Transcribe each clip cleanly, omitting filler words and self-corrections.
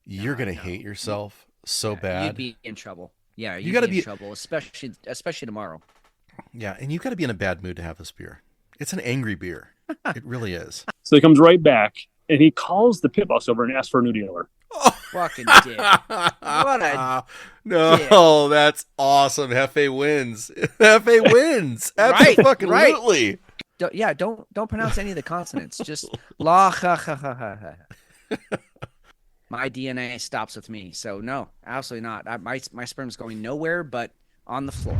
you're No, gonna no. hate yourself so You'd bad. be in trouble. Yeah, You you'd got to be in be, trouble, especially tomorrow. yeah, and you got to be in a bad mood to have this beer. It's an angry beer. It really is. So he comes right back and he calls the pit boss over and asks for a new dealer. Fucking dick. What a dick. No, that's awesome. Hefe wins. Hefe wins. Right, right. Absolutely. Yeah, don't pronounce any of the consonants. Just la ha ha ha ha. Ha. My DNA stops with me. So no, absolutely not. My sperm's going nowhere but on the floor.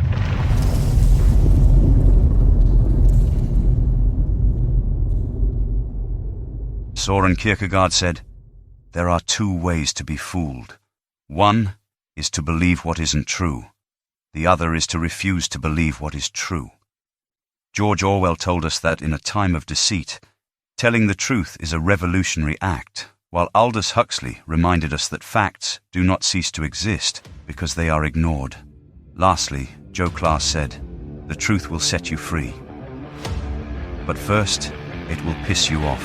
Soren Kierkegaard said, "There are two ways to be fooled. One is to believe what isn't true. The other is to refuse to believe what is true." George Orwell told us that in a time of deceit, telling the truth is a revolutionary act, while Aldous Huxley reminded us that facts do not cease to exist because they are ignored. Lastly, Joe Class said, "The truth will set you free. But first, it will piss you off."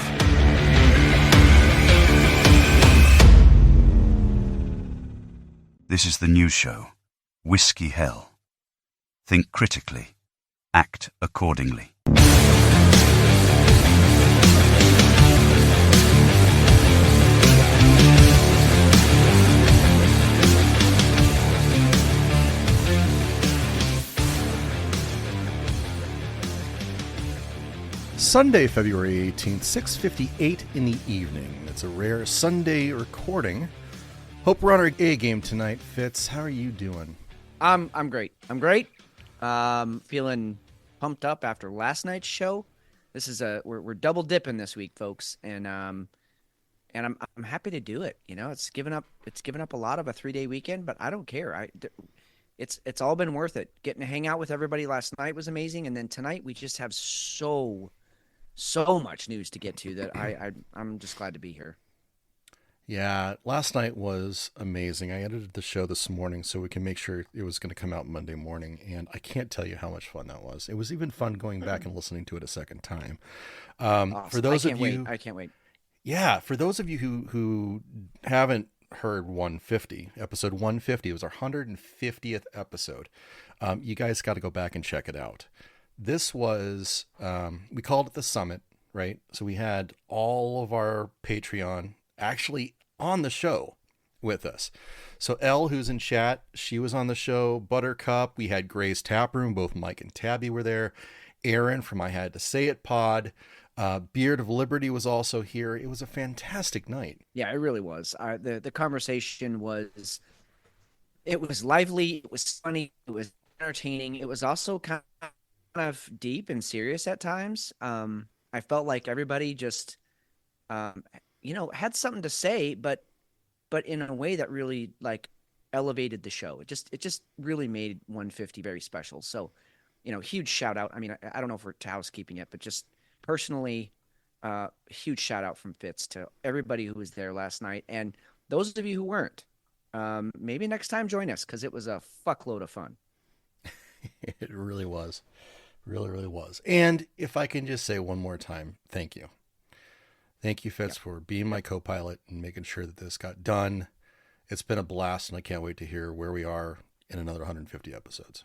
This is the news show, Whiskey Hell. Think critically. Act accordingly. Sunday, February 18th, 6:58 in the evening. It's a rare Sunday recording. Hope we're on our A game tonight, Fitz. How are you doing? I'm great. I'm great. Feeling pumped up after last night's show. This is we're double dipping this week, folks, and I'm happy to do it. You know, it's given up a lot of a 3-day weekend, but I don't care. It's all been worth it. Getting to hang out with everybody last night was amazing, and then tonight we just have so much news to get to that I'm just glad to be here. Yeah, last night was amazing. I edited the show this morning so we can make sure it was going to come out Monday morning, and I can't tell you how much fun that was. It was even fun going back and listening to it a second time. For Awesome. those of you, I can't wait. yeah, for those of you who haven't heard 150, episode 150, it was our 150th episode. You guys got to go back and check it out. This was, we called it the Summit, right? So we had all of our Patreon actually on the show with us. So Elle, who's in chat, she was on the show. Buttercup, we had Gray's Tap Room, both Mike and Tabby were there. Aaron from I Had to Say It Pod. Beard of Liberty was also here. It was a fantastic night. Yeah, it really was. The conversation was lively, it was funny, it was entertaining. It was also kind of deep and serious at times. I felt like everybody just had something to say, but in a way that really like elevated the show. It just really made 150 very special. So, huge shout out. I mean, I don't know if we're to housekeeping it, but just personally, huge shout out from Fitz to everybody who was there last night, and those of you who weren't. Maybe next time join us because it was a fuckload of fun. It really was. Really, really was. And if I can just say one more time, thank you. Thank you, Fitz, for being my co-pilot and making sure that this got done. It's been a blast, and I can't wait to hear where we are in another 150 episodes.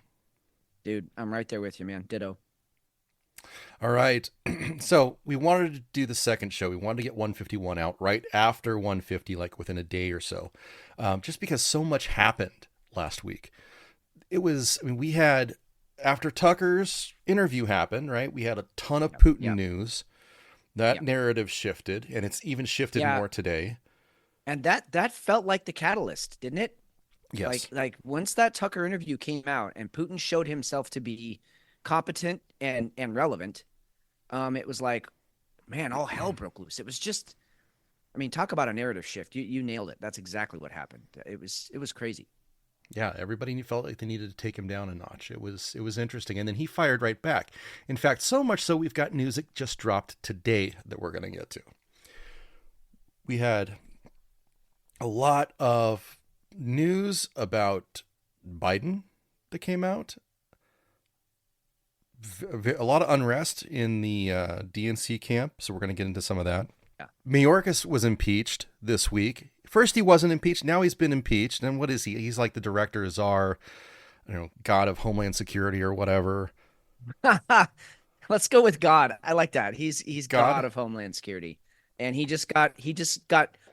Dude, I'm right there with you, man. Ditto. All right. So we wanted to do the second show. We wanted to get 151 out right after 150, like within a day or so, just because so much happened last week. We had, after Tucker's interview happened, right? We had a ton of Putin news. That narrative shifted, and it's even shifted more today. And that felt like the catalyst, didn't it? Yes. Like once that Tucker interview came out and Putin showed himself to be competent and relevant, it was like, man, all hell broke loose. It was just, I mean, talk about a narrative shift. You nailed it. That's exactly what happened. It was crazy. Yeah, everybody felt like they needed to take him down a notch. It was interesting. And then he fired right back. In fact, so much so we've got news that just dropped today that we're going to get to. We had a lot of news about Biden that came out. A lot of unrest in the DNC camp. So we're going to get into some of that. Yeah. Mayorkas was impeached this week. First he wasn't impeached. Now he's been impeached. And what is he? He's like the director is our, God of Homeland Security or whatever. Let's go with God. I like that. He's God? God of Homeland Security, and he just got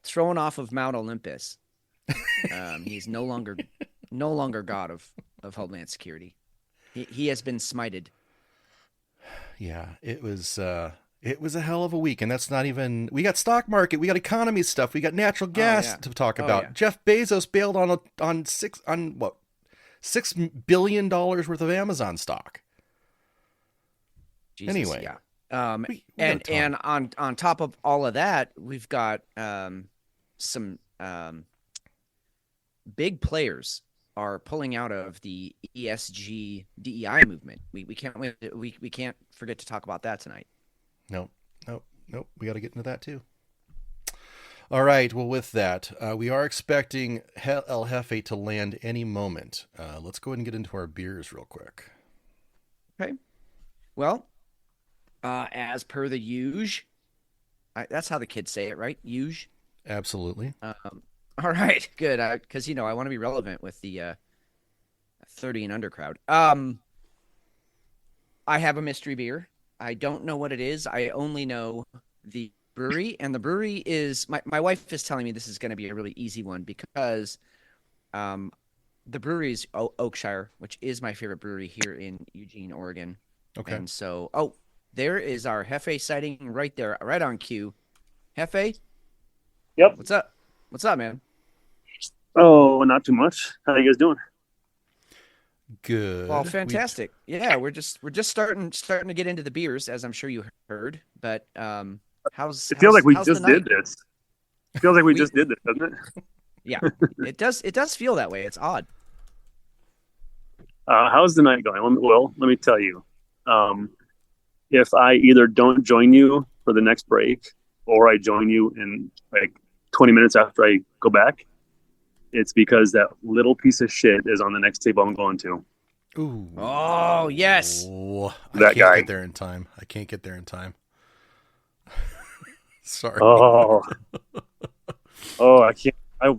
thrown off of Mount Olympus. He's no longer God of Homeland Security. He has been smited. Yeah, it was a hell of a week, and that's not even. We got stock market, we got economy stuff, we got natural gas to talk about. Yeah. Jeff Bezos bailed on $6 billion worth of Amazon stock. Jesus, Anyway, yeah. we got a And on top of all of that, we've got some big players are pulling out of the ESG DEI movement. We can't forget to talk about that tonight. Nope. We got to get into that too. All right. Well, with that, we are expecting El Jefe to land any moment. Let's go ahead and get into our beers real quick. Okay. Well, as per the usual, that's how the kids say it, right? Usual. Absolutely. All right, good. Because I want to be relevant with the 30 and under crowd. I have a mystery beer. I don't know what it is. I only know the brewery, and the brewery is my wife is telling me this is going to be a really easy one because the brewery is Oakshire, which is my favorite brewery here in Eugene, Oregon. Okay. And so, there is our Jefe sighting right there, right on cue. Jefe? Yep. What's up? What's up, man? Oh, not too much. How you guys doing? Good. Well, fantastic. Yeah, we're just starting to get into the beers, as I'm sure you heard. But It feels like we how's the just did night? this. It feels like we just did this, doesn't it? Yeah, it does. It does feel that way. It's odd. How's the night going? Let me tell you. If I either don't join you for the next break or I join you in like 20 minutes after I go back, it's because that little piece of shit is on the next table I'm going to. Ooh. Oh, yes. I can't get there in time. Sorry. Oh, I can't. I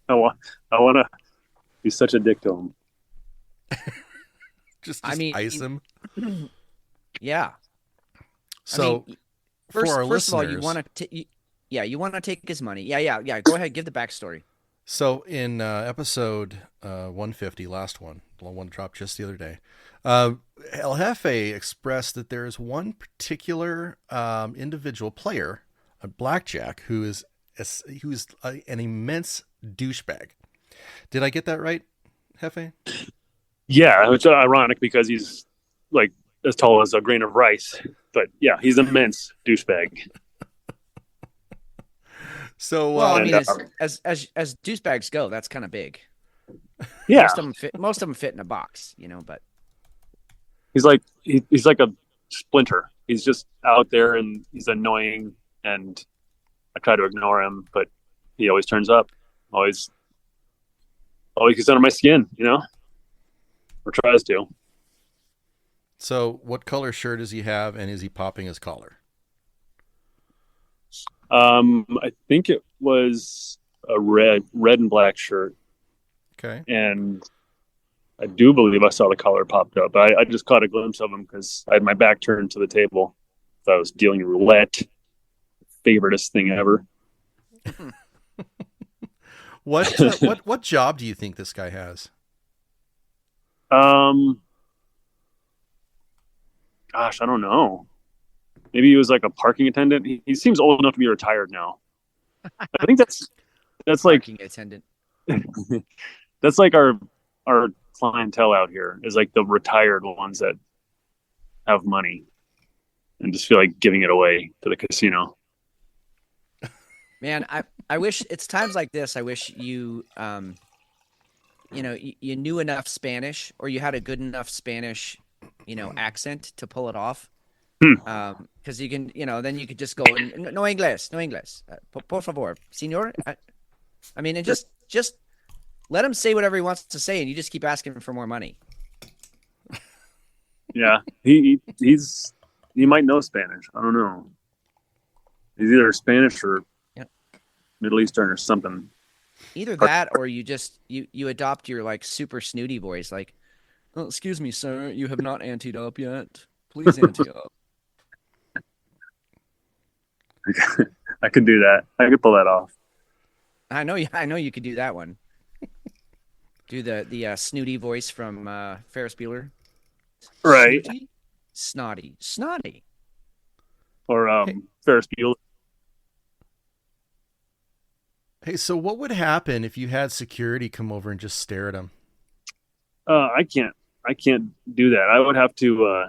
want to be such a dick to him. Just ice him. Yeah. So, for our first of all, you listeners, want to take his money. Yeah. Go ahead, give the backstory. So in episode 150, last one, the one dropped just the other day, El Jefe expressed that there is one particular individual player, a blackjack, who is an immense douchebag. Did I get that right, Jefe? Yeah, it's ironic because he's like as tall as a grain of rice. But yeah, he's an immense douchebag. So, well, I mean, as douchebags go, that's kind of big. Yeah, most of them fit in a box, but he's like a splinter. He's just out there and he's annoying, and I try to ignore him, but he always turns up. Always gets under my skin, or tries to. So, what color shirt does he have, and is he popping his collar? I think it was a red and black shirt. Okay. And I do believe I saw the collar popped up. I just caught a glimpse of him because I had my back turned to the table. So I was dealing roulette. Favoriteest thing ever. What job do you think this guy has? Gosh, I don't know. Maybe he was like a parking attendant. He seems old enough to be retired now. I think that's like parking attendant. That's like our clientele out here is like the retired ones that have money and just feel like giving it away to the casino. Man, I wish it's times like this. I wish you you knew enough Spanish, or you had a good enough Spanish, accent to pull it off. Because you can, then you could just go, no inglés, por favor, señor. I mean, and just let him say whatever he wants to say, and you just keep asking him for more money. Yeah, he might know Spanish. I don't know. He's either Spanish or Middle Eastern or something. Either that or you adopt your like super snooty voice, like, oh, excuse me, sir, you have not anteed up yet. Please ante up. I could do that. I could pull that off. I know you could do that one. Do the snooty voice from Ferris Bueller. Right. Snooty? Snotty. Or Ferris Bueller. Hey, so what would happen if you had security come over and just stare at him? I can't do that. I would have to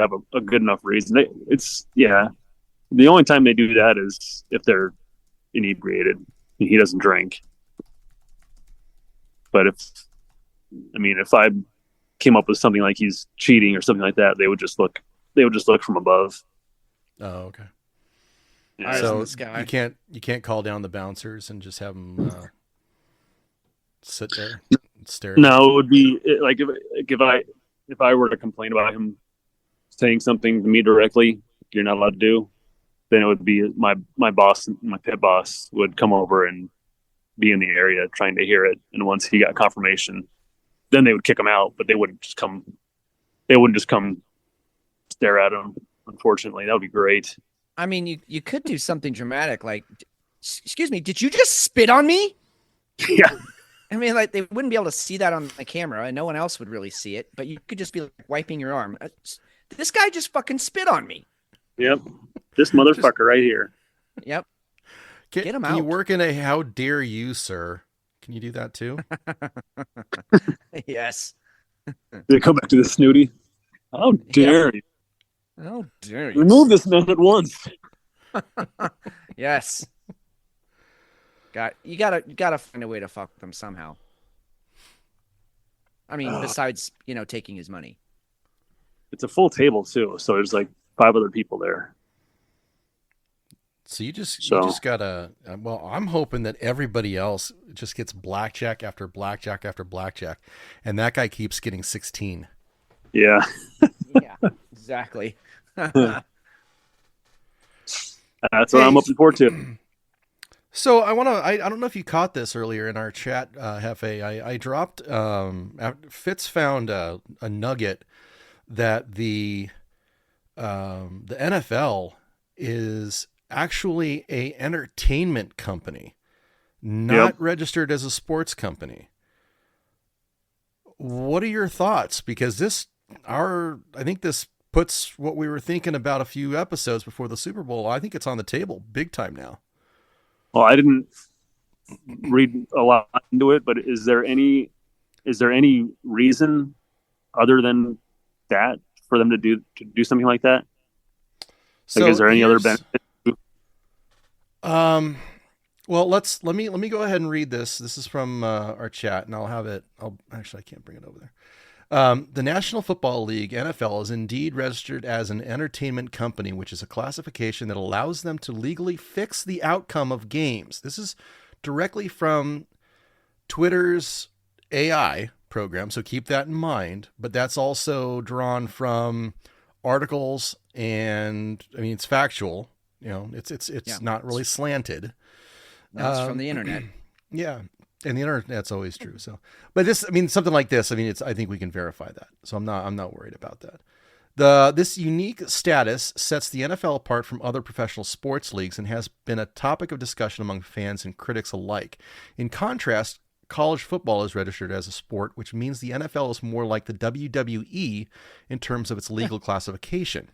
have a good enough reason. The only time they do that is if they're inebriated and he doesn't drink. But if I came up with something like he's cheating or something like that, they would just look from above. Oh, okay. Yeah. So you can't call down the bouncers and just have them sit there and stare. No, it would be like if I were to complain about him saying something to me directly, you're not allowed to do, then it would be my boss, my pit boss, would come over and be in the area trying to hear it. And once he got confirmation, then they would kick him out. But they wouldn't just come stare at him. Unfortunately, that would be great. I mean, you could do something dramatic, like, excuse me, did you just spit on me? Yeah. I mean, like, they wouldn't be able to see that on the camera, and no one else would really see it. But you could just be like wiping your arm. This guy just fucking spit on me. Yep. This motherfucker right here. Yep. Get him out. Can you work in a "How dare you, sir"? Can you do that too? Yes. They come back to the snooty. How dare you? How dare you? Remove this man at once. Yes. You gotta find a way to fuck them somehow. I mean, besides taking his money. It's a full table too, so there's like 5 other people there. So you just gotta. Well, I'm hoping that everybody else just gets blackjack after blackjack after blackjack, and that guy keeps getting 16. Yeah. Yeah. Exactly. That's what I'm looking forward to. So I don't know if you caught this earlier in our chat, Jefe. I dropped. Fitz found a nugget that the NFL is actually a entertainment company, not registered as a sports company. What are your thoughts? Because I think this puts what we were thinking about a few episodes before the Super Bowl. I think it's on the table big time now. Well, I didn't read a lot into it, but is there any reason other than that for them to do something like that? So is there any other benefit? Well, let me go ahead and read this. This is from our chat, and I can't bring it over there. The National Football League, NFL, is indeed registered as an entertainment company, which is a classification that allows them to legally fix the outcome of games. This is directly from Twitter's AI program, so keep that in mind. But that's also drawn from articles, and I mean, it's factual. It's not really slanted. That's from the internet. Yeah. And the internet's always true. So, but something like this, I think we can verify that. So I'm not worried about that. This unique status sets the NFL apart from other professional sports leagues and has been a topic of discussion among fans and critics alike. In contrast, college football is registered as a sport, which means the NFL is more like the WWE in terms of its legal classification.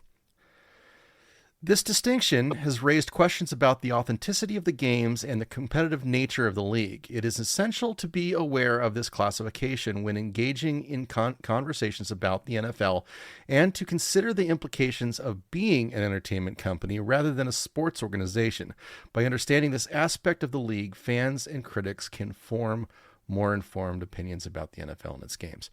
This distinction has raised questions about the authenticity of the games and the competitive nature of the league. It is essential to be aware of this classification when engaging in conversations about the NFL and to consider the implications of being an entertainment company rather than a sports organization. By understanding this aspect of the league, fans and critics can form more informed opinions about the NFL and its games.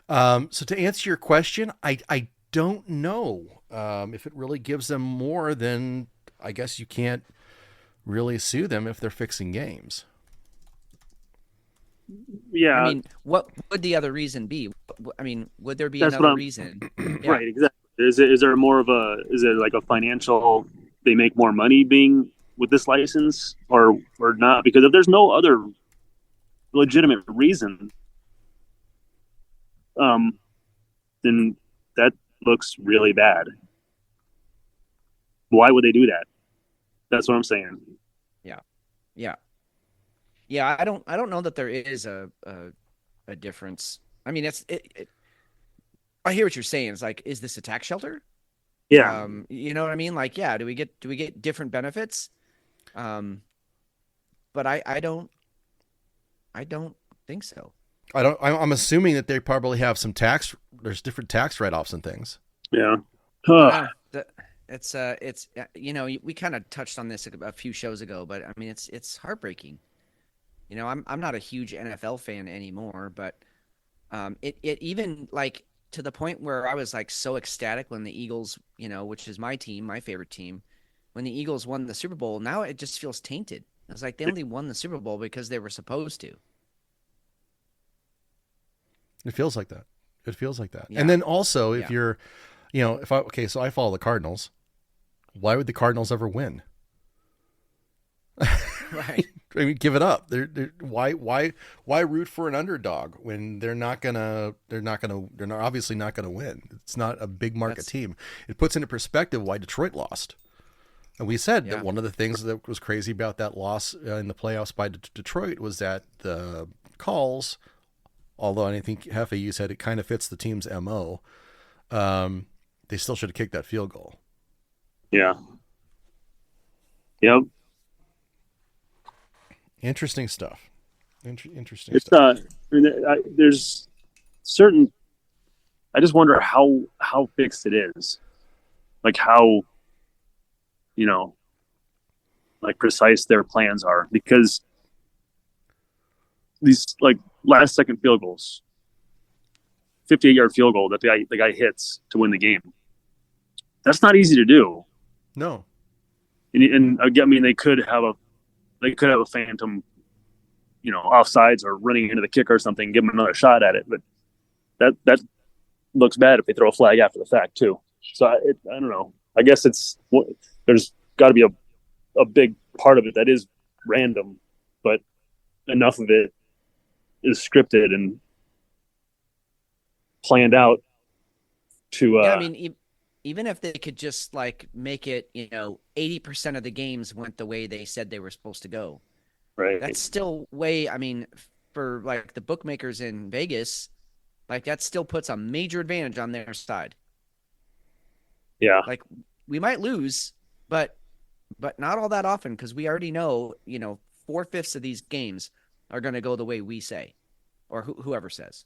So to answer your question, I don't know if it really gives them more than, I guess you can't really sue them if they're fixing games. Yeah. I mean, what would the other reason be? I mean, would there be another reason? Yeah. Right, exactly. Is there like a financial they make more money being with this license or not? Because if there's no other legitimate reason, then that looks really bad. Why would they do that? That's what I'm saying. Yeah. I don't know that there is a difference. I mean, I hear what you're saying. It's like, is this a tax shelter? Yeah. You know what I mean? Like, yeah, do we get different benefits? But I don't think so. I'm assuming that they probably have there's different tax write-offs and things. Yeah. It's we kind of touched on this a few shows ago, but I mean, it's heartbreaking. I'm not a huge NFL fan anymore, but it even like to the point where I was like so ecstatic when the Eagles, which is my team, my favorite team, when the Eagles won the Super Bowl. Now it just feels tainted. It's like they only won the Super Bowl because they were supposed to. It feels like that. Yeah. And then also, if you're, so I follow the Cardinals. Why would the Cardinals ever win? Right. I mean, give it up. Why root for an underdog when they're obviously not gonna win. It's not a big market team. It puts into perspective why Detroit lost. And we said that one of the things that was crazy about that loss in the playoffs by Detroit was that the calls, although I think Jefe, you said it kind of fits the team's MO, they still should have kicked that field goal. Yeah. Yep. Interesting stuff. Interesting it's stuff. There's certain. I just wonder how fixed it is, like how, like precise their plans are, because these like last second field goals, 58-yard field goal that the guy hits to win the game. That's not easy to do. No. And I mean, they could have a phantom, offsides or running into the kicker or something, give them another shot at it. But that looks bad if they throw a flag after the fact too. So I don't know. I guess there's got to be a big part of it that is random, but enough of it is scripted and planned out to. I mean, even if they could just like make it, 80% of the games went the way they said they were supposed to go. Right. That's still way. I mean, for like the bookmakers in Vegas, like that still puts a major advantage on their side. Yeah. Like we might lose, but not all that often, because we already know, 4/5 of these games are going to go the way we say, or whoever says.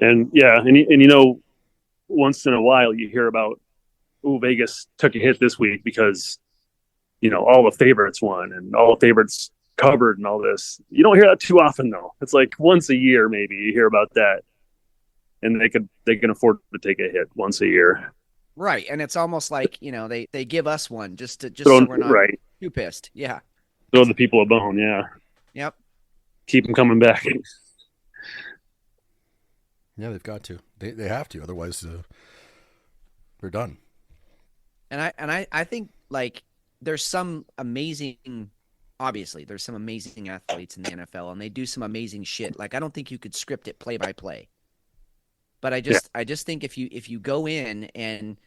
And yeah, and once in a while you hear about, Vegas took a hit this week because, all the favorites won and all the favorites covered and all this. You don't hear that too often though. It's like once a year maybe you hear about that, and they can afford to take a hit once a year. Right, and it's almost like they give us one just so we're not too pissed. Yeah, throw the people a bone. Yeah. Yep. Keep them coming back. Yeah, they've got to. They have to, otherwise they're done. And I think like there's some amazing athletes in the NFL, and they do some amazing shit. Like I don't think you could script it play by play. But I just think if you go in and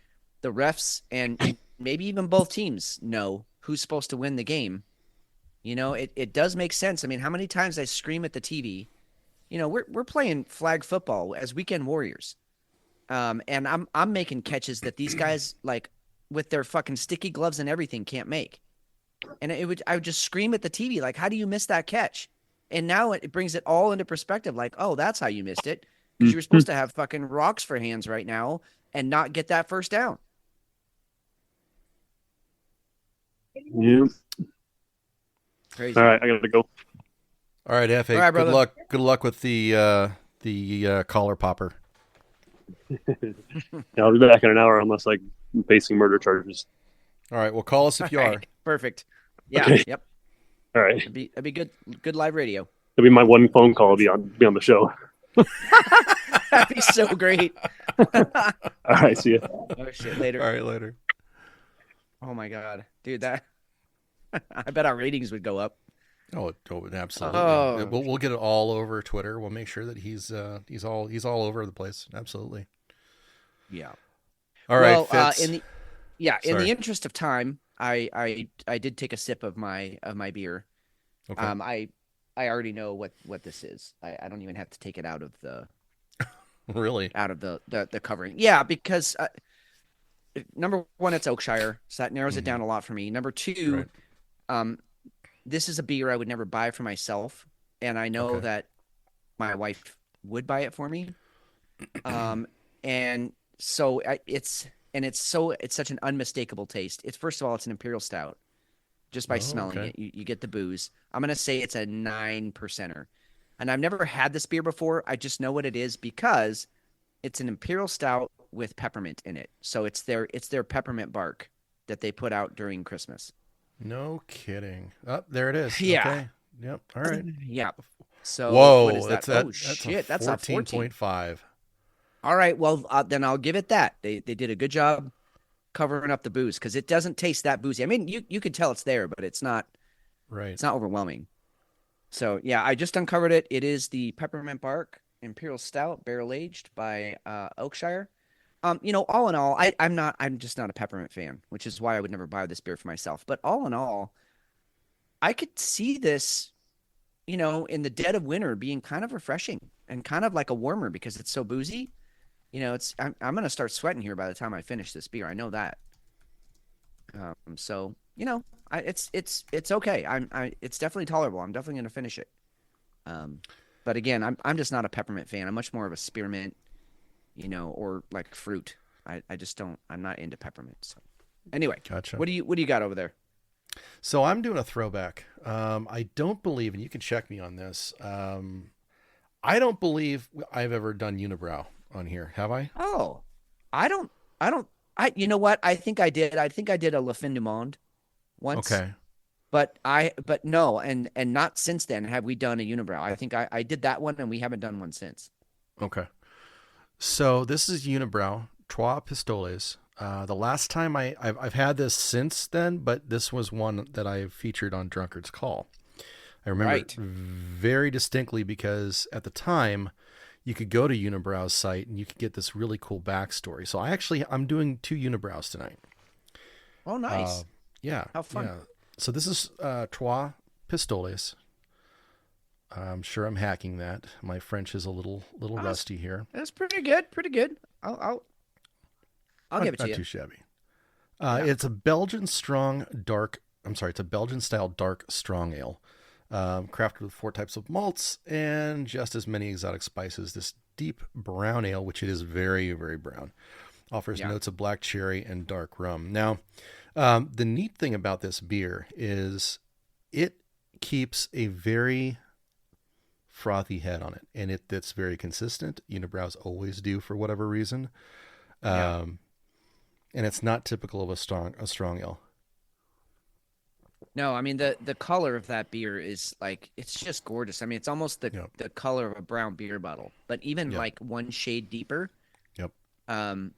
the refs and maybe even both teams know who's supposed to win the game, it does make sense. I mean, how many times I scream at the TV, we're playing flag football as weekend warriors. And I'm making catches that these guys like with their fucking sticky gloves and everything can't make. And I would just scream at the TV like, how do you miss that catch? And now it brings it all into perspective like, oh, that's how you missed it. Because you were supposed to have fucking rocks for hands right now and not get that first down. Yeah. Crazy. All right, I gotta go. All right, Jefe. All right, good brother. luck. Good luck with the collar popper. Yeah, I'll be back in an hour unless I'm facing murder charges. All right. Well, call us if you All are. right, perfect. Yeah. Okay. Yep. All right. It'd be good live radio. It'll be my one phone call. I'll be on the show. That'd be so great. All right. See ya. Oh shit. Later. All right, later. Oh my God, dude, that I bet our ratings would go up. Absolutely. Oh, We'll get it all over Twitter. We'll make sure that he's all over the place. Absolutely. yeah. All right, Well, Fitz. in the Sorry. interest of time, I did take a sip of my beer. Okay. I already know what this is. I don't even have to take it Really? out of the covering. Yeah, because number one, it's Oakshire, so that narrows it Hmm. down a lot for me. Number two, Right. um, this is a beer I would never buy for myself, and I know Okay. that my wife would buy it for me. Um, and so it's such an unmistakable taste. It's first of all, it's an imperial stout. Just by Oh, smelling okay. it, you get the booze. I'm gonna say it's a 9%er, and I've never had this beer before. I just know what it is because it's an imperial stout with peppermint in it. So it's their peppermint bark that they put out during Christmas. No kidding. Oh, there it is. Yeah, Okay. Yep. All right. yeah. So what is Whoa, that? that's Oh that's a shit, that's a 14. 14.5. All right, well then I'll give it that. They did a good job covering up the booze because it doesn't taste that boozy. I mean, you could tell it's there, but Right. it's not overwhelming. So yeah, I just uncovered it. It is the Peppermint Bark Imperial Stout, barrel aged by Oakshire. All in all, I'm just not a peppermint fan, which is why I would never buy this beer for myself. But all in all, I could see this, in the dead of winter being kind of refreshing and kind of like a warmer because it's so boozy. I'm gonna start sweating here by the time I finish this beer. I know that. So it's okay. It's definitely tolerable. I'm definitely gonna finish it. Um, but again, I'm just not a peppermint fan. I'm much more of a spearmint, or like fruit. I just don't. I'm not into peppermint. So anyway, Gotcha. what do you got over there? So I'm doing a throwback. I don't believe, and you can check me on this. I don't believe I've ever done unibrow on here. Have I? Oh, I don't. I don't. You know what? I think I did. I think I did a Le Fin du Monde once, Okay. but no, and not since then have we done a unibrow. I think I did that one, and we haven't done one since. Okay. So this is unibrow, Trois Pistoles. The last time I've had this since then, but this was one that I featured on Drunkard's Call. I remember it Right. very distinctly because at the time you could go to Unibrow's site and you could get this really cool backstory. So I'm doing two Unibrows tonight. Oh, Uh, nice. yeah, How fun. yeah. So this is Trois Pistoles. I'm sure I'm hacking that. My French is a little That's rusty here. that's pretty good. Pretty good. I'll give it to Not you. too shabby. Yeah. It's a Belgian strong dark. I'm sorry, it's a Belgian style dark strong ale, crafted with four types of malts and just as many exotic spices. This deep brown ale, which it is very very brown, offers Yeah. notes of black cherry and dark rum. Now, the neat thing about this beer is it keeps a very frothy head on it, and that's very consistent. Unibrows always do for whatever reason, Yeah. um, and it's not typical of a strong ale. No, I mean the color of that beer is like it's just gorgeous. I mean, it's almost the Yep. the color of a brown beer bottle, but even Yep. like one shade deeper. Yep. Um,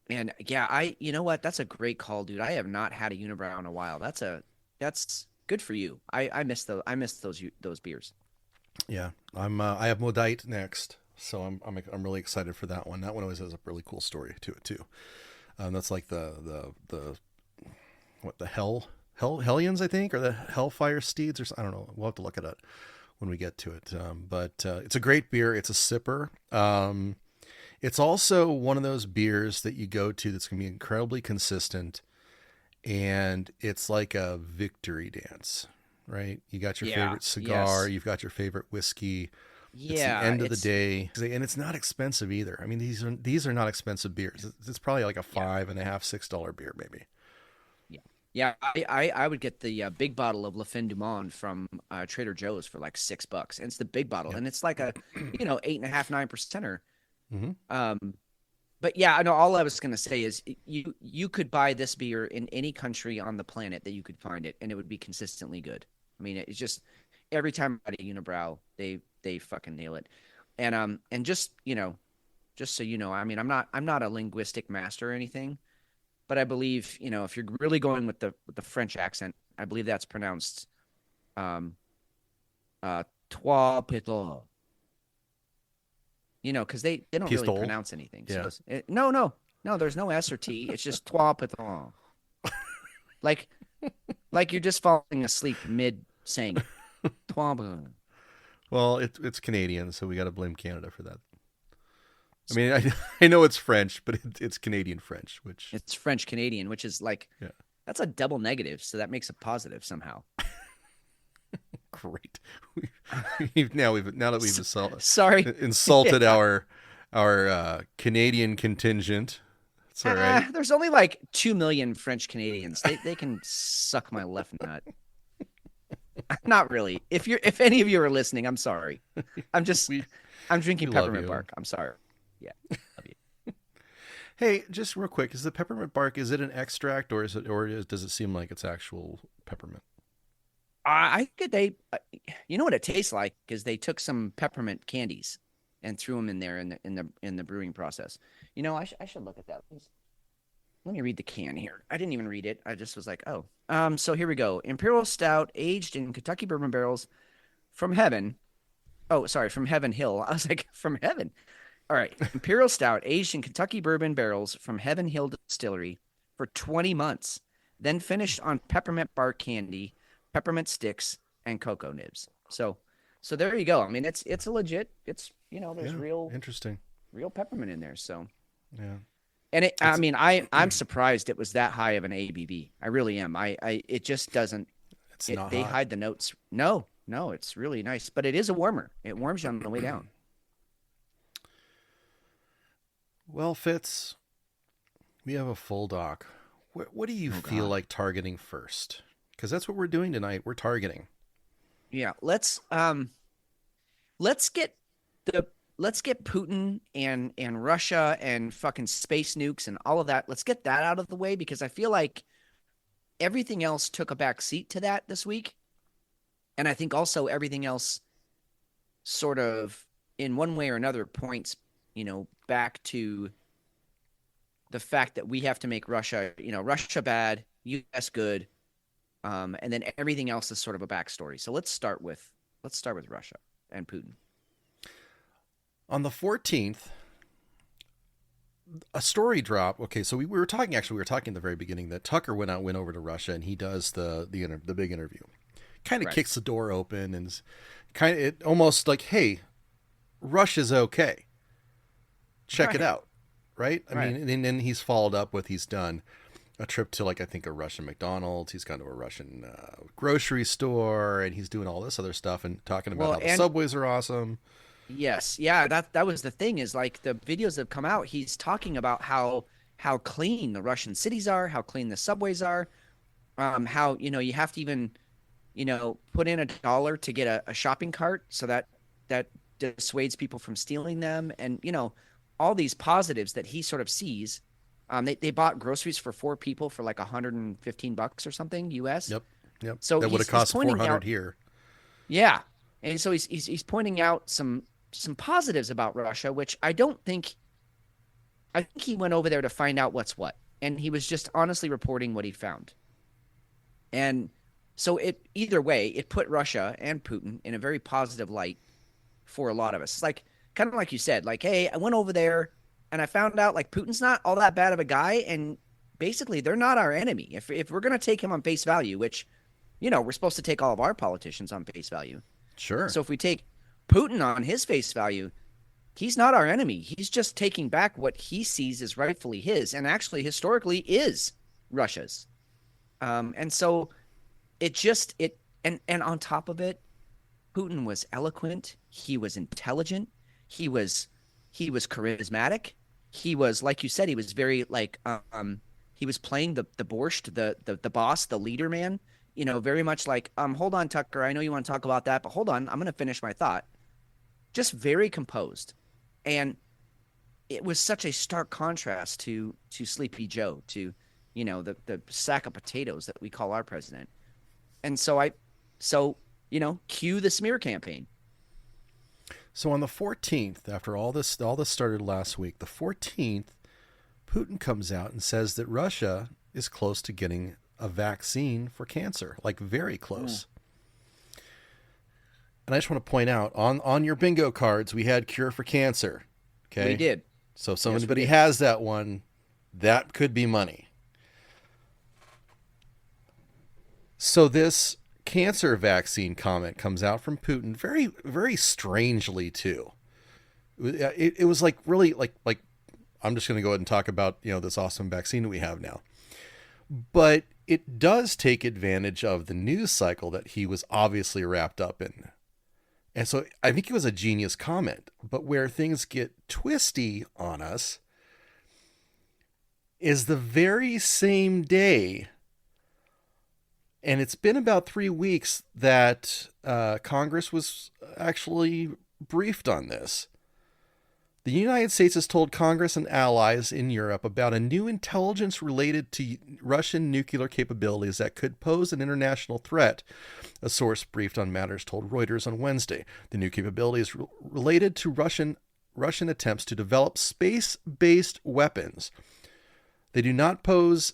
and yeah, you know what? That's a great call, dude. I have not had a unibrow in a while. That's good for you. I miss those beers. Yeah. I have Modite next, so I'm really excited for that one. That one always has a really cool story to it too. That's like the what the Hellions, I think, or the Hellfire Steeds, I don't know. We'll have to look it up when we get to it. But it's a great beer. It's a sipper. It's also one of those beers that you go to that's going to be incredibly consistent, and it's like a victory dance, right? You got your Yeah. favorite cigar, Yes. you've got your favorite whiskey. It's the Yeah. end of the It's day, and it's not expensive either. I mean, these are not expensive beers. It's probably like a yeah. $5.50, $6 beer, maybe. Yeah. Yeah. I would get the big bottle of Le Fin du Monde from Trader Joe's for like $6, and it's the big bottle, Yep. and it's like a 8.5 9%er. Hmm. Um, but yeah, I know all I was gonna say is you could buy this beer in any country on the planet that you could find it, and it would be consistently good. I mean, it's just every time I buy a unibrow, they fucking nail it. And just so you know, I mean, I'm not a linguistic master or anything, but I believe, if you're really going with the French accent, I believe that's pronounced trois pétaux. Because they don't really Pistol. pronounce anything. Yeah. So no, there's no S or T. It's just trois pétaux. like you're just falling asleep mid saying it. Trois pétaux. Well, it's Canadian, so we got to blame Canada for that. I mean, I know it's French, but it's Canadian French, which it's French Canadian, which is that's a double negative, so that makes a positive somehow. Great. Now that we've insulted Yeah. our Canadian contingent. It's all right. There's only like 2 million French Canadians. They can suck my left nut. Not really. If any of you are listening, I'm sorry. I'm drinking we love peppermint you. bark. I'm sorry. Yeah. Love you. Hey, just real quick, is the peppermint bark, is it an extract or does it seem like it's actual peppermint? I think you know what it tastes like is they took some peppermint candies and threw them in there in the brewing process. I should look at that. Let me read the can here. I didn't even read it. I just was like, oh. So here we go. Imperial Stout aged in Kentucky bourbon barrels from heaven. Oh, sorry, from Heaven Hill. I was like, from heaven. All right. Imperial Stout aged in Kentucky bourbon barrels from Heaven Hill Distillery for 20 months, then finished on peppermint bark candy, peppermint sticks, and cocoa nibs. So there you go. I mean, it's a legit. It's there's real interesting, real peppermint in there. So yeah. And I'm surprised it was that high of an ABV. I really am. It just doesn't. They hide the notes. No, it's really nice, but it is a warmer. It warms you on the way down. Well, Fitz, we have a full doc. What do you feel like targeting first? Because that's what we're doing tonight. We're targeting. Yeah, let's get Putin and Russia and fucking space nukes and all of that. Let's get that out of the way because I feel like everything else took a back seat to that this week. And I think also everything else sort of in one way or another points, back to the fact that we have to make Russia bad, US good. And then everything else is sort of a backstory. So let's start with Russia and Putin. On the 14th, a story dropped. Okay, so we were talking at the very beginning that Tucker went over to Russia and he does the big interview. Kind of Right. kicks the door open and is it almost like, hey, Russia's okay. Check it out. Right? I mean, and then he's followed up with he's done a trip to I think a Russian McDonald's. He's gone to a Russian grocery store and he's doing all this other stuff and talking about how the subways are awesome. Yes. Yeah. That was the thing is the videos that have come out. He's talking about how clean the Russian cities are, how clean the subways are, how, you have to even, put in $1 to get a shopping cart so that dissuades people from stealing them. And, all these positives that he sort of sees. They bought groceries for 4 people for $115 or something US. Yep. So that would have cost $400 here. Yeah. And so he's pointing out some positives about Russia, which I think he went over there to find out what's what. And he was just honestly reporting what he found. And so either way, it put Russia and Putin in a very positive light for a lot of us. It's kind of like you said, hey, I went over there and I found out Putin's not all that bad of a guy. And basically they're not our enemy. If we're going to take him on face value, which, we're supposed to take all of our politicians on face value. Sure. So if we take Putin on his face value, he's not our enemy. He's just taking back what he sees as rightfully his and actually historically is Russia's. And so and on top of it, Putin was eloquent. He was intelligent. He was charismatic. He was, like you said, he was very he was playing the borscht, the boss, the leader man. Very much hold on, Tucker, I know you want to talk about that, but hold on, I'm going to finish my thought. Just very composed. And it was such a stark contrast to Sleepy Joe, to, the sack of potatoes that we call our president. And so cue the smear campaign. So on the 14th, after all this started last week, the 14th, Putin comes out and says that Russia is close to getting a vaccine for cancer, like very close. And I just want to point out, on your bingo cards, we had cure for cancer. Okay, We did. so if Yes, we somebody did. has that one, that could be money. So this cancer vaccine comment comes out from Putin very, very strangely too. It was like really like I'm just going to go ahead and talk about, this awesome vaccine that we have now. But it does take advantage of the news cycle that he was obviously wrapped up in. And so I think it was a genius comment. But where things get twisty on us is the very same day, and it's been about 3 weeks that Congress was actually briefed on this. The United States has told Congress and allies in Europe about a new intelligence related to Russian nuclear capabilities that could pose an international threat, a source briefed on matters told Reuters on Wednesday. The new capability is related to Russian attempts to develop space-based weapons. They do not pose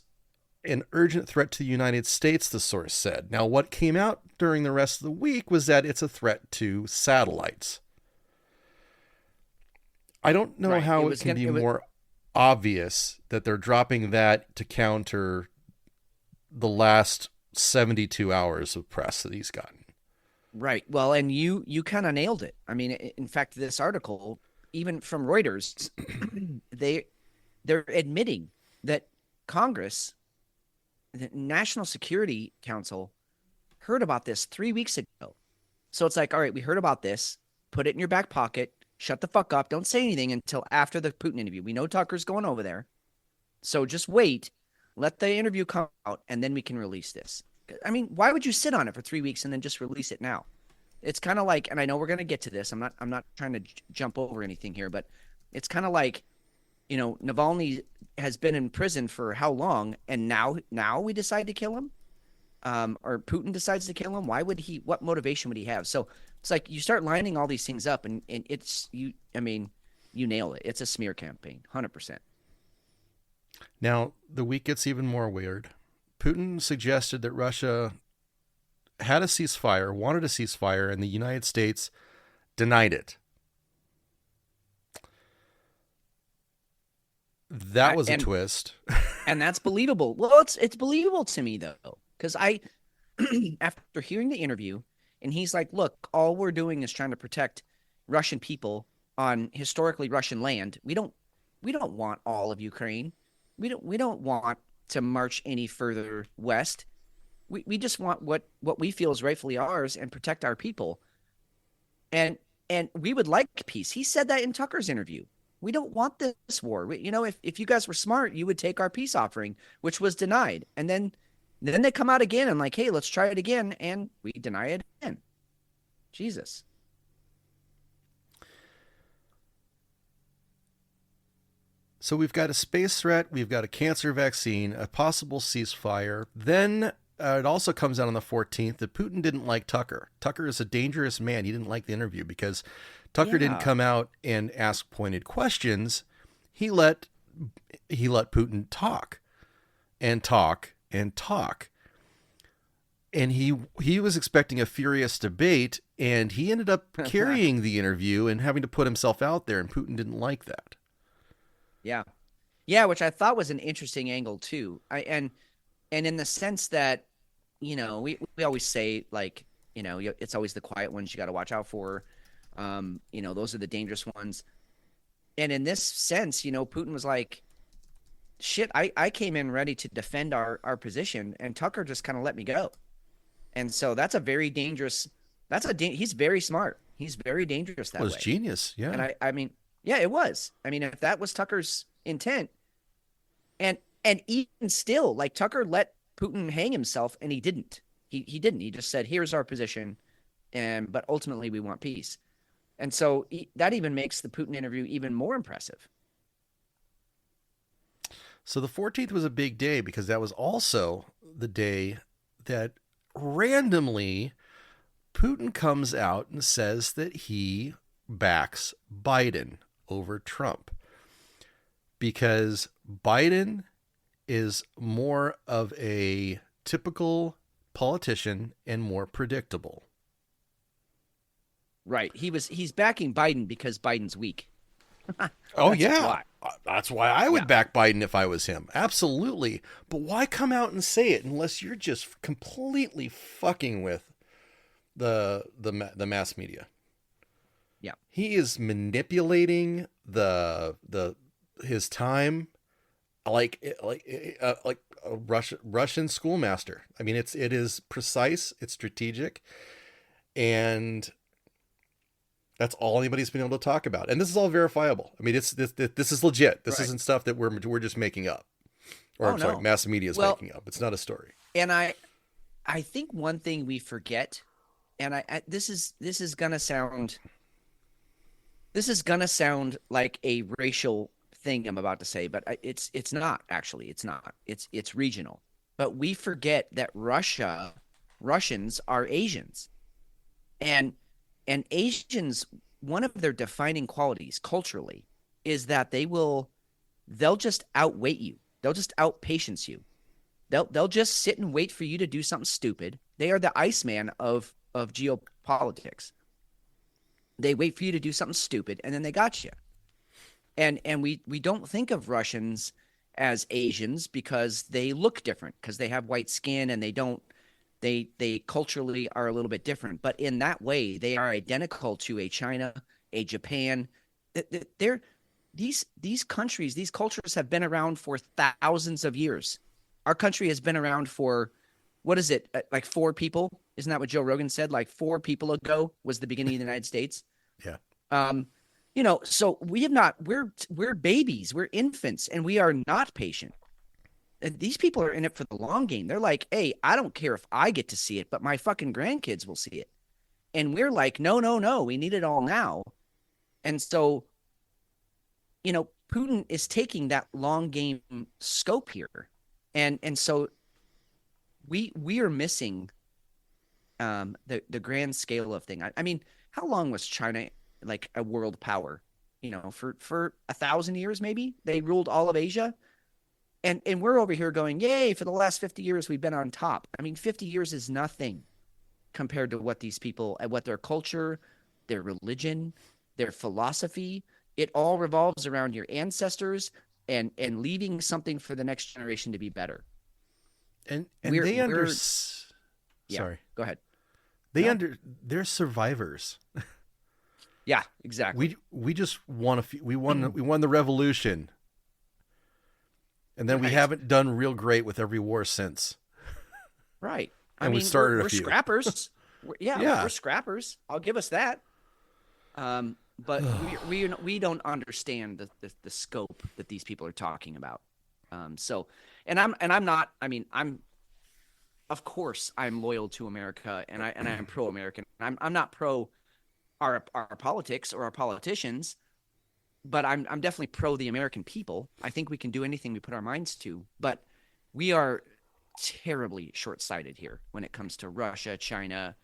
an urgent threat to the United States, the source said. Now, what came out during the rest of the week was that it's a threat to satellites. I don't know how it can be more obvious that they're dropping that to counter the last 72 hours of press that he's gotten. Right. Well, and you kind of nailed it. I mean, in fact, this article, even from Reuters, they're admitting that Congress, the National Security Council, heard about this 3 weeks ago. So it's like, all right, we heard about this. Put it in your back pocket. Shut the fuck up. Don't say anything until after the Putin interview. We know Tucker's going over there. So just wait. Let the interview come out, and then we can release this. I mean, why would you sit on it for 3 weeks and then just release it now? It's kind of like, and I know we're going to get to this. I'm not trying to jump over anything here, but it's kind of like, Nvalany has been in prison for how long, and now we decide to kill him, or Putin decides to kill him. Why would he? What motivation would he have? So it's like you start lining all these things up, and it's you. I mean, you nail it. It's a smear campaign, 100%. Now the week gets even more weird. Putin suggested that Russia had a ceasefire, wanted a ceasefire, and the United States denied it. That was a twist. And that's believable. Well, it's believable to me though, because I, after hearing the interview, and he's like, "Look, all we're doing is trying to protect Russian people on historically Russian land. We don't want all of Ukraine. We don't want to march any further west. We just want what we feel is rightfully ours and protect our people. And we would like peace." He said that in Tucker's interview. We don't want this war. If you guys were smart, you would take our peace offering, which was denied. And then they come out again and like, hey, let's try it again. And we deny it again. Jesus. So we've got a space threat. We've got a cancer vaccine, a possible ceasefire. Then it also comes out on the 14th that Putin didn't like Tucker. Tucker is a dangerous man. He didn't like the interview because Tucker didn't come out and ask pointed questions. He let Putin talk and talk and talk. And he was expecting a furious debate, and he ended up carrying the interview and having to put himself out there, and Putin didn't like that. Yeah, which I thought was an interesting angle too. And in the sense that, we always say, like, it's always the quiet ones you got to watch out for. Those are the dangerous ones. And in this sense, Putin was like, shit, I came in ready to defend our position, and Tucker just kind of let me go. And so that's a very dangerous, he's very smart. He's very dangerous that way. It was genius. Yeah. And I mean, yeah, it was. I mean, if that was Tucker's intent, and even still, like, Tucker let Putin hang himself, and he didn't. He didn't. He just said, here's our position, but ultimately we want peace. And so that even makes the Putin interview even more impressive. So the 14th was a big day because that was also the day that randomly Putin comes out and says that he backs Biden over Trump. because Biden is more of a typical politician and more predictable. Right. He's backing Biden because Biden's weak. Oh, That's yeah. why. That's why I would back Biden if I was him. Absolutely. But why come out and say it unless you're just completely fucking with the mass media? Yeah. He is manipulating his time like a Russian schoolmaster. I mean, it is precise, it's strategic, and that's all anybody's been able to talk about. And this is all verifiable. I mean, this is legit. This isn't stuff that we're just making up. Or I'm sorry, mass media is making up. It's not a story. And I think one thing we forget, and this is gonna sound like a racial thing I'm about to say, but it's not actually. It's not. It's regional. But we forget that Russians are Asians, and Asians, one of their defining qualities culturally is that they'll just outwait you. They'll just outpatience you. They'll just sit and wait for you to do something stupid. They are the Iceman of geopolitics. They wait for you to do something stupid, and then they got you. And we don't think of Russians as Asians because they look different, because they have white skin and they culturally are a little bit different. But in that way, they are identical to a China, a Japan. These countries, these cultures have been around for thousands of years. Our country has been around for, what is it, like 4 people? Isn't that what Joe Rogan said? Like 4 people ago was the beginning of the United States. Yeah. So we have not, we're babies, we're infants, and we are not patient. And these people are in it for the long game. They're like, hey, I don't care if I get to see it, but my fucking grandkids will see it. And we're like, no, we need it all now. And so, Putin is taking that long game scope here. And so we are missing the grand scale of thing. I mean, how long was China like a world power? For 1,000 years, maybe they ruled all of Asia. And we're over here going, yay, for the last 50 years, we've been on top. I mean, 50 years is nothing compared to what these people, what their culture, their religion, their philosophy, it all revolves around your ancestors and leaving something for the next generation to be better. And sorry, go ahead. They're survivors. Yeah, exactly. We just won we won the revolution. And then we haven't done real great with every war since. Right. And we started we're a few. Scrappers. We're scrappers. I'll give us that. But we don't understand the scope that these people are talking about. Of course I'm loyal to America and I'm pro-American. I'm not pro our politics or our politicians, but I'm definitely pro the American people. I think we can do anything we put our minds to, but we are terribly short-sighted here when it comes to Russia, China,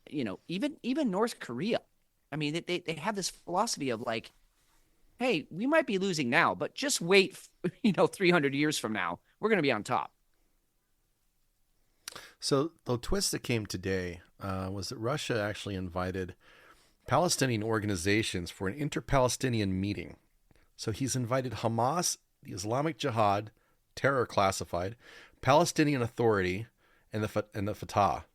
even North Korea. I mean, they have this philosophy of like, hey, we might be losing now, but just wait, 300 years from now, we're going to be on top. So the twist that came today was that Russia actually invited Palestinian organizations for an inter-Palestinian meeting. So he's invited Hamas, the Islamic Jihad, Terror Classified, Palestinian Authority, and the Fatah.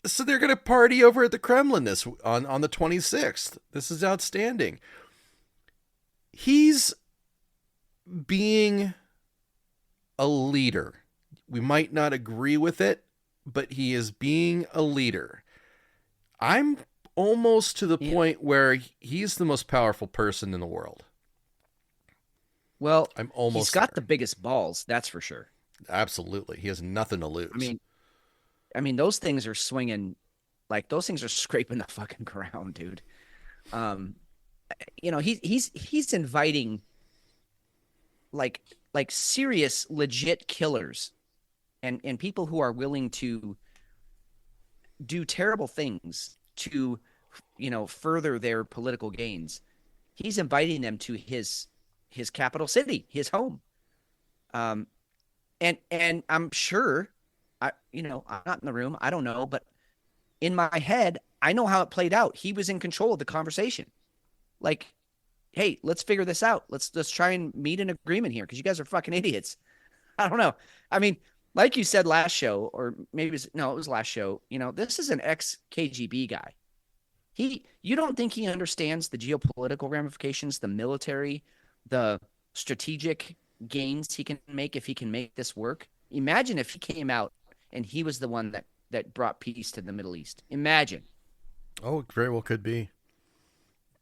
So they're going to party over at the Kremlin on the 26th. This is outstanding. He's being a leader. We might not agree with it, but he is being a leader. I'm almost to the point where he's the most powerful person in the world. Well, I'm almost he's got there. the biggest balls, that's for sure. Absolutely. He has nothing to lose. I mean, those things are swinging, like those things are scraping the fucking ground, dude. He's inviting like serious, legit killers and people who are willing to do terrible things to further their political gains. He's inviting them to his capital city, his home. And I'm sure, I'm not in the room, I don't know, but in my head, I know how it played out. He was in control of the conversation. Like, hey, let's figure this out. Let's try and meet an agreement here because you guys are fucking idiots. I don't know. I mean, like you said last show, or maybe it was last show. This is an ex-KGB guy. You don't think he understands the geopolitical ramifications, the military, the strategic gains he can make if he can make this work? Imagine if he came out and he was the one that brought peace to the Middle East. Imagine. Oh, it very well could be.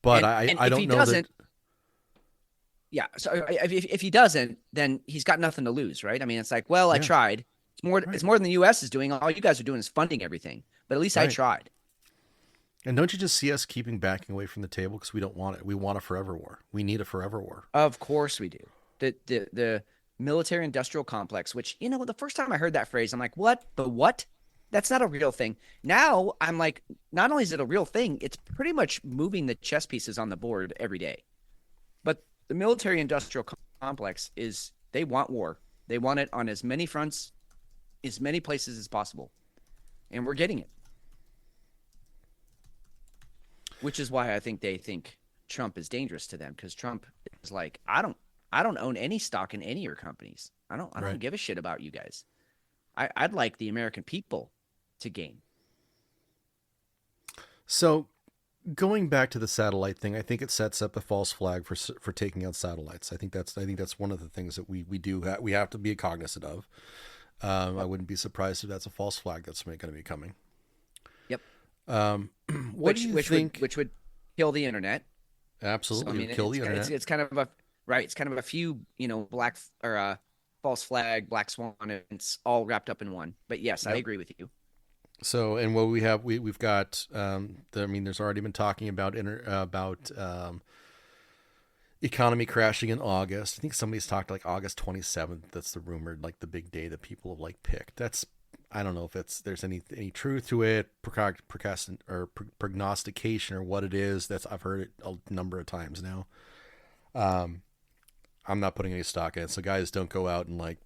But and I if don't he know doesn't, that. Yeah. So if he doesn't, then he's got nothing to lose, right? I mean, it's like, well, I tried. It's more than the U.S. is doing. All you guys are doing is funding everything. But at least I tried. And don't you just see us keeping backing away from the table because we don't want it? We want a forever war. We need a forever war. Of course we do. The military industrial complex, which, the first time I heard that phrase, I'm like, what? The what? That's not a real thing. Now I'm like, not only is it a real thing, it's pretty much moving the chess pieces on the board every day. But the military industrial complex they want war. They want it on as many fronts, as many places as possible. And we're getting it. Which is why I think they think Trump is dangerous to them, because Trump is like, I don't own any stock in any of your companies. I don't give a shit about you guys. I'd like the American people to gain. So going back to the satellite thing, I think it sets up a false flag for taking out satellites. I think that's one of the things that we have to be cognizant of. I wouldn't be surprised if that's a false flag that's going to be coming. Yep. What do you think? Which would kill the internet? Absolutely, So, kill the internet. It's kind of a few black or false flag, black swan. It's all wrapped up in one. But yes, I agree with you. So, and what we have, we've got. There's already been talking about economy crashing in August. I think somebody's talked like August 27th. That's the rumored, like, the big day that people have picked. I don't know if there's any truth to it, prognostication or what it is. I've heard it a number of times now. I'm not putting any stock in it, so guys, don't go out and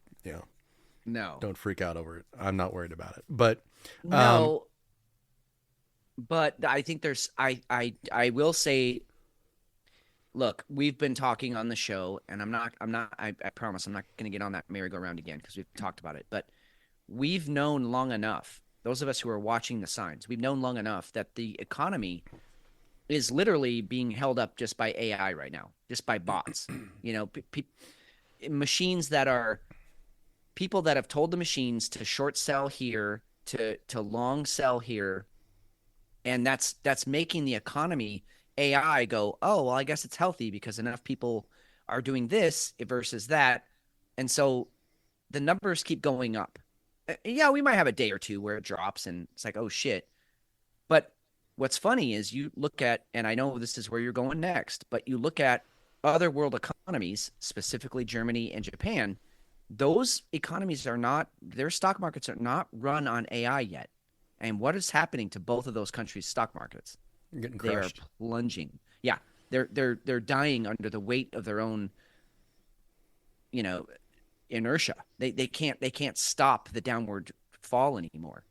no, don't freak out over it. I'm not worried about it, but no. But I think there's I will say, look, we've been talking on the show, and I promise I'm not going to get on that merry-go-round again because we've talked about it, but we've known long enough, those of us who are watching the signs, we've known long enough that the economy is literally being held up just by AI right now, just by bots. Machines that are people that have told the machines to short sell here, to long sell here, and that's making the economy, AI, go, oh, well, I guess it's healthy because enough people are doing this versus that, and so the numbers keep going up. Yeah, we might have a day or two where it drops and it's like, oh shit. But what's funny is you look at, and I know this is where you're going next, but you look at other world economies, specifically Germany and Japan, those economies their stock markets are not run on AI yet. And what is happening to both of those countries' stock markets? You're getting crushed. They are plunging. Yeah, they're dying under the weight of their own, inertia. They can't stop the downward fall anymore.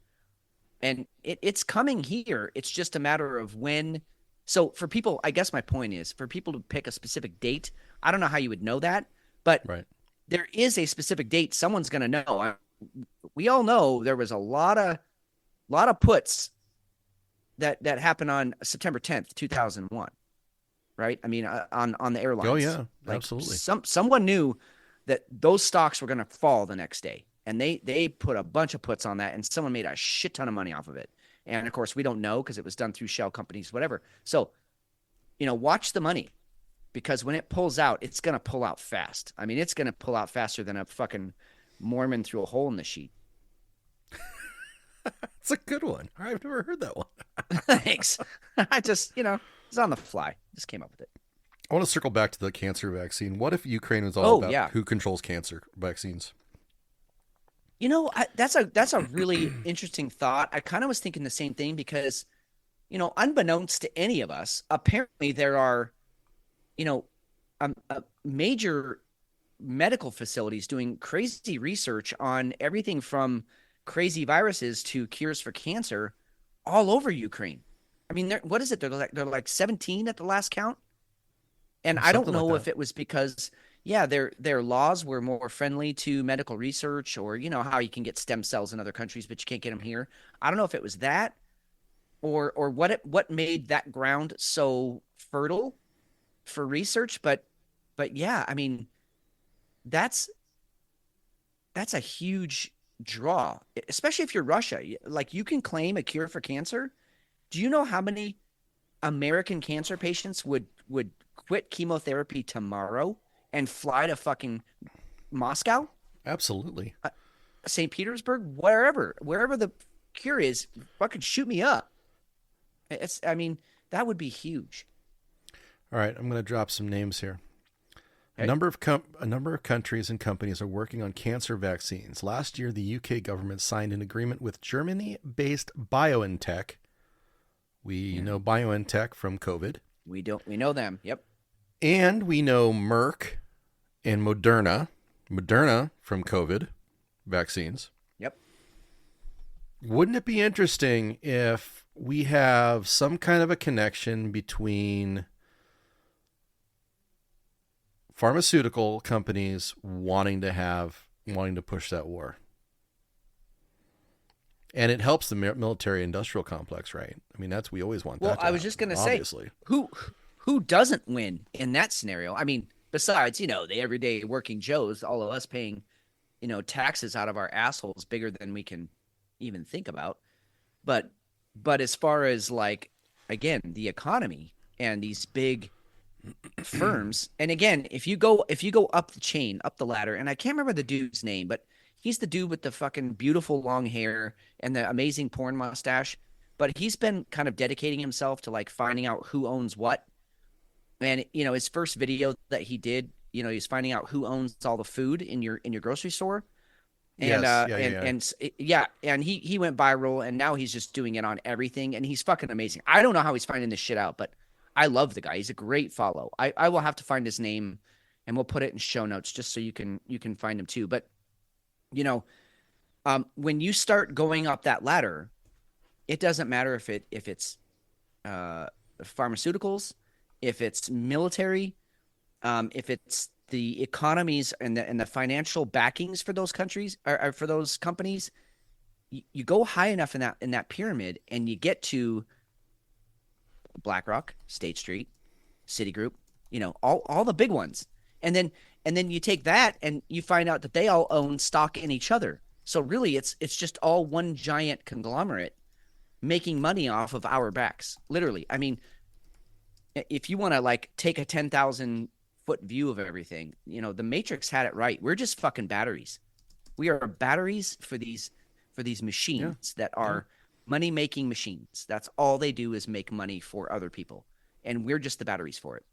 And it's coming here. It's just a matter of when. So for people, I guess my point is for people to pick a specific date. I don't know how you would know that, but there is a specific date. Someone's going to know. We all know there was a lot of puts that happened on September 10th, 2001. Right? I mean, on the airlines. Oh yeah, absolutely. Someone knew that those stocks were going to fall the next day. And they put a bunch of puts on that, and someone made a shit ton of money off of it. And, of course, we don't know because it was done through shell companies, whatever. So, watch the money, because when it pulls out, it's going to pull out fast. I mean, it's going to pull out faster than a fucking Mormon through a hole in the sheet. It's a good one. I've never heard that one. Thanks. I just, it's on the fly. Just came up with it. I want to circle back to the cancer vaccine. What if Ukraine was all about who controls cancer vaccines? That's a really interesting thought. I kind of was thinking the same thing because, unbeknownst to any of us, apparently there are, major medical facilities doing crazy research on everything from crazy viruses to cures for cancer all over Ukraine. I mean, what is it? They're like 17 at the last count. And I don't know if it was because, their laws were more friendly to medical research, or, how you can get stem cells in other countries, but you can't get them here. I don't know if it was that, or what made that ground so fertile for research. But yeah, I mean, that's a huge draw, especially if you're Russia. Like, you can claim a cure for cancer. Do you know how many American cancer patients would quit chemotherapy tomorrow and fly to fucking Moscow? Absolutely. St. Petersburg, wherever the cure is, fucking shoot me up. That would be huge. All right, I'm going to drop some names here. Okay. A number of countries and companies are working on cancer vaccines. Last year, the UK government signed an agreement with Germany-based BioNTech. We know BioNTech from COVID. We know them. Yep. And we know Merck and Moderna from COVID vaccines. Yep. Wouldn't it be interesting if we have some kind of a connection between pharmaceutical companies wanting to push that war? And it helps the military industrial complex, right? I mean, we always want that. Well, I was just going to say, who doesn't win in that scenario? I mean, besides, the everyday working Joes, all of us paying, taxes out of our assholes bigger than we can even think about. But as far as, like, again, the economy and these big firms, and again, if you go up the chain, up the ladder, and I can't remember the dude's name, but he's the dude with the fucking beautiful long hair and the amazing porn mustache. But he's been kind of dedicating himself to, like, finding out who owns what. And, his first video that he did, he's finding out who owns all the food in your grocery store. And, and he went viral, and now he's just doing it on everything. And he's fucking amazing. I don't know how he's finding this shit out, but I love the guy. He's a great follow. I will have to find his name, and we'll put it in show notes just so you can find him too. But, when you start going up that ladder, it doesn't matter if it's pharmaceuticals, if it's military, if it's the economies and the financial backings for those countries or for those companies. You go high enough in that pyramid, and you get to BlackRock, State Street, Citigroup, all the big ones. And then you take that and you find out that they all own stock in each other. So really it's just all one giant conglomerate making money off of our backs. Literally. I mean, if you want to, like, take a 10,000 foot view of everything, the Matrix had it right. We're just fucking batteries. We are batteries for these machines that are money-making machines. That's all they do, is make money for other people. And we're just the batteries for it.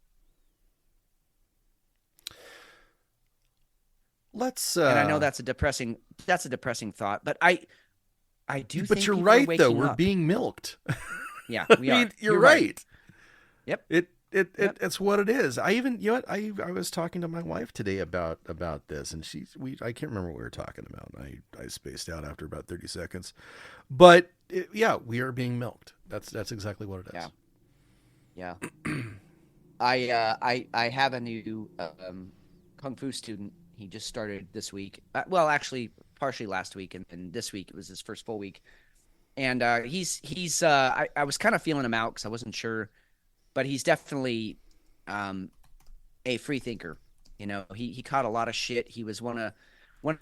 Let's and I know that's a depressing thought, but I do but think you're right, though. We're up. being milked. Yeah, I mean, you're right. Yep. It's what it is. I was talking to my wife today about this, and I can't remember what we were talking about. I spaced out after about 30 seconds, but we are being milked. That's exactly what it is. Yeah. I have a new kung fu student. He just started this week. Well, actually, partially last week, and this week it was his first full week. And he's I was kind of feeling him out because I wasn't sure, but he's definitely a free thinker. He caught a lot of shit. He was one of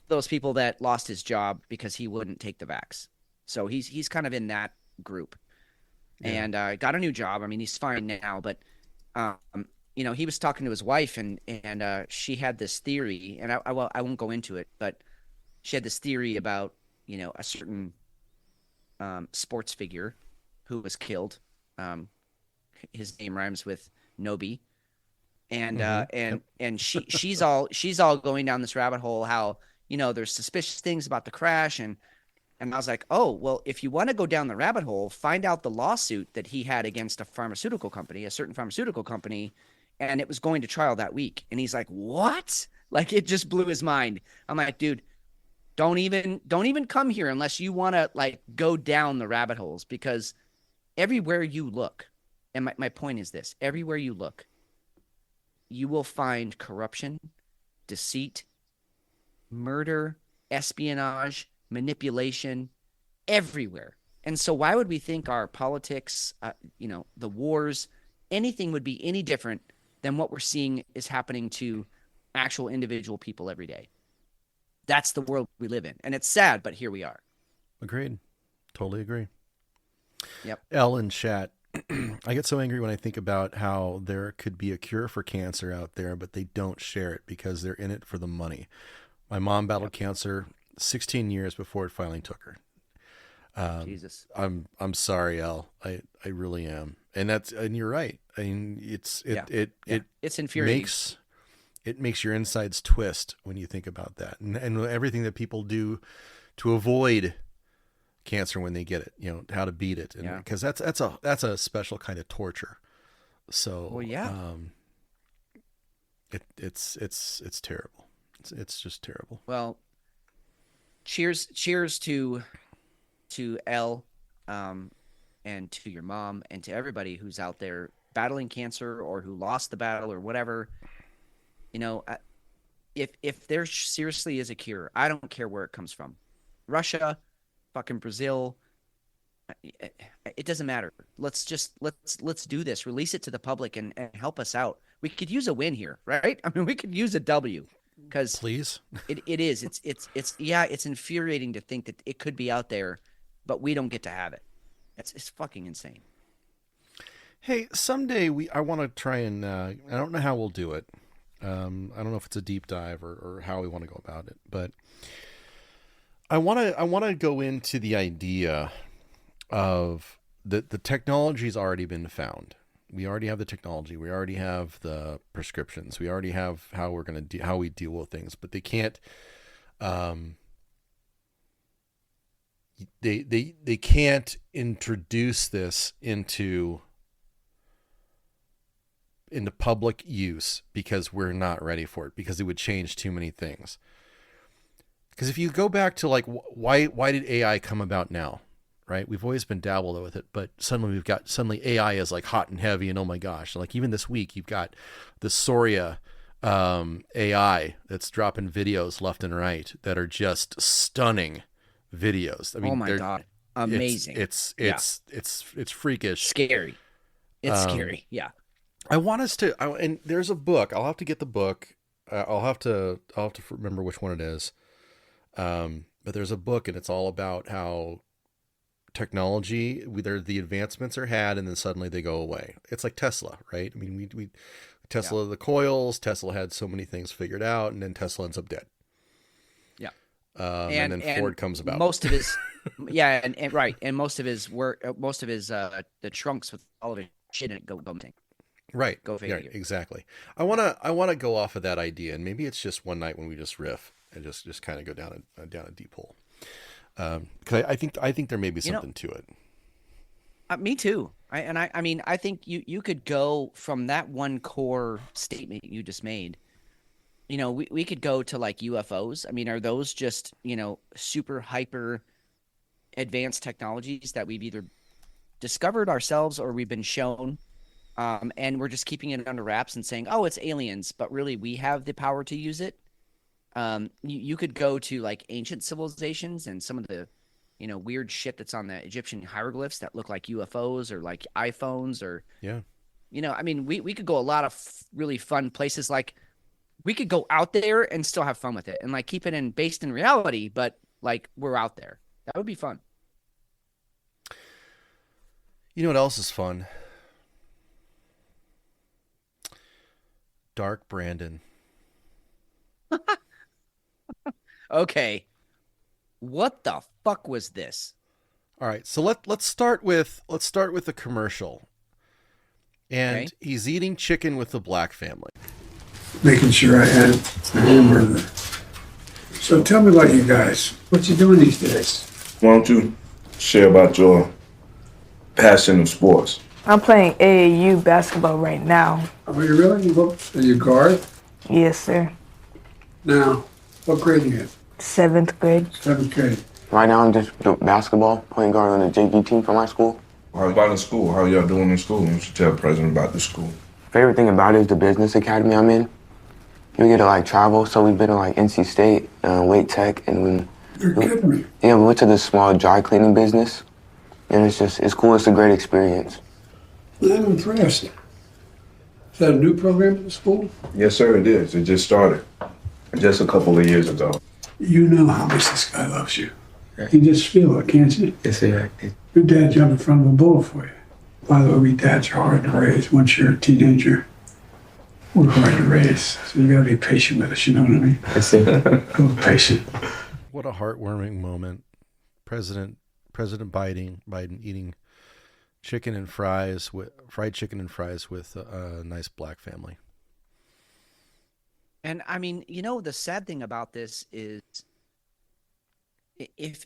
those people that lost his job because he wouldn't take the vax. So he's kind of in that group, and got a new job. I mean, he's fine now, but he was talking to his wife, and she had this theory, and I won't go into it, but she had this theory about a certain sports figure who was killed. His name rhymes with Nobi, and and she's all going down this rabbit hole how there's suspicious things about the crash, and And I was like, oh, well, if you want to go down the rabbit hole, find out the lawsuit that he had against a certain pharmaceutical company, and it was going to trial that week. And he's like, what? Like, it just blew his mind. I'm like, dude, don't even come here unless you want to like go down the rabbit holes, because everywhere you look, and my point is this, everywhere you look, you will find corruption, deceit, murder, espionage, manipulation everywhere. And so why would we think our politics, the wars, anything would be any different than what we're seeing is happening to actual individual people every day? That's the world we live in. And it's sad, but here we are. Agreed. Totally agree. Yep. Elle in chat, I get so angry when I think about how there could be a cure for cancer out there, but they don't share it because they're in it for the money. My mom battled cancer 16 years before it finally took her. Jesus. I'm sorry, Elle. I really am. And you're right. I mean, it's infuriating. It makes your insides twist when you think about that, and everything that people do to avoid cancer when they get it, how to beat it. And because that's a special kind of torture. So, well, yeah. It's terrible. It's just terrible. Well, cheers to Elle, and to your mom, and to everybody who's out there battling cancer or who lost the battle or whatever. If there seriously is a cure, I don't care where it comes from. Russia, fucking Brazil, it doesn't matter. Let's do this. Release it to the public and help us out. We could use a win here, right? I mean, we could use a W. Because please, it is. It's infuriating to think that it could be out there, but we don't get to have it. It's fucking insane. Hey, someday I want to try and I don't know how we'll do it. I don't know if it's a deep dive or how we want to go about it, but I want to go into the idea of the technology's already been found. We already have the technology. We already have the prescriptions. We already have how we're going to how we deal with things, but they can't. They can't introduce this into public use because we're not ready for it, because it would change too many things. Because if you go back to like why did AI come about now? Right? We've always been dabbled with it, but suddenly AI is like hot and heavy, and oh my gosh, like even this week you've got the Soria AI that's dropping videos left and right that are just stunning videos. I mean, oh my God, amazing! It's freakish, scary. It's scary. Yeah. I want us to, and there's a book. I'll have to get the book. I'll have to remember which one it is. But there's a book, and it's all about how technology, the advancements are had, and then suddenly they go away. It's like Tesla, right? I mean, we Tesla, the coils, Tesla had so many things figured out, and then Tesla ends up dead. Yeah. And then Ford comes about. Most of his, and right. And most of his work, the trunks with all of his shit in it go missing. Right. Go figure. Yeah, exactly. I want to go off of that idea, and maybe it's just one night when we just riff and just kind of go down a deep hole. Because I think there may be something to it. Me too. I think you could go from that one core statement you just made. We could go to like UFOs. I mean, are those just super hyper advanced technologies that we've either discovered ourselves or we've been shown? And we're just keeping it under wraps and saying, oh, it's aliens, but really we have the power to use it. You could go to like ancient civilizations and some of the, weird shit that's on the Egyptian hieroglyphs that look like UFOs or like iPhones or, we could go a lot of really fun places. Like we could go out there and still have fun with it and like keep it based in reality, but like we're out there. That would be fun. You know what else is fun? Dark Brandon. Okay. What the fuck was this? All right, so let's start with the commercial. And he's eating chicken with the Black family. Making sure I had a hamburger. So tell me about you guys. What you doing these days? Why don't you share about your passion of sports? I'm playing AAU basketball right now. Oh, you really? Are you guard? Yes, sir. Now, what grade are you in? 7th grade. 7th grade. Right now, I'm just doing basketball, playing guard on the JV team for my school. How about in school? How y'all doing in school? What you tell the president about the school? Favorite thing about it is the business academy I'm in. We get to like travel, so we've been to like NC State, Wake Tech, and You're kidding me. we went to this small dry cleaning business, and it's cool. It's a great experience. I'm impressed. Is that a new program at the school? Yes, sir, it is. It just started just a couple of years ago. You know how much this guy loves you. You just feel it, can't you? Yes, yeah. Your dad jumped in front of a bullet for you. By the way, we dads are hard to raise. Once you're a teenager, we're hard to raise. So you gotta be patient with us, you know what I mean? Yes, yeah. A little patient. What a heartwarming moment. President Biden eating chicken and fries with fried chicken and fries with a nice black family. And I mean, you know, the sad thing about this is if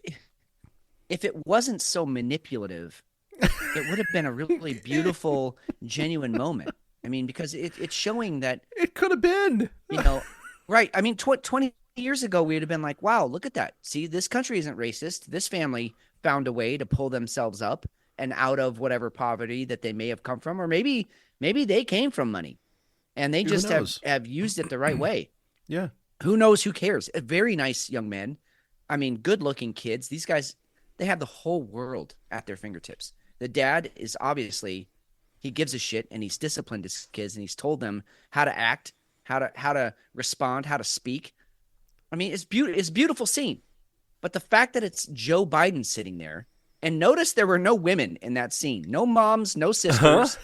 it wasn't so manipulative, it would have been a really beautiful, genuine moment. I mean, because it's showing that It could have been. you know, right. I mean, 20 years ago, we would have been like, wow, look at that. See, this country isn't racist. This family found a way to pull themselves up and out of whatever poverty that they may have come from, or maybe they came from money and they Who just knows? have used it the right way. Yeah. Who knows? Who cares? A very nice young man. I mean, good looking kids. These guys, they have the whole world at their fingertips. The dad is obviously, he gives a shit and he's disciplined his kids and he's told them how to act, how to respond, how to speak. I mean, it's beautiful scene. But the fact that it's Joe Biden sitting there, and notice there were no women in that scene, no moms, no sisters,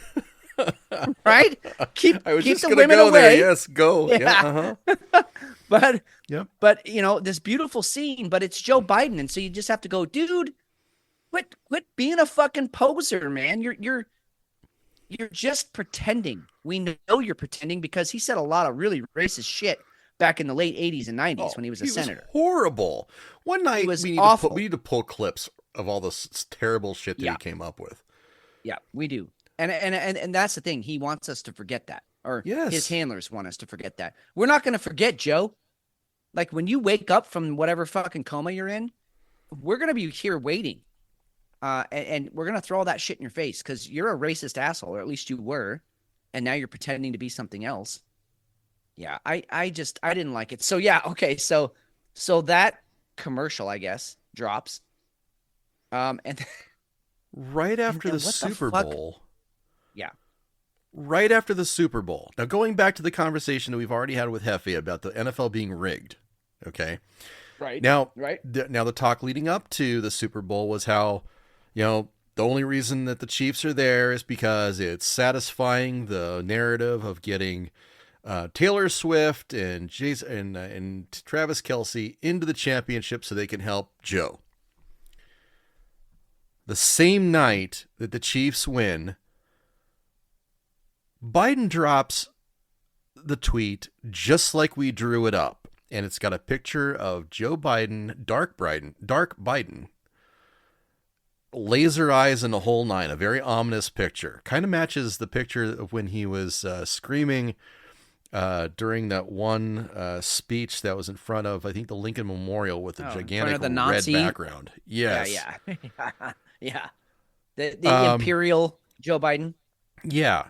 right? Keep I was keep just the gonna women go away. there. Yes, go. Yeah. Uh-huh. But Yep. but you know, this beautiful scene, but it's Joe Biden, and so you just have to go, dude, quit being a fucking poser, man. You're just pretending. We know you're pretending because he said a lot of really racist shit back in the late 80s and 90s when he was a senator. Horrible. One night was we awful. need to pull clips of all this terrible shit that Yeah. he came up with. Yeah, we do. And that's the thing. He wants us to forget that. Or Yes. his handlers want us to forget that. We're not going to forget, Joe. Like when you wake up from whatever fucking coma you're in, we're going to be here waiting. And we're going to throw all that shit in your face because you're a racist asshole, or at least you were. And now you're pretending to be something else. Yeah, I didn't like it. So yeah, okay, so that commercial, I guess, drops. And Right after then the what the Super fuck? Bowl. Yeah. Right after the Super Bowl. Now, going back to the conversation that we've already had with Jefe about the NFL being rigged. Okay. Right. Now, Right. Now the talk leading up to the Super Bowl was how, the only reason that the Chiefs are there is because it's satisfying the narrative of getting Taylor Swift and and Travis Kelce into the championship so they can help Joe. The same night that the Chiefs win, Biden drops the tweet just like we drew it up. And it's got a picture of Joe Biden, dark Biden, laser eyes and the whole nine, a very ominous picture. Kind of matches the picture of when he was screaming during that one speech that was in front of, I think, the Lincoln Memorial with a gigantic of the red Nazi? background. Yes. Yeah. Yeah. The Imperial Joe Biden. Yeah.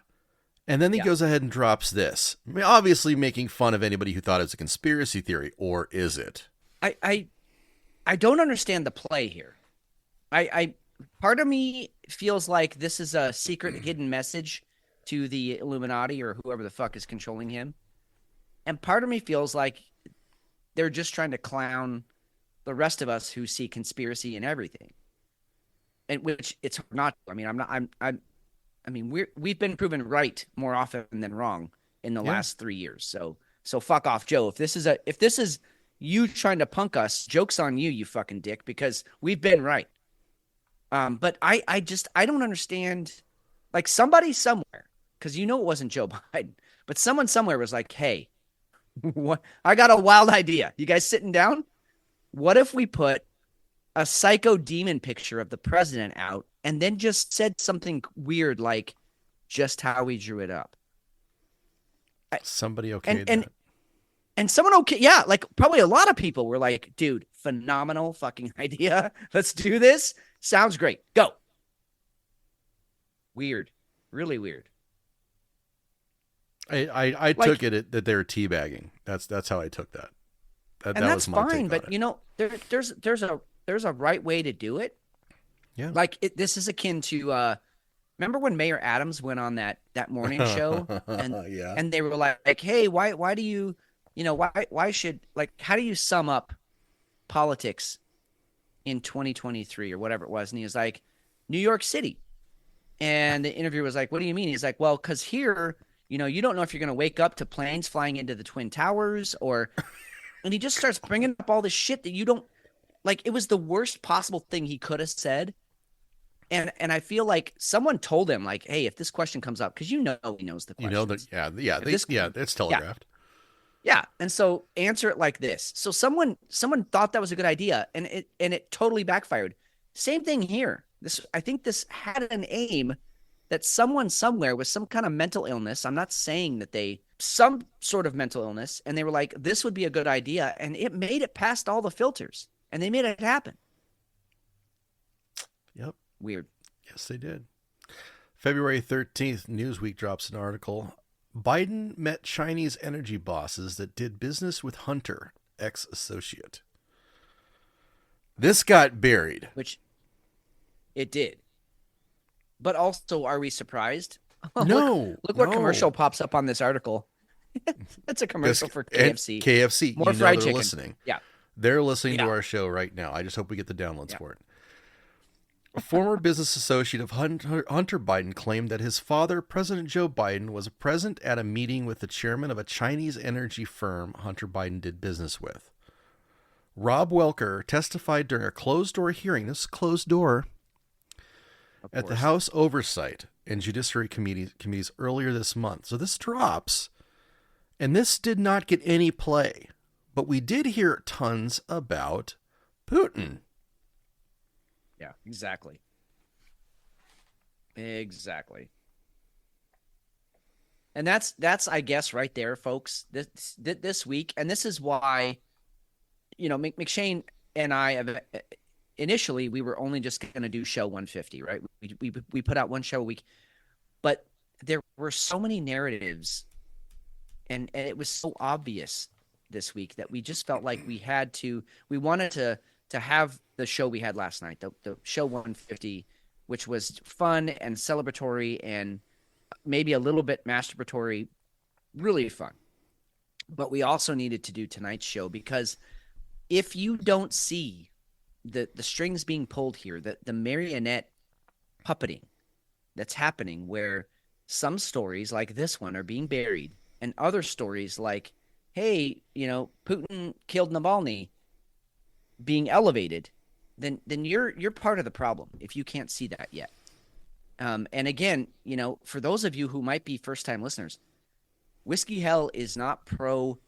And then he Yeah. goes ahead and drops this. I mean, obviously making fun of anybody who thought it was a conspiracy theory, or is it? I don't understand the play here. I part of me feels like this is a secret hidden message to the Illuminati or whoever the fuck is controlling him. And part of me feels like they're just trying to clown the rest of us who see conspiracy in everything. And which it's not. I mean, we've been proven right more often than wrong in the last 3 years. So fuck off, Joe. If this is you trying to punk us, joke's on you, you fucking dick, because we've been right. But I don't understand. Like somebody somewhere, because it wasn't Joe Biden, but someone somewhere was like, hey, what? I got a wild idea. You guys sitting down? What if we put a psycho demon picture of the president out and then just said something weird like just how we drew it up. Somebody okayed that. And someone yeah, like probably a lot of people were like, dude, phenomenal fucking idea. Let's do this. Sounds great. Go. Weird. Really weird. I took it that they were teabagging. That's how I took that. And that that's was my fine, take but on it. there's a right way to do it. Yeah. Like this is akin to remember when Mayor Adams went on that morning show and Yeah. and they were like, hey, why do you why should, like, how do you sum up politics in 2023 or whatever it was? And he was like, New York City. And the interviewer was like, what do you mean? He's like, well, because here, you don't know if you're going to wake up to planes flying into the Twin Towers and he just starts bringing up all this shit that you don't, like, it was the worst possible thing he could have said. And I feel like someone told him, like, hey, if this question comes up, because he knows the question. It's telegraphed. Yeah. And so answer it like this. So someone thought that was a good idea and it totally backfired. Same thing here. I think this had an aim that someone somewhere with some kind of mental illness. I'm not saying that some sort of mental illness. And they were like, this would be a good idea. And it made it past all the filters and they made it happen. Yep. Weird. Yes, they did. February 13th, Newsweek drops an article. Biden met Chinese energy bosses that did business with Hunter, ex-associate. This got buried. Which it did. But also, are we surprised? No. Look what commercial pops up on this article. That's a commercial for KFC. KFC. More fried chicken. Listening. Yeah. They're listening to our show right now. I just hope we get the downloads for it. A former business associate of Hunter Biden claimed that his father, President Joe Biden, was present at a meeting with the chairman of a Chinese energy firm Hunter Biden did business with. Rob Welker testified during a closed-door hearing, this is closed door, at the House Oversight and Judiciary Committees earlier this month. So this drops, and this did not get any play, but we did hear tons about Putin. Yeah, exactly. Exactly. And that's I guess right there, folks. This week, and this is why, McShane and I have initially we were only just going to do show 150, right? We put out one show a week, but there were so many narratives, and it was so obvious this week that we just felt like we wanted to have the show we had last night, the show 150, which was fun and celebratory and maybe a little bit masturbatory, really fun. But we also needed to do tonight's show because if you don't see the strings being pulled here, the marionette puppeting that's happening where some stories like this one are being buried and other stories like, hey, Putin killed Nvalany being elevated, then you're part of the problem if you can't see that yet. And again, for those of you who might be first-time listeners, Whiskey Hell is not pro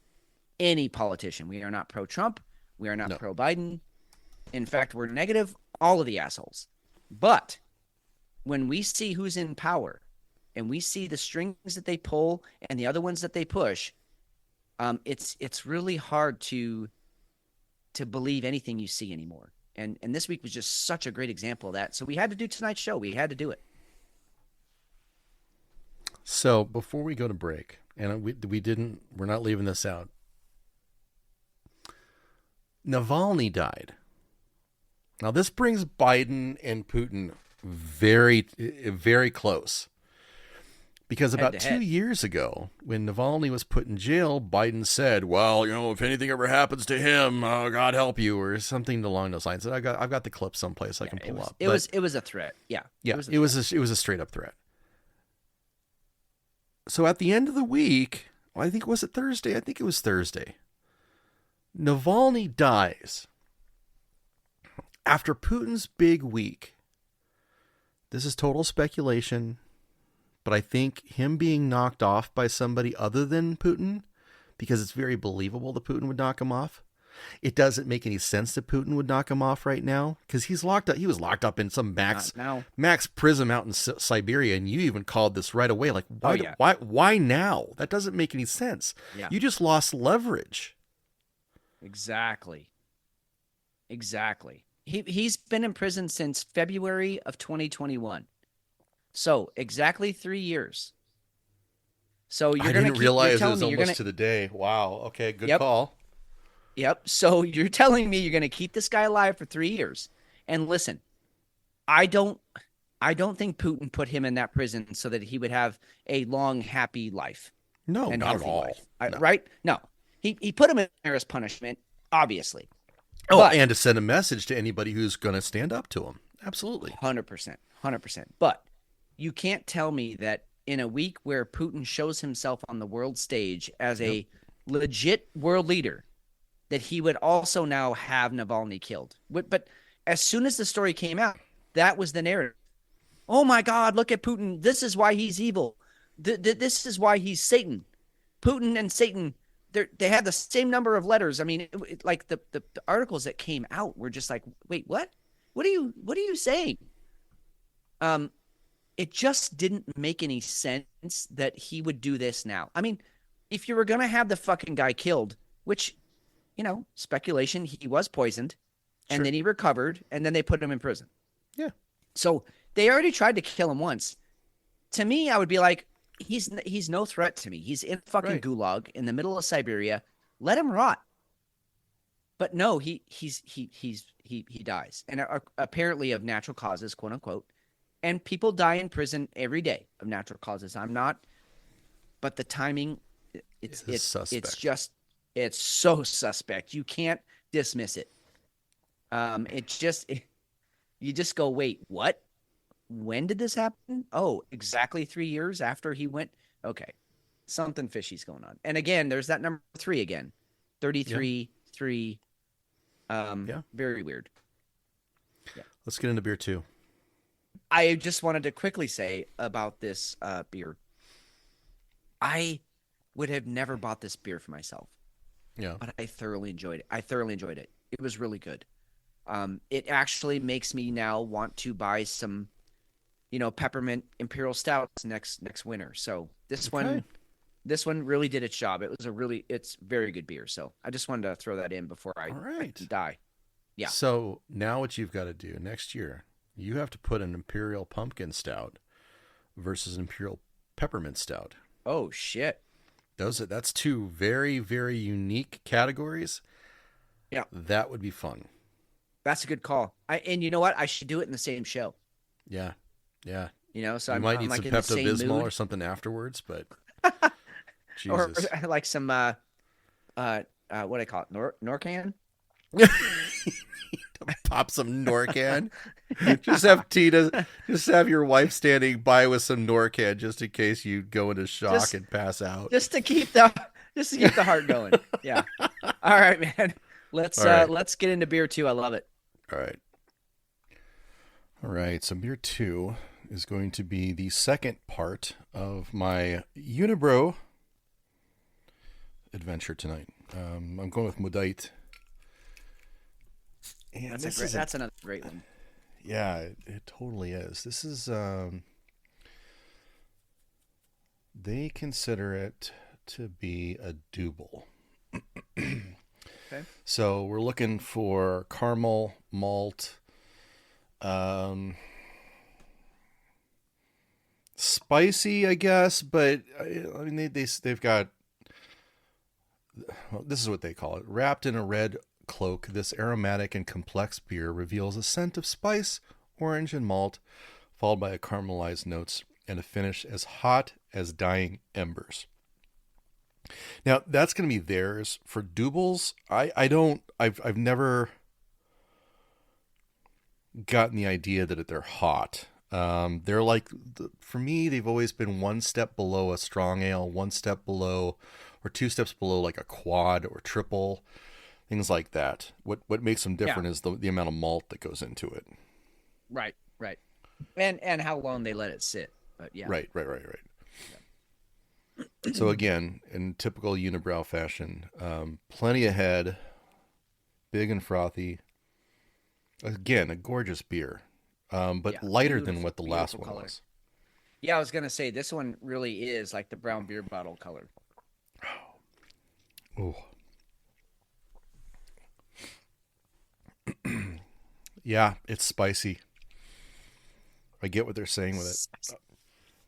any politician. We are not pro-Trump. We are not pro-Biden. In fact, we're negative all of the assholes. But when we see who's in power and we see the strings that they pull and the other ones that they push, it's really hard to believe anything you see anymore. And this week was just such a great example of that. So we had to do tonight's show. We had to do it. So before we go to break, and we're not leaving this out. Nvalany died. Now this brings Biden and Putin very, very close. Because about 2 years ago, when Nvalany was put in jail, Biden said, well, if anything ever happens to him, God help you, or something along those lines. And I've got the clip someplace I can pull up. It was a threat. Yeah. Yeah, it was a straight up threat. So at the end of the week, I think, was it Thursday? I think it was Thursday. Nvalany dies. After Putin's big week. This is total speculation. But I think him being knocked off by somebody other than Putin, because it's very believable that Putin would knock him off. It doesn't make any sense that Putin would knock him off right now because he's locked up. He was locked up in some max prison out in Siberia, and you even called this right away. Like, why now? That doesn't make any sense. Yeah. You just lost leverage. Exactly. He's been in prison since February of 2021. So exactly 3 years. So I didn't realize it was almost to the day. Wow. Okay. Good call. Yep. So you're telling me you're going to keep this guy alive for 3 years. And listen, I don't think Putin put him in that prison so that he would have a long, happy life. No, not at all. No. Right? No. He put him in there as punishment, obviously. And to send a message to anybody who's going to stand up to him. Absolutely. 100%. But you can't tell me that in a week where Putin shows himself on the world stage as a legit world leader, that he would also now have Navalny killed. But as soon as the story came out, that was the narrative. Oh my God, look at Putin. This is why he's evil. This is why he's Satan. Putin and Satan, they had the same number of letters. I mean, like the articles that came out were just like, wait, what? What are you saying? It just didn't make any sense that he would do this now. I mean, if you were going to have the fucking guy killed, which, speculation, he was poisoned and then he recovered and then they put him in prison. Yeah. So they already tried to kill him once. To me, I would be like, he's no threat to me. He's in fucking gulag in the middle of Siberia. Let him rot. But no, he dies. And apparently of natural causes, quote unquote. And people die in prison every day of natural causes. I'm not, but the timing, it's so suspect. You can't dismiss it. You just go, wait, what? When did this happen? Oh, exactly 3 years after he went. Okay. Something fishy's going on. And again, there's that number 3 again. 33, 3. Very weird. Yeah. Let's get into beer 2. I just wanted to quickly say about this beer. I would have never bought this beer for myself. Yeah. But I thoroughly enjoyed it. It was really good. It actually makes me now want to buy some, peppermint imperial stouts next winter. So this one really did its job. It's very good beer. So I just wanted to throw that in before I die. Yeah. So now what you've got to do next year, you have to put an imperial pumpkin stout versus an imperial peppermint stout. Oh shit. That's 2 very, very unique categories. Yeah. That would be fun. That's a good call. And you know what? I should do it in the same show. Yeah. Yeah. So I might need like some Pepto-Bismol or something afterwards, but Jesus. Or like some what do I call it? Norcan? Pop some Norcan. just have your wife standing by with some Norcan just in case you go into shock and pass out. Just to keep the heart going. Yeah. All right, man. Let's get into beer 2. I love it. All right. So beer 2 is going to be the second part of my Unibrow adventure tonight. I'm going with Modite. And that's another great one. Yeah, it totally is. This is they consider it to be a double. Okay. So we're looking for caramel, malt, spicy, I guess, but I mean they've got, well, this is what they call it. Wrapped in a red cloak, this aromatic and complex beer reveals a scent of spice, orange, and malt, followed by a caramelized notes and a finish as hot as dying embers. Now that's going to be theirs. For doubles, I've never gotten the idea that they're hot. They're like, for me, they've always been one step below a strong ale, one step below, or 2 steps below like a quad or triple, things like that. What makes them different is the amount of malt that goes into it. Right. And how long they let it sit. But yeah. Right. So again, in typical unibrow fashion, plenty of head, big and frothy. Again, a gorgeous beer, but Yeah, lighter than beautiful, what the last beautiful one color. was. Yeah, I was gonna say this one really is like the brown beer bottle color. Oh, yeah, it's spicy. I get what they're saying with it. I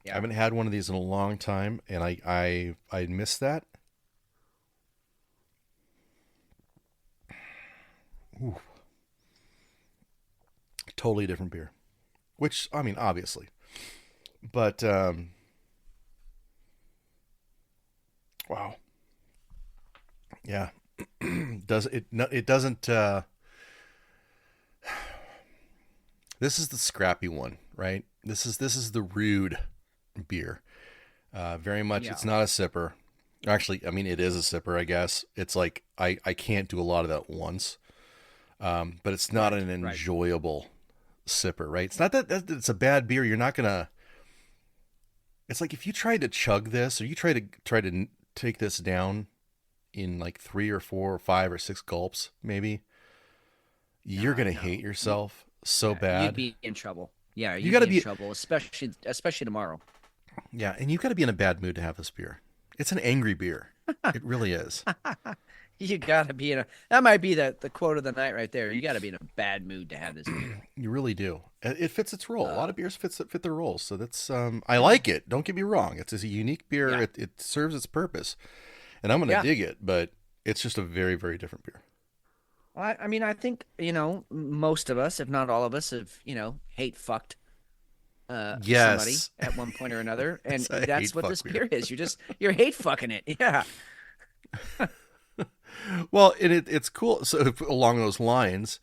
Yeah. haven't had one of these in a long time, and I miss that. Ooh. Totally different beer. Which, I mean, obviously. But wow. Yeah. It doesn't this is the scrappy one, right? This is the rude beer. Very much Yeah. it's not a sipper. Actually, I mean it is a sipper, I guess. It's like I can't do a lot of that once. But it's not an enjoyable sipper, right? It's not that it's a bad beer. You're not gonna. It's like if you tried to chug this, or you try to take this down in like 3 or 4 or 5 or 6 gulps, maybe. You're gonna hate yourself so bad. You'd be in trouble. Yeah, You gotta be in be- trouble, especially tomorrow. Yeah, and you've got to be in a bad mood to have this beer. It's an angry beer. It really is. You gotta be in a. That might be the quote of the night right there. You gotta be in a bad mood to have this beer. You really do. It fits its role. A lot of beers fit their roles. So that's I like it. Don't get me wrong. It's a unique beer. Yeah. It serves its purpose, and I'm gonna dig it. But it's just a very, very different beer. I mean, I think most of us, if not all of us, have hate fucked somebody Yes. at one point or another, and It's a that's hate what fuck this beer. beer is. You're hate fucking it. Yeah. Well, and it's cool. So along those lines,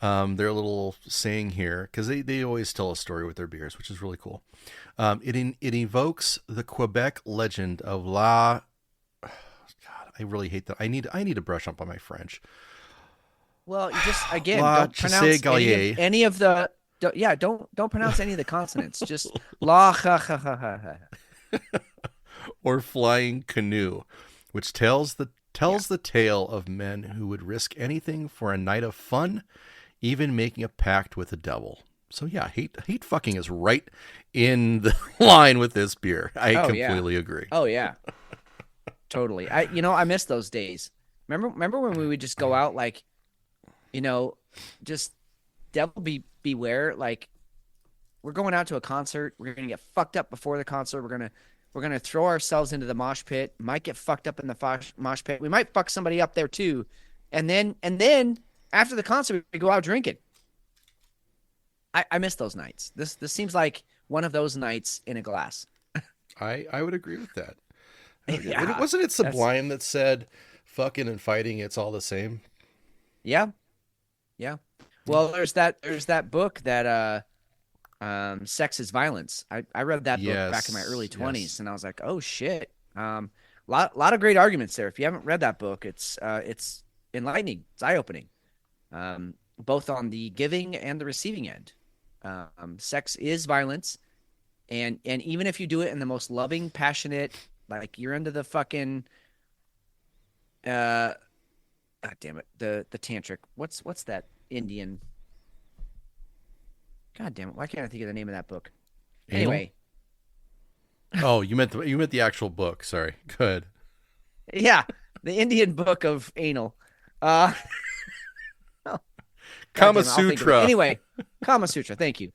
their little saying here, because they always tell a story with their beers, which is really cool. It evokes the Quebec legend of La. God, I really hate that. I need to brush up on my French. Well, you just again La don't pronounce Gallier. any of the. Don't pronounce any of the consonants. Just la ha ha ha ha ha. Or Flying Canoe, which tells the tale of men who would risk anything for a night of fun, even making a pact with the devil. So yeah, hate fucking is right in the line with this beer. I completely agree. Oh yeah, totally. I miss those days. Remember when we would just go out like, just devil beware. Like, we're going out to a concert. We're gonna get fucked up before the concert. We're gonna throw ourselves into the mosh pit. Might get fucked up in the mosh pit. We might fuck somebody up there too, and then after the concert we go out drinking. I miss those nights. This seems like one of those nights in a glass. I would agree with that. Yeah, Wasn't it Sublime that said, "Fucking and fighting, it's all the same"? Yeah. Well, there's that book that Sex is Violence. I read that book back in my early 20s, and I was like, oh shit. Lot of great arguments there. If you haven't read that book, it's enlightening. It's eye-opening. Both on the giving and the receiving end. Sex is violence, and even if you do it in the most loving, passionate, like you're into the fucking God damn it, the tantric. What's that Indian? God damn it! Why can't I think of the name of that book? Anal? Anyway, Oh, you meant the actual book. Sorry. Good. yeah, the Indian book of anal. Oh, God damn Kama it, I'll think of it. Sutra. Anyway, Kama Sutra. Thank you.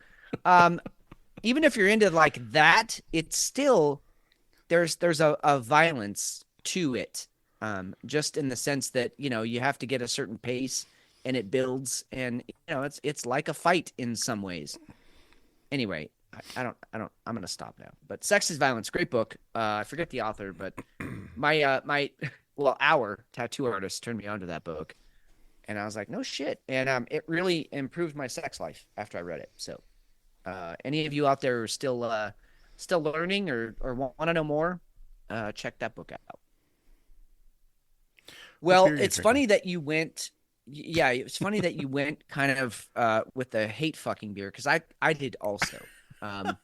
Even if you're into like that, it's still there's a violence to it. Just in the sense that you have to get a certain pace and it builds, and it's like a fight in some ways. Anyway, I'm gonna stop now. But Sex is Violence, great book. I forget the author, but our tattoo artist turned me onto that book, and I was like, no shit. And it really improved my sex life after I read it. So any of you out there who are still learning or want to know more, check that book out. Well, it's funny that you went. Yeah, it's funny that you went kind of with the hate fucking beer, because I did also. I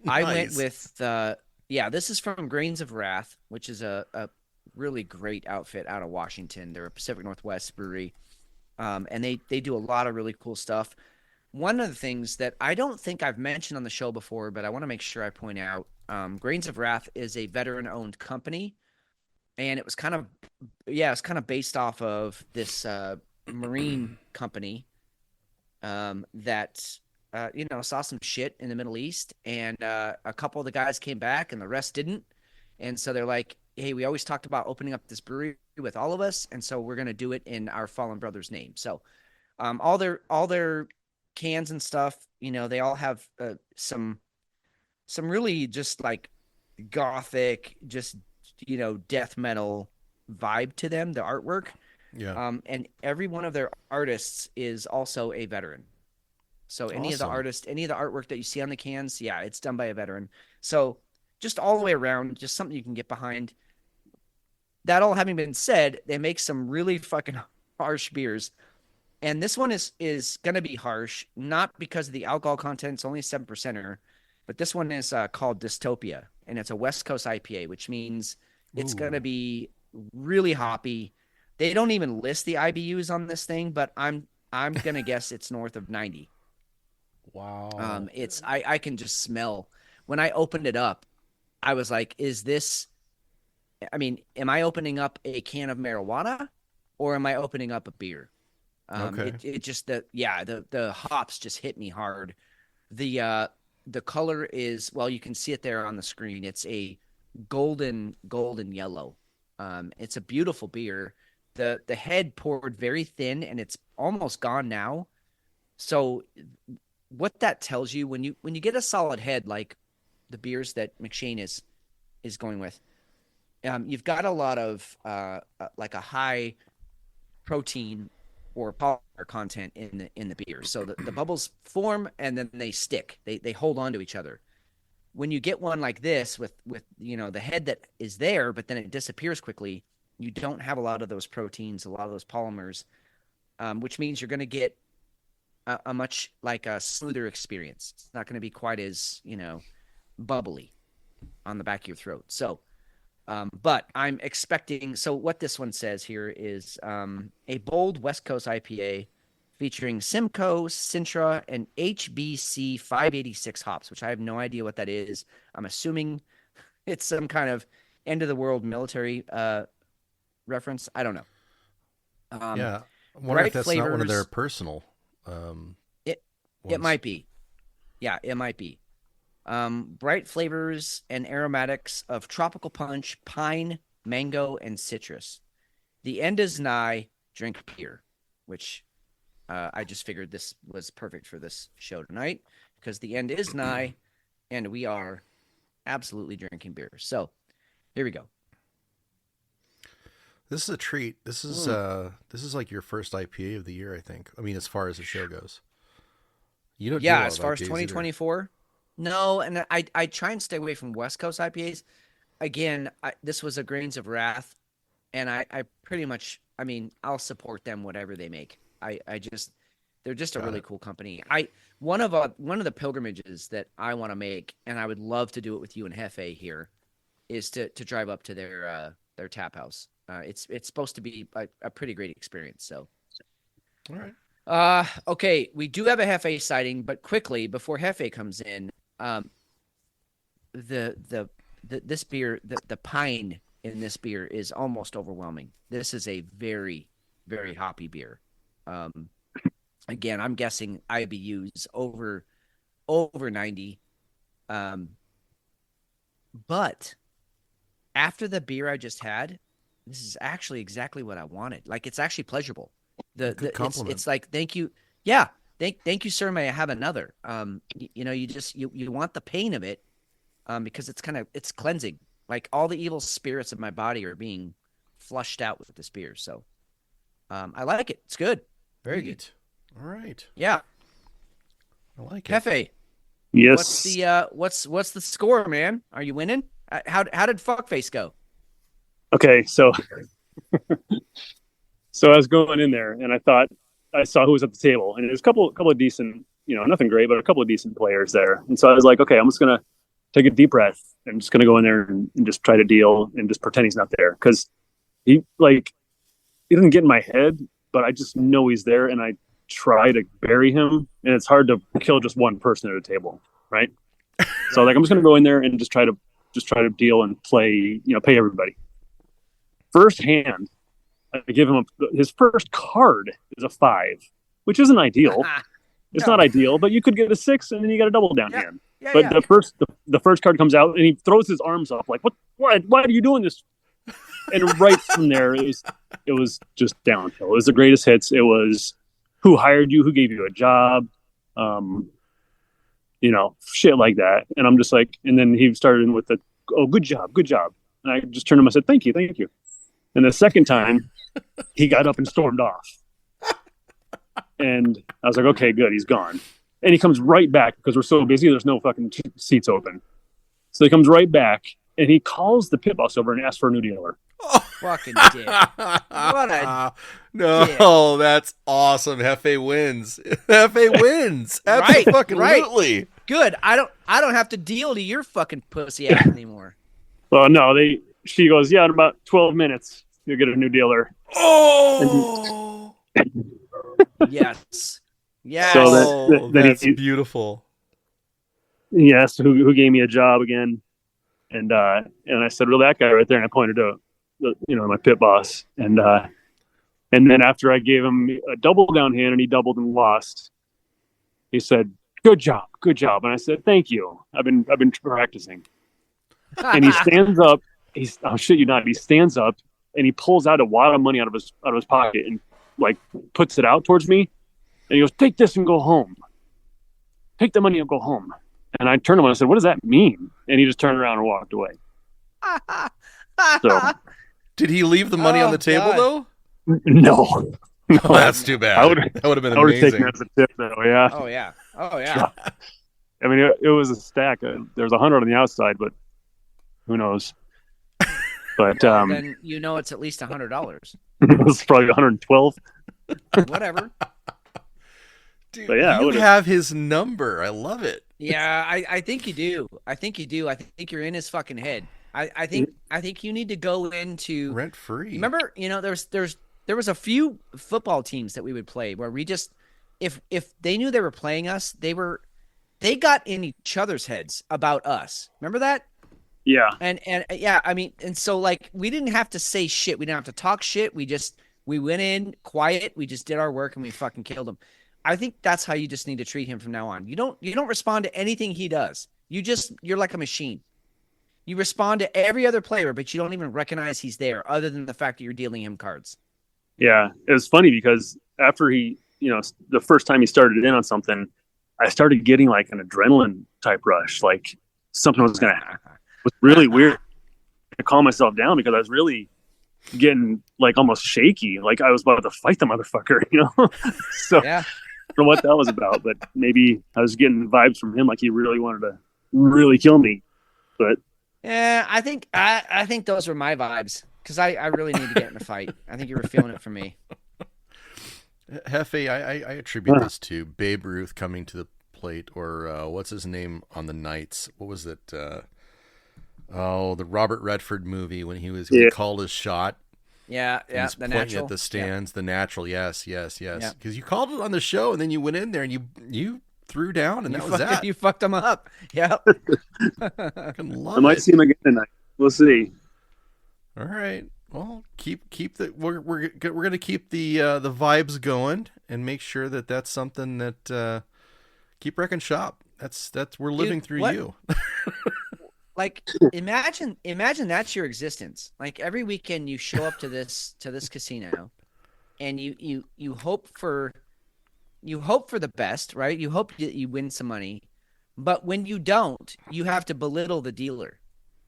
went with this is from Grains of Wrath, which is a really great outfit out of Washington. They're a Pacific Northwest brewery. And they do a lot of really cool stuff. One of the things that I don't think I've mentioned on the show before, but I want to make sure I point out, Grains of Wrath is a veteran-owned company, and it's kind of based off of this marine company that saw some shit in the Middle East, and a couple of the guys came back, and the rest didn't, and so they're like, "Hey, we always talked about opening up this brewery with all of us, and so we're gonna do it in our fallen brother's name." So, all their cans and stuff, they all have some really just like gothic, just death metal vibe to them, the artwork. Yeah. And every one of their artists is also a veteran. So any of the Awesome. artists, any of the artwork that you see on the cans, yeah, it's done by a veteran. So just all the way around, just something you can get behind. That all having been said, they make some really fucking harsh beers. And this one is going to be harsh, not because of the alcohol content. It's only a 7%er, but this one is called Dystopia, and it's a West Coast IPA, which means it's going to be really hoppy. They don't even list the IBUs on this thing, but I'm going to guess it's north of 90. Wow. I can just smell when I opened it up. I was like, am I opening up a can of marijuana or am I opening up a beer? Okay. It just the hops just hit me hard. The color is, well, you can see it there on the screen. It's a golden yellow. It's a beautiful beer. The head poured very thin and it's almost gone now. So what that tells you when you get a solid head like the beers that McShane is going with, you've got a lot of like a high protein or polymer content in the beer. So the bubbles form and then they stick. They hold on to each other. When you get one like this with the head that is there, but then it disappears quickly, you don't have a lot of those proteins, a lot of those polymers, which means you're going to get a much like a smoother experience. It's not going to be quite as, bubbly on the back of your throat. So, but I'm expecting, so what this one says here is a bold West Coast IPA featuring Simcoe, Sintra, and HBC 586 hops, which I have no idea what that is. I'm assuming it's some kind of end of the world military reference. I don't know. Yeah. I wonder if that's not one of their personal. It might be. Yeah, it might be. Bright flavors and aromatics of tropical punch, pine, mango, and citrus. The end is nigh. Drink beer, which I just figured this was perfect for this show tonight because the end is nigh, and we are absolutely drinking beer. So here we go. This is a treat. This is like your first IPA of the year, I think. I mean, as far as the show goes. You don't. Yeah, as far as 2024. No, and I try and stay away from West Coast IPAs. Again, this was a Grains of Wrath, and I pretty much, I'll support them whatever they make. They're just a really cool company. One of the pilgrimages that I want to make, and I would love to do it with you and Jefe here, is to drive up to their tap house. It's supposed to be a pretty great experience. So, all right. Okay, we do have a Jefe sighting, but quickly before Jefe comes in, this beer, the pine in this beer is almost overwhelming. This is a very, very hoppy beer. Again, I'm guessing IBUs over 90. But after the beer I just had, this is actually exactly what I wanted. Like, it's actually pleasurable. It's like, thank you. Yeah. Thank you, sir. May I have another? You want the pain of it, because it's cleansing. Like, all the evil spirits of my body are being flushed out with this beer. So, I like it. It's good. Very good. All right. Yeah. I like it. Jefe. Yes. What's the score, man? Are you winning? How did Fuckface go? Okay, so I was going in there, and I saw who was at the table, and there's a couple of decent, nothing great, but a couple of decent players there. And so I was like, okay, I'm just gonna take a deep breath. I'm just gonna go in there and just try to deal and just pretend he's not there, because he doesn't get in my head but I just know he's there, and I try to bury him, and it's hard to kill just one person at a table, right? So like I'm just gonna go in there and just try to deal and play, pay everybody. First hand, I give him his first card is a 5, which isn't ideal. It's not ideal, but you could get a 6 and then you got a double down hand. But the first card comes out and he throws his arms up like, why are you doing this? And right from there, it was just downhill. It was the greatest hits. It was who hired you, who gave you a job, shit like that. And I'm just like, and then he started with the, oh, good job. And I just turned to him and said, thank you. And the second time, he got up and stormed off. And I was like, okay, good, he's gone. And he comes right back because we're so busy, there's no fucking seats open. So he comes right back and he calls the pit boss over and asks for a new dealer. Oh, fucking dick. What a no, dick. That's awesome. Jefe wins. Jefe wins. Absolutely. Right. Good. I don't have to deal to your fucking pussy ass anymore. Well, no, she goes, yeah, in about 12 minutes, you'll get a new dealer. Oh! Yes. So that's beautiful. He asked who gave me a job again. And I said, well, that guy right there. And I pointed to, my pit boss. And then after I gave him a double down hand and he doubled and lost, he said, good job. And I said, thank you. I've been practicing. And he stands up. I'll shit you not. He stands up and he pulls out a wad of money out of his pocket and like puts it out towards me. And he goes, take this and go home. Take the money and go home. And I turned to him and I said, what does that mean? And he just turned around and walked away. So, did he leave the money on the table though? No. Oh, that's too bad. That would have been amazing. I would have taken it as a tip though, yeah. Oh yeah. I mean, it was a stack. There was 100 on the outside, but who knows? But then it's at least $100. It was probably 112. Whatever. Dude, you have his number. I love it. Yeah, I think you do. I think you're in his fucking head. I think you need to go into rent free. Remember, there was a few football teams that we would play where we just if they knew they were playing us, they got in each other's heads about us. Remember that? Yeah. And yeah, I mean, and so like we didn't have to say shit. We didn't have to talk shit. We went in quiet. We just did our work and we fucking killed him. I think that's how you just need to treat him from now on. You don't respond to anything he does. You're like a machine. You respond to every other player, but you don't even recognize he's there other than the fact that you're dealing him cards. Yeah. It was funny because after he, the first time he started in on something, I started getting like an adrenaline type rush. Like something was going to happen. It was really weird to calm myself down because I was really getting like almost shaky. Like I was about to fight the motherfucker, So yeah. I don't know what that was about, but maybe I was getting vibes from him like he really wanted to really kill me. But yeah, I think those were my vibes because I really need to get in a fight. I think you were feeling it from me. Jefe, I attribute this to Babe Ruth coming to the plate, or what's his name on the Knights? What was it? The Robert Redford movie when he called his shot. Yeah, he's the pointing natural. at the stands, the natural. Yes. Yeah. Because you called it on the show, and then you went in there and you threw down, and that was that. You fucked him up. Yeah. I might see him again tonight. We'll see. All right. Well, keep the we're gonna keep the vibes going and make sure that that's something that keep wrecking shop. That's we're living through you. Like imagine that's your existence. Like every weekend you show up to this casino, and you hope for the best, right? You hope you win some money, but when you don't, you have to belittle the dealer.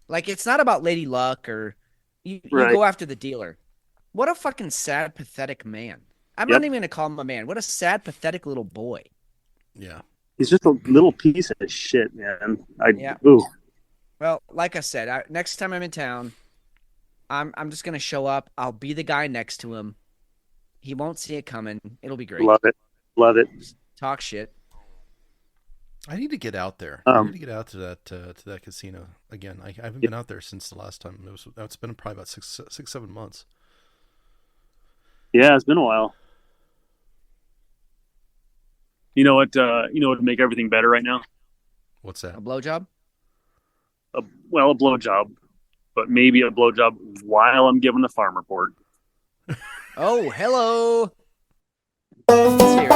Like it's not about Lady Luck or you go after the dealer. What a fucking sad, pathetic man. I'm not even gonna call him a man. What a sad, pathetic little boy. Yeah, he's just a little piece of shit, man. Ooh. Well, like I said, next time I'm in town, I'm just gonna show up. I'll be the guy next to him. He won't see it coming. It'll be great. Love it. Just talk shit. I need to get out there. I need to get out to that casino again. I haven't been out there since the last time. It's been probably about 6-7 months. Yeah, it's been a while. You know what? You know what would make everything better right now? What's that? A blowjob? A blowjob, but maybe a blowjob while I'm giving the farm report. Oh, hello. Let's hear it.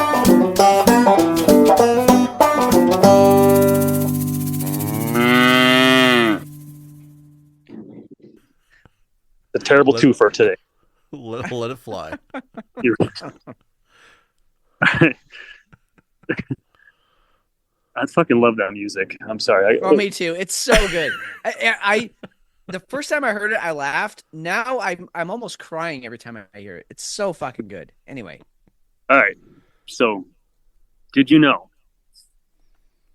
A terrible twofer today. Let it fly. I fucking love that music. I'm sorry. Oh, me too. It's so good. I the first time I heard it, I laughed. Now I'm almost crying every time I hear it. It's so fucking good. Anyway. All right. So, did you know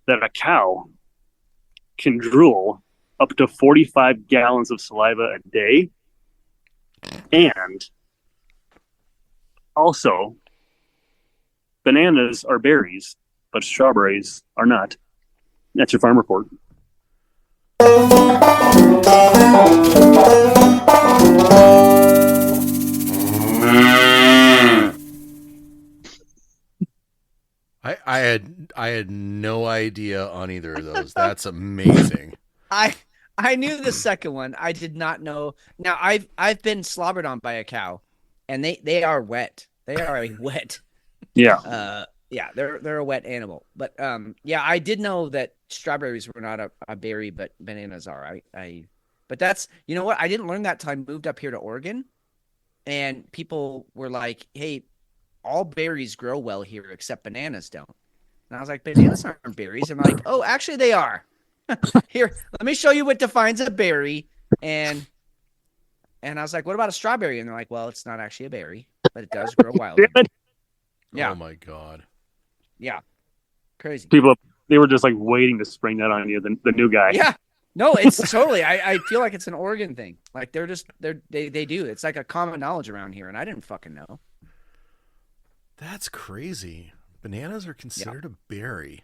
that a cow can drool up to 45 gallons of saliva a day? And also, bananas are berries, but strawberries are not. That's your farm report. I had no idea on either of those. That's amazing. I knew the second one. I did not know. Now I've been slobbered on by a cow, and they are wet. They are a wet. Yeah. Yeah, they're a wet animal. But yeah, I did know that strawberries were not a berry, but bananas are. But that's, you know what? I didn't learn that till I moved up here to Oregon, and people were like, "Hey, all berries grow well here except bananas don't." And I was like, "Bananas aren't berries." And I'm like, "Oh, actually they are." Here, let me show you what defines a berry. And I was like, "What about a strawberry?" And they're like, "Well, it's not actually a berry, but it does grow wild." Yeah. Oh my God. Yeah. Crazy. People, they were just like waiting to spring that on you, the new guy. Yeah. No, it's totally. I feel like it's an Oregon thing. Like they do. It's like a common knowledge around here, and I didn't fucking know. That's crazy. Bananas are considered a berry.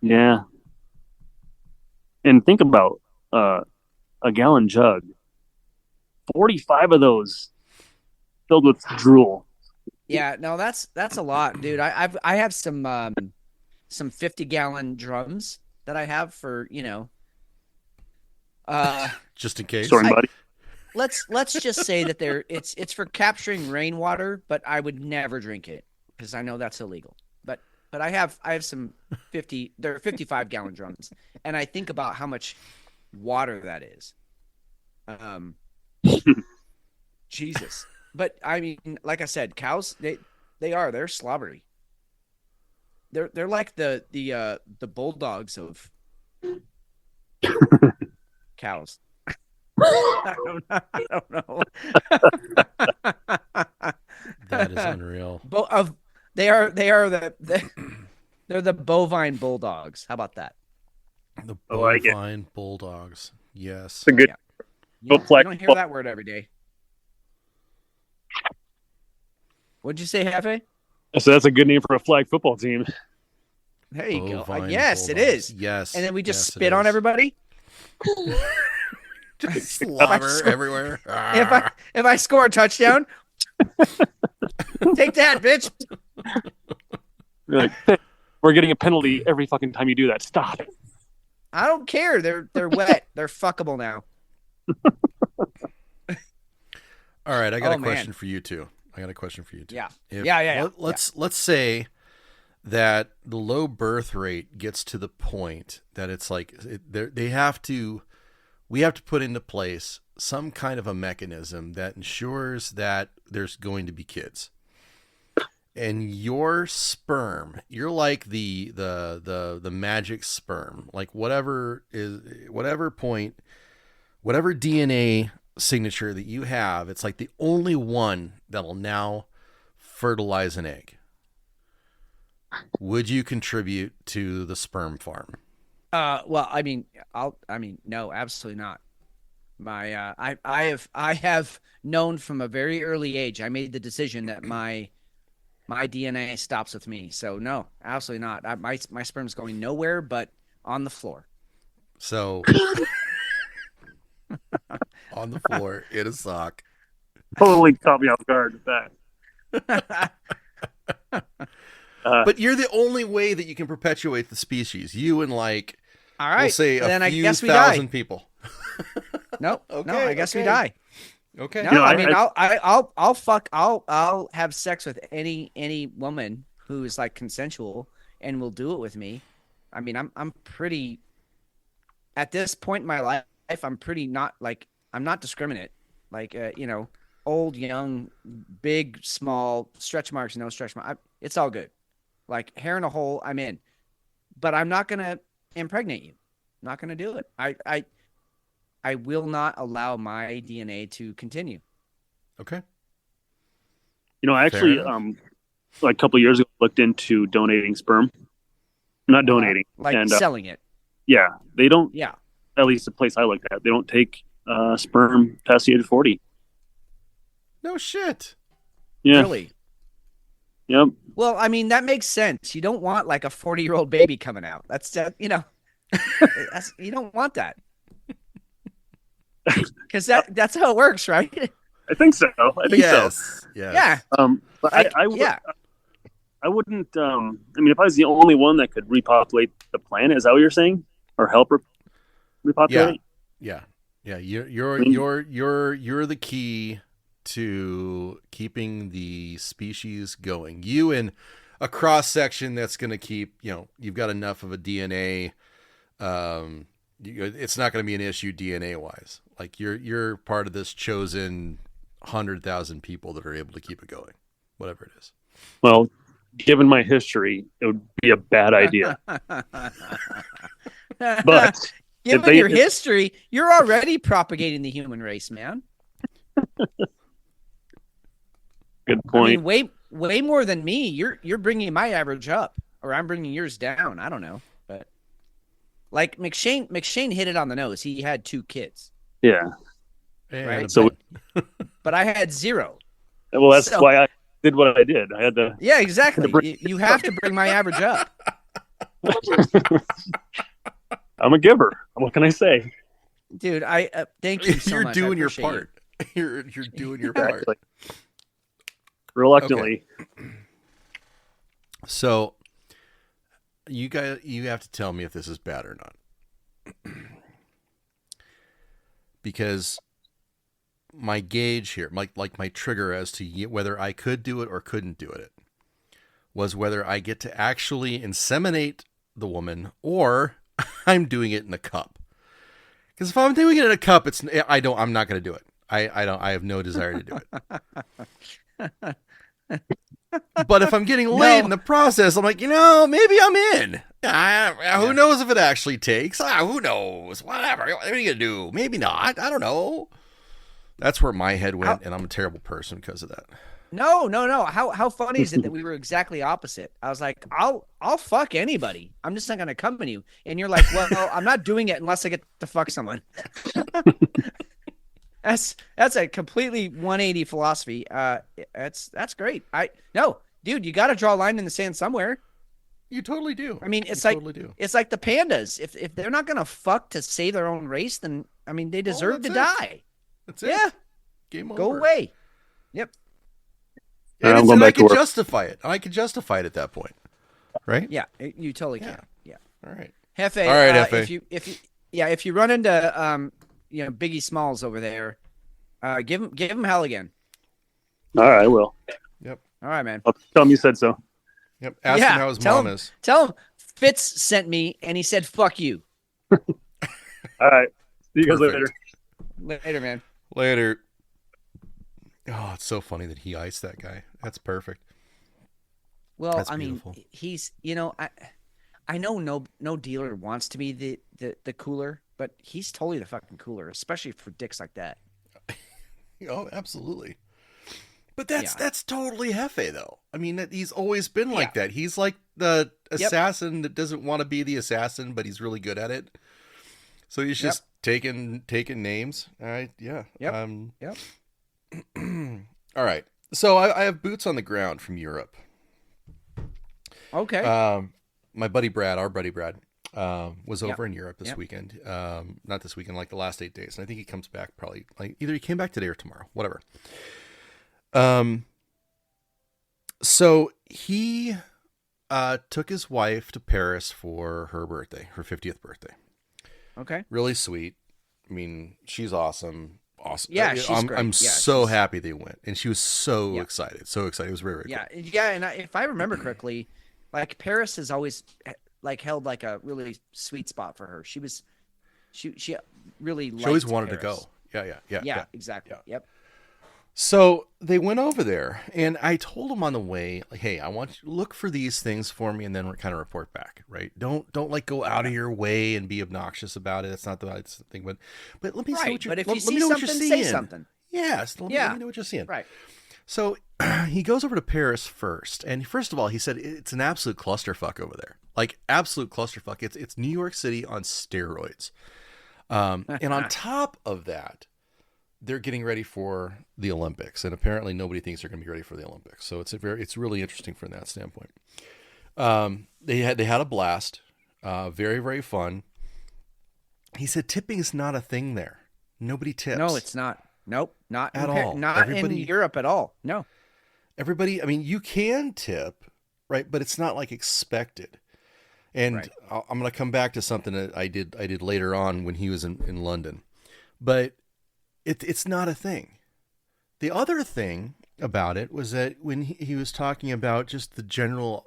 Yeah. And think about a gallon jug. 45 of those filled with drool. Yeah, no, that's a lot, dude. I have some 50-gallon drums that I have for, just in case. Storing buddy. Let's just say that it's for capturing rainwater, but I would never drink it because I know that's illegal. But I have some 55-gallon drums, and I think about how much water that is. Jesus. But I mean, like I said, cows they're slobbery. They're like the bulldogs of cows. I don't know. That is unreal. They're the Bovine Bulldogs. How about that? The like it. Bovine Bulldogs. Yes. It's a good. You don't hear that word every day. What'd you say, Jefe? So that's a good name for a flag football team. There you go. Bovine Yes, Bulldogs. it is. Yes. And then we just yes, spit on everybody. Just slobber everywhere. If I score a touchdown, take that, bitch. You're like, we're getting a penalty every fucking time you do that. Stop. I don't care. They're wet. They're fuckable now. All right, I got a question for you too. Yeah. Yeah. Let's say that the low birth rate gets to the point that it's like we have to put into place some kind of a mechanism that ensures that there's going to be kids. And your sperm, you're like the magic sperm, like whatever DNA signature that you have, it's like the only one that'll now fertilize an egg. Would you contribute to the sperm farm? Well, no, absolutely not. I have known from a very early age. I made the decision that my DNA stops with me. So no, absolutely not. My sperm's going nowhere but on the floor. So on the floor in a sock. Totally caught me off guard with that. But you're the only way that you can perpetuate the species. You and like, All right. we'll say then a I few guess we thousand die. people. No, Okay, no, I guess we okay. die. Okay. No, You know, I mean, I'll have sex with any woman who is like consensual and will do it with me. I mean, I'm pretty, at this point in my life, I'm pretty not like, I'm not discriminate. Like, old, young, big, small, stretch marks, no stretch marks. It's all good. Like hair in a hole, I'm in. But I'm not going to impregnate you. I'm not going to do it. I will not allow my DNA to continue. Okay. You know, I Fair actually, enough. like a couple of years ago, looked into donating sperm. Not donating, Like and selling it. yeah, they don't. Yeah. At least the place I looked at, they don't take sperm past the age of 40. No shit. Yeah. Really? Yep. Well, I mean, that makes sense. You don't want like a 40-year-old baby coming out. That's, you don't want that. Because that's how it works, right? I think so. I think so. Yes. Yeah. But Like, I wouldn't. I mean, if I was the only one that could repopulate the planet, is that what you're saying, or help repopulate? Yeah. You're the key to keeping the species going. You and a cross section that's going to keep, you've got enough of a DNA. It's not going to be an issue DNA wise. Like you're part of this chosen 100,000 people that are able to keep it going, whatever it is. Well, given my history, it would be a bad idea. But given your history, you're already propagating the human race, man. Good point. I mean, way more than me. You're bringing my average up, or I'm bringing yours down. I don't know, but like McShane hit it on the nose. He had 2 kids. Yeah. Right. So, but I had 0. well, that's why I did what I did. I had to. Yeah, exactly. You have to bring my average up. I'm a giver. What can I say? Dude, I thank you so You're much. doing your part. You're doing your part. Reluctantly. Okay. So you have to tell me if this is bad or not. Because my gauge here, like my trigger as to whether I could do it or couldn't do it, was whether I get to actually inseminate the woman or I'm doing it in a cup. Because if I'm doing it in a cup, I'm not going to do it. I have no desire to do it. But if I'm getting laid in the process, I'm like, maybe I'm in. Who knows if it actually takes? Who knows? Whatever. What are you going to do? Maybe not. I don't know. That's where my head went, and I'm a terrible person because of that. No. How funny is it that we were exactly opposite? I was like, I'll fuck anybody. I'm just not gonna come to you. And you're like, well, I'm not doing it unless I get to fuck someone. That's a completely 180 philosophy. That's great. Dude, you got to draw a line in the sand somewhere. You totally do. I mean, it's like the pandas. If they're not gonna fuck to save their own race, then I mean, they deserve to die. That's it. Yeah. Game over. Go away. Yep. And I can justify it. I can justify it at that point, right? Yeah, you totally can. Yeah. All right. Jefe. All right, Jefe. If you run into Biggie Smalls over there, give him hell again. All right, I will. Yep. All right, man. I'll tell him you said so. Yep. Ask him how his mom is. Tell him Fitz sent me and he said fuck you. All right. See you guys later. Later, man. Later. Oh, it's so funny that he iced that guy. That's perfect. Well, That's I beautiful. mean, he's I know no dealer wants to be the cooler, but he's totally the fucking cooler, especially for dicks like that. Oh, absolutely. But that's totally Jefe, though. I mean, he's always been like that. He's like the assassin that doesn't want to be the assassin, but he's really good at it. So he's just taking names. All right. Yeah. Yep. All right. So I have boots on the ground from Europe. Okay. My buddy Brad, was over in Europe this weekend. Not this weekend, like the last 8 days. And I think he comes back probably like either he came back today or tomorrow, whatever. So he took his wife to Paris for her birthday, her 50th birthday. Okay. Really sweet. I mean, she's awesome. Awesome. Yeah, she's great. I'm Yeah, so she's- happy they went, and she was so Yeah. excited. So excited. It was very, very Yeah, cool. yeah, and if I remember correctly, like Paris has always like held like a really sweet spot for her. She really She always liked wanted Paris. to go. Yeah. Exactly. Yeah. Yep. So they went over there, and I told them on the way, like, "Hey, I want you to look for these things for me, and then kind of report back, right? Don't like go out of your way and be obnoxious about it. It's not the thing, but let me see Right, what you're. but if let, you let see me know what you're something, seeing. say something. Yes, let me know what you're seeing. Right. So he goes over to Paris first, and first of all, he said it's an absolute clusterfuck over there, like absolute clusterfuck. It's New York City on steroids, and on top of that, they're getting ready for the Olympics, and apparently nobody thinks they're going to be ready for the Olympics. So it's really interesting from that standpoint. They had a blast, very, very fun. He said tipping is not a thing there. Nobody tips. No, it's not. Nope, not At all. Not in Europe at all. No. Everybody, I mean, you can tip, right? But it's not like expected. And Right. I'm going to come back to something that I did later on when he was in London, but it's not a thing. The other thing about it was that when he was talking about just the general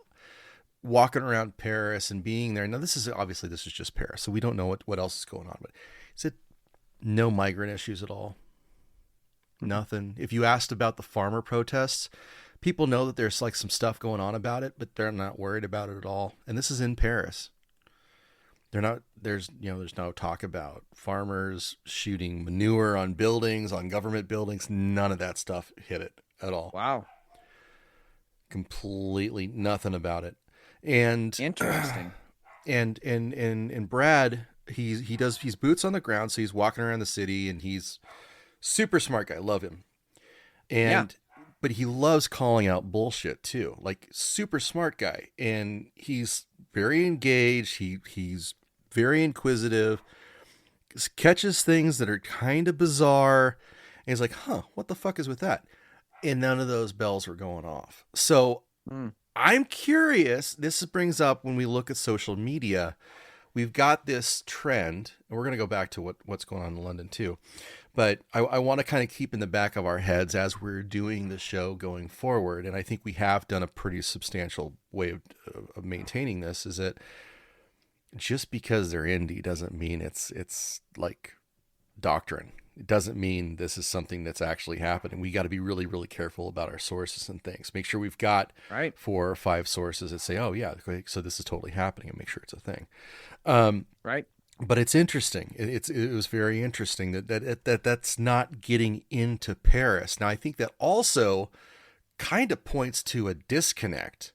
walking around Paris and being there. Now this is just Paris, so we don't know what else is going on. But he said no migrant issues at all. Nothing. If you asked about the farmer protests, people know that there's like some stuff going on about it, but they're not worried about it at all. And this is in Paris. There's no talk about farmers shooting manure on buildings, on government buildings. None of that stuff hit it at all. Wow. Completely nothing about it. And Interesting. And Brad, he's boots on the ground, so he's walking around the city, and he's super smart guy. Love him. But he loves calling out bullshit too. Like super smart guy. And he's very engaged. He's very inquisitive, catches things that are kind of bizarre. And he's like, what the fuck is with that? And none of those bells were going off. So I'm curious. This brings up when we look at social media, we've got this trend, and we're going to go back to what's going on in London too. But I want to kind of keep in the back of our heads as we're doing the show going forward. And I think we have done a pretty substantial way of maintaining this, is that just because they're indie doesn't mean it's like doctrine. It doesn't mean this is something that's actually happening. We got to be really, really careful about our sources and things. Make sure we've got 4 or 5 sources that say, oh yeah, so this is totally happening, and make sure it's a thing. Right. But it's interesting. It was very interesting that's not getting into Paris. Now, I think that also kind of points to a disconnect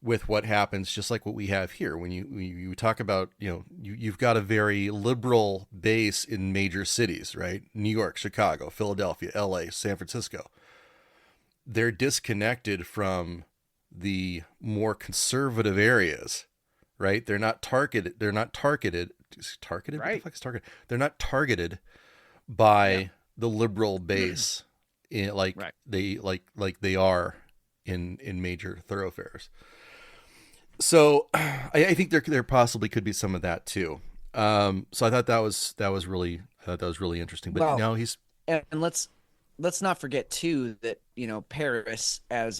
with what happens, just like what we have here. When you talk about, you've got a very liberal base in major cities, right? New York, Chicago, Philadelphia, LA, San Francisco. They're disconnected from the more conservative areas. Right? They're not targeted. Right. What the fuck is targeted? They're not targeted by the liberal base they are in major thoroughfares. So I think there possibly could be some of that too. So I thought that was really interesting. But now he's, and let's not forget too that Paris as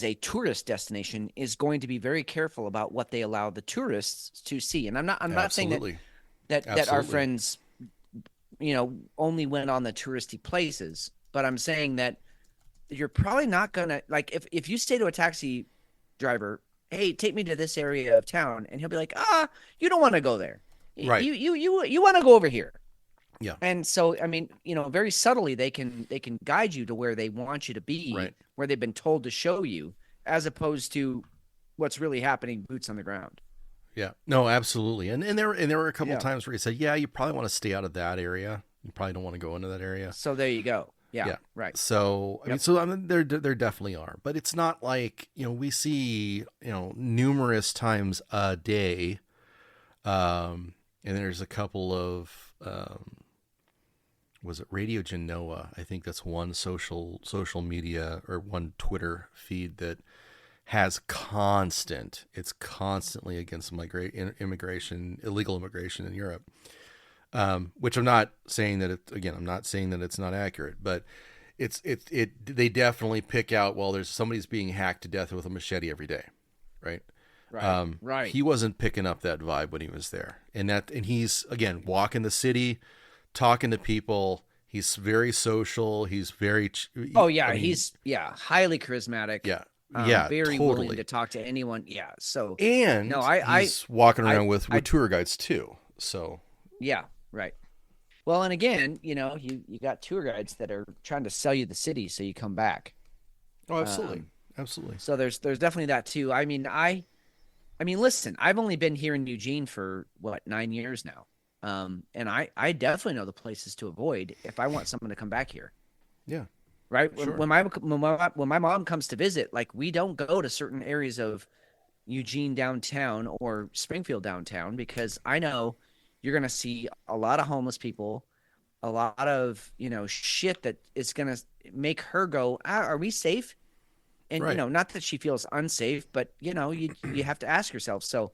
a tourist destination is going to be very careful about what they allow the tourists to see. And I'm not saying that our friends, only went on the touristy places, but I'm saying that you're probably not going to, like, if you say to a taxi driver, hey, take me to this area of town, and he'll be like, you don't want to go there. Right. You want to go over here. Yeah. And so, I mean, very subtly they can guide you to where they want you to be, right, where they've been told to show you, as opposed to what's really happening, boots on the ground. Yeah, no, absolutely. And there were a couple of times where he said, yeah, you probably want to stay out of that area. You probably don't want to go into that area. So there you go. Yeah. Right. So, I mean, there definitely are, but it's not like, we see, numerous times a day. And there's a couple of, was it Radio Genoa? I think that's one social media or one Twitter feed that has it's constantly against immigration, illegal immigration in Europe. Which I'm not saying that I'm not saying that it's not accurate, but they definitely pick out, well, there's somebody's being hacked to death with a machete every day. Right. Right. He wasn't picking up that vibe when he was there. And he's, again, walking the city, talking to people. He's very social. He's very, he's highly charismatic. Yeah. Very totally willing to talk to anyone. Yeah. So, and he's walking around with tour guides too. So, yeah. Right. Well, and again, you got tour guides that are trying to sell you the city so you come back. Oh, absolutely. Absolutely. So there's definitely that too. I mean, listen, I've only been here in Eugene for 9 years now. And I definitely know the places to avoid if I want someone to come back here. Yeah. Right. Sure. When my mom comes to visit, like, we don't go to certain areas of Eugene downtown or Springfield downtown, because I know you're going to see a lot of homeless people, a lot of, shit that is going to make her go, are we safe? And, right. Not that she feels unsafe, but, you have to ask yourself. So,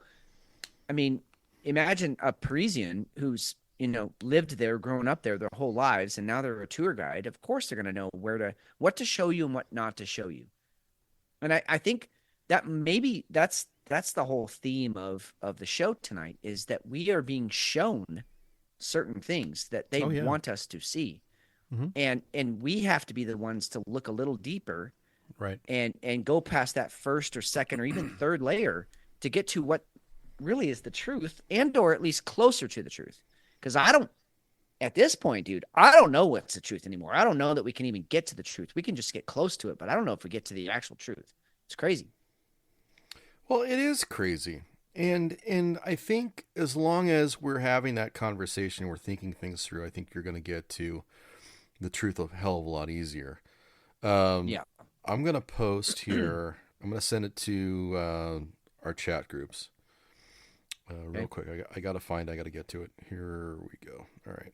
I mean, imagine a Parisian who's, lived there, grown up there their whole lives, and now they're a tour guide. Of course, they're going to know what to show you and what not to show you. And I think that maybe that's the whole theme of the show tonight, is that we are being shown certain things that they want us to see. Mm-hmm. And we have to be the ones to look a little deeper, right? And go past that first or second or even third layer to get to what really is the truth, and or at least closer to the truth. Because at this point, dude, I don't know what's the truth anymore. I don't know that we can even get to the truth. We can just get close to it, but I don't know if we get to the actual truth. It's crazy. Well, it is crazy. And I think as long as we're having that conversation, we're thinking things through, I think you're going to get to the truth a hell of a lot easier. Yeah. I'm going to post here. I'm going to send it to our chat groups real quick. I got to get to it. Here we go. All right.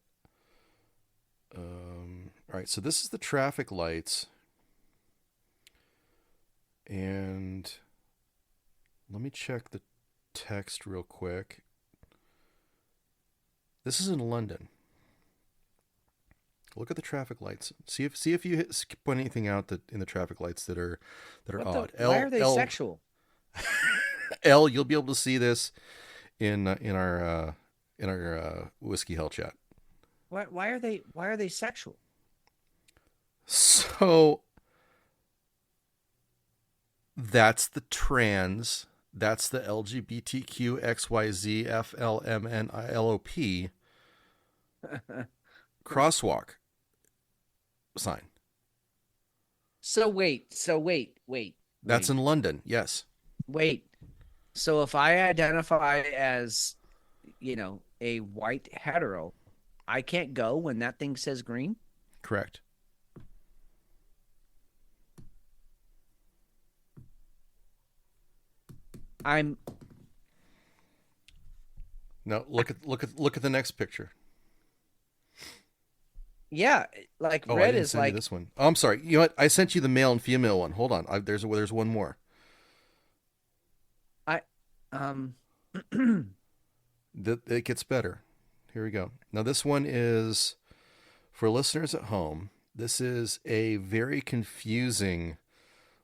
All right. So this is the traffic lights. And let me check the text real quick. This is in London. Look at the traffic lights. See if you point anything out that in the traffic lights that are odd. Why are they sexual? You'll be able to see this in our Whiskey Hell chat. Why are they sexual? So that's the trans. That's the LGBTQ XYZ FLMNILOP crosswalk sign. So wait. That's in London, yes. Wait. So if I identify as, a white hetero, I can't go when that thing says green? Correct. No, look at the next picture. Yeah, like red I didn't is send you this one. Oh, I'm sorry. You know what? I sent you the male and female one. Hold on. There's one more. It gets better. Here we go. Now this one is for listeners at home. This is a very confusing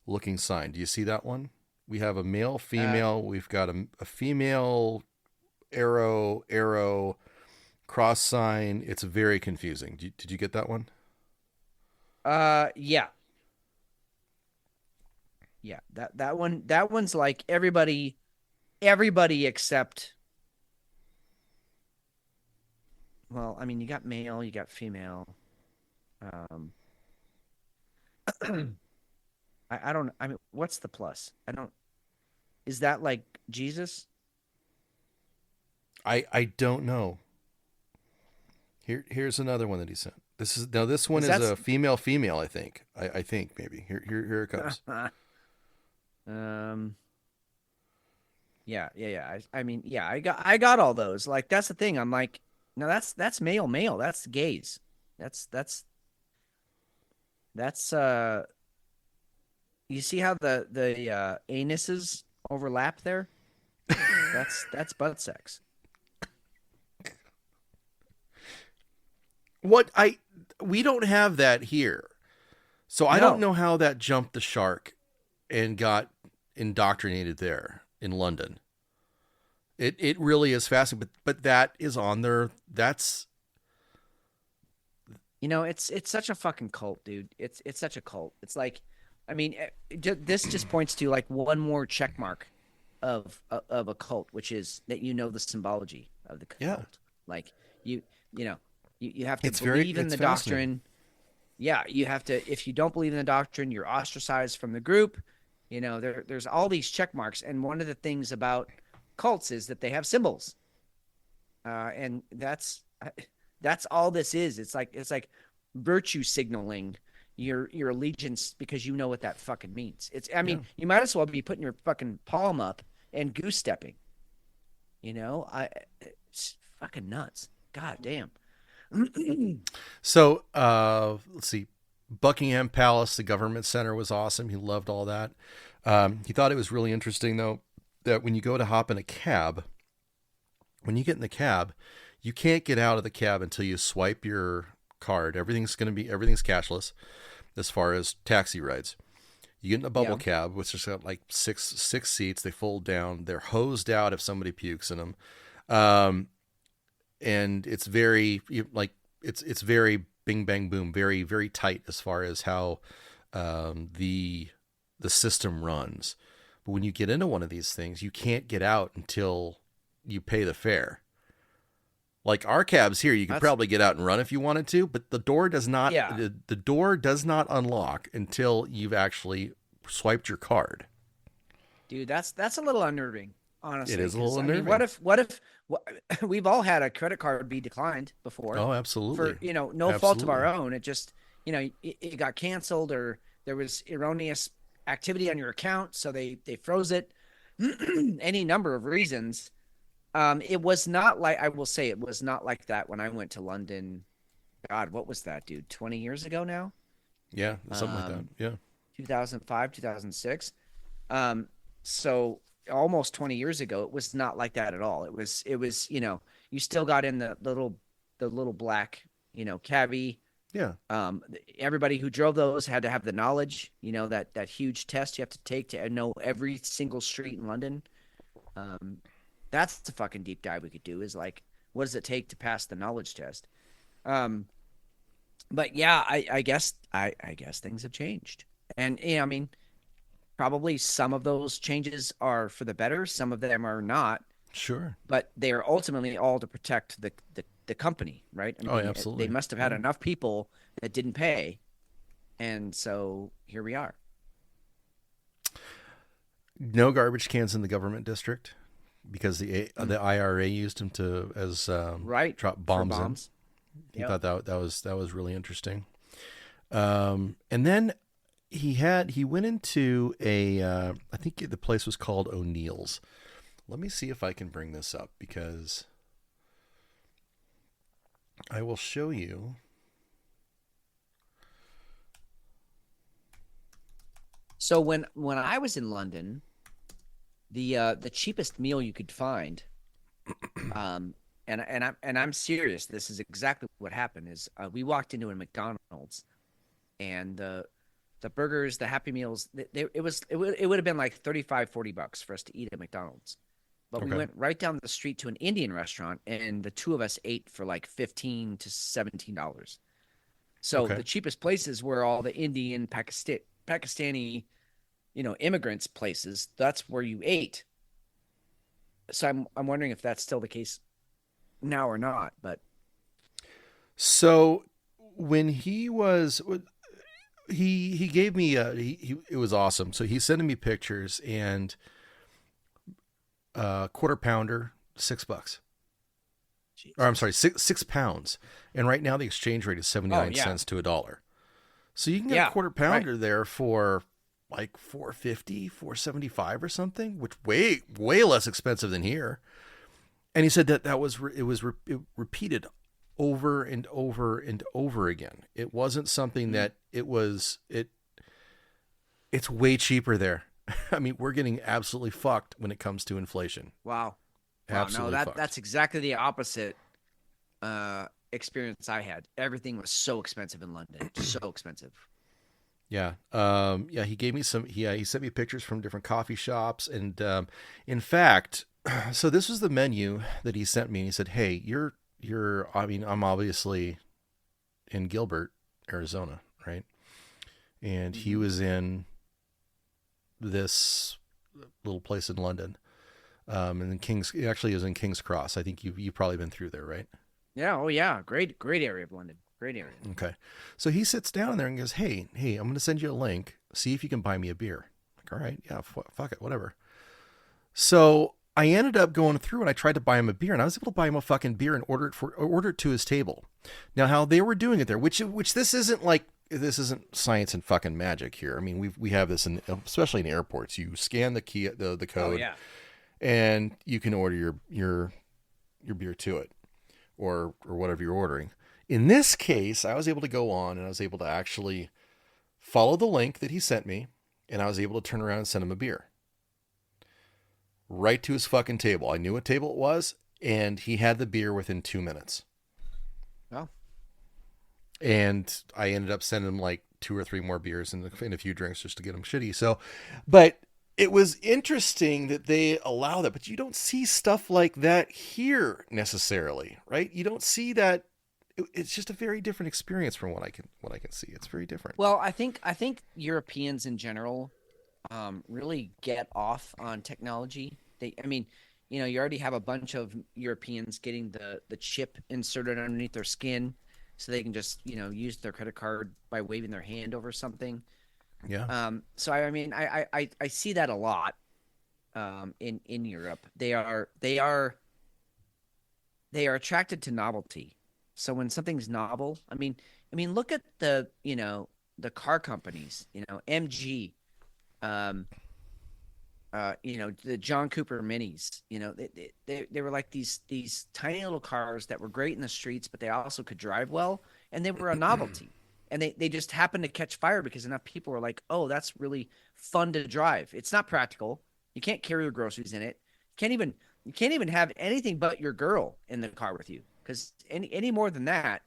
looking sign. Do you see that one? We have a male, female. We've got a female arrow, cross sign. It's very confusing. Did you get that one? Yeah. Yeah, that one's like everybody except, well, I mean, you got male, you got female. I don't, I mean, what's the plus? Is that like Jesus? I don't know. Here's another one that he sent. This one is a female, I think. I think maybe. Here it comes. Yeah. I mean, yeah, I got all those. Like, that's the thing. I'm like, no, that's male. That's gays. That's you see how the anuses overlap there? That's butt sex. We don't have that here. So I don't know how that jumped the shark and got indoctrinated there in London. It really is fascinating, but that is on there. That's it's such a fucking cult, dude. It's such a cult. It's like, I mean, this just points to like one more check mark of a cult, which is that the symbology of the cult. Yeah. Like you have to It's believe in it's the fascinating. doctrine. Yeah, you have to. If you don't believe in the doctrine, you're ostracized from the group. There's all these check marks, and one of the things about cults is that they have symbols, and that's all this is. It's like virtue signaling your allegiance because you know what that fucking means. You might as well be putting your fucking palm up and goose stepping. It's fucking nuts. God damn. So let's see. Buckingham Palace, the government center, was awesome. He loved all that. He thought it was really interesting, though, that when you go to hop in a cab, when you get in the cab, you can't get out of the cab until you swipe your card. Everything's cashless as far as taxi rides. You get in a bubble cab, which has got like six seats. They fold down. They're hosed out if somebody pukes in them. And it's very it's very bing bang boom, very very tight as far as how the system runs. But when you get into one of these things, you can't get out until you pay the fare. Like our cabs here, you could probably get out and run if you wanted to, but the door does not. Yeah. The door does not unlock until you've actually swiped your card. Dude, that's a little unnerving. Honestly, it is a little unnerving. What if we've all had a credit card be declined before? Oh, absolutely. For no fault of our own. It just it got canceled or there was erroneous activity on your account, so they froze it. Any number of reasons. It was not like, I will say, it was not like that when I went to London. God, what was that, dude? 20 years ago now? Yeah, something like that. Yeah. 2005, 2006. So almost 20 years ago, it was not like that at all. It was, you still got in the little black, cabbie. Yeah. Everybody who drove those had to have the knowledge, that huge test you have to take to know every single street in London. That's the fucking deep dive we could do, is like, what does it take to pass the knowledge test? But yeah, I guess things have changed. And probably some of those changes are for the better. Some of them are not. Sure. But they are ultimately all to protect the company, right? Absolutely. They must have had enough people that didn't pay. And so here we are. No garbage cans in the government district because the IRA used them as drop bombs. In. He thought that was really interesting. And then he went into I think the place was called O'Neill's. Let me see if I can bring this up because I will show you. So when I was in London, the cheapest meal you could find, and I'm serious, this is exactly what happened, is we walked into a McDonald's, and the burgers, the Happy Meals, it would have been like $35-$40 for us to eat at McDonald's. But we went right down the street to an Indian restaurant, and the two of us ate for like $15 to $17. So the cheapest places were all the Indian, Pakistani, immigrants places. That's where you ate. So I'm wondering if that's still the case now or not. But so when he was, he gave me it was awesome. So he's sending me pictures, and quarter pounder, $6. Jesus. Or I'm sorry, 6 pounds. And right now the exchange rate is 79 cents to $1. So you can get a quarter pounder there for like $4.50, $4.75 or something, which way less expensive than here. And he said that it repeated over and over and over again. It wasn't something that it's way cheaper there. I mean, we're getting absolutely fucked when it comes to inflation. Wow. Absolutely No, fucked. that's exactly the opposite experience I had. Everything was so expensive in London, so expensive. Yeah. Yeah, he gave me he sent me pictures from different coffee shops. And in fact, so this was the menu that he sent me. And he said, hey, I mean, I'm obviously in Gilbert, Arizona, right? And he was in this little place in London. And then he actually is in King's Cross. I think you've probably been through there, right? Yeah. Oh yeah. Great area of London. Great area. Okay. So he sits down there and goes, hey, I'm going to send you a link. See if you can buy me a beer. Like, all right. Yeah, fuck it. Whatever. So I ended up going through and I tried to buy him a beer, and I was able to buy him a fucking beer and order it to his table. Now, how they were doing it there, which this isn't science and fucking magic here. I mean, we have this especially in airports. You scan the code. Oh yeah. And you can order your beer to it, or whatever you're ordering. In this case, I was able to go on and I was able to actually follow the link that he sent me, and I was able to turn around and send him a beer right to his fucking table. I knew what table it was, and he had the beer within 2 minutes. Oh. And I ended up sending him like 2 or 3 more beers and a few drinks just to get him shitty. So, but it was interesting that they allow that, but you don't see stuff like that here necessarily, right? You don't see that. It's just a very different experience from what I can see. It's very different. Well, I think Europeans in general really get off on technology. I mean, you already have a bunch of Europeans getting the chip inserted underneath their skin, so they can just use their credit card by waving their hand over something. Yeah. So I mean, I see that a lot in Europe. They are attracted to novelty. So when something's novel, I mean, look at the car companies, MG, the John Cooper Minis, they were like these tiny little cars that were great in the streets, but they also could drive well, and they were a novelty. And they just happened to catch fire because enough people were like, oh, that's really fun to drive. It's not practical. You can't carry your groceries in it. You can't even have anything but your girl in the car with you. Because any more than that,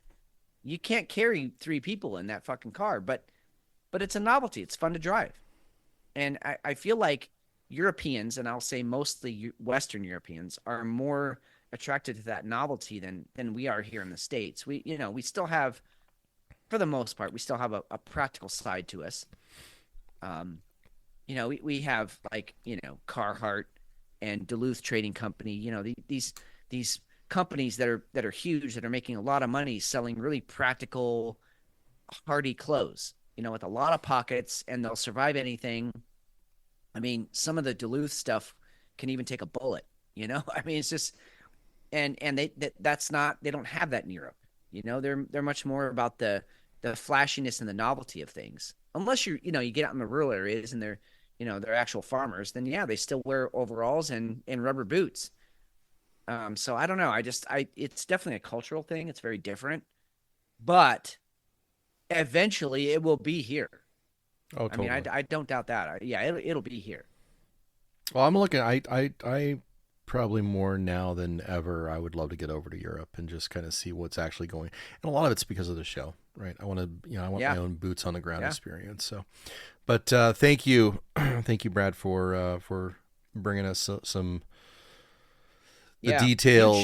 you can't carry 3 people in that fucking car. But it's a novelty. It's fun to drive. And I feel like Europeans, and I'll say mostly Western Europeans, are more attracted to that novelty than we are here in the States. We still have, for the most part, we still have a practical side to us. We have like, Carhartt and Duluth Trading Company, these companies that are huge, that are making a lot of money selling really practical, hardy clothes, with a lot of pockets, and they'll survive anything. I mean, some of the Duluth stuff can even take a bullet, I mean, it's just, and they don't have that in Europe. They're much more about the flashiness and the novelty of things. Unless you get out in the rural areas and they're actual farmers, then yeah, they still wear overalls and rubber boots. So I don't know. It's definitely a cultural thing. It's very different, but eventually it will be here. Oh, totally. I mean, I don't doubt that. It'll be here. Well, I'm looking, I probably more now than ever, I would love to get over to Europe and just kind of see what's actually going. And a lot of it's because of the show, right? I want my own boots on the ground experience. So, but thank you, Brad, for bringing us some details.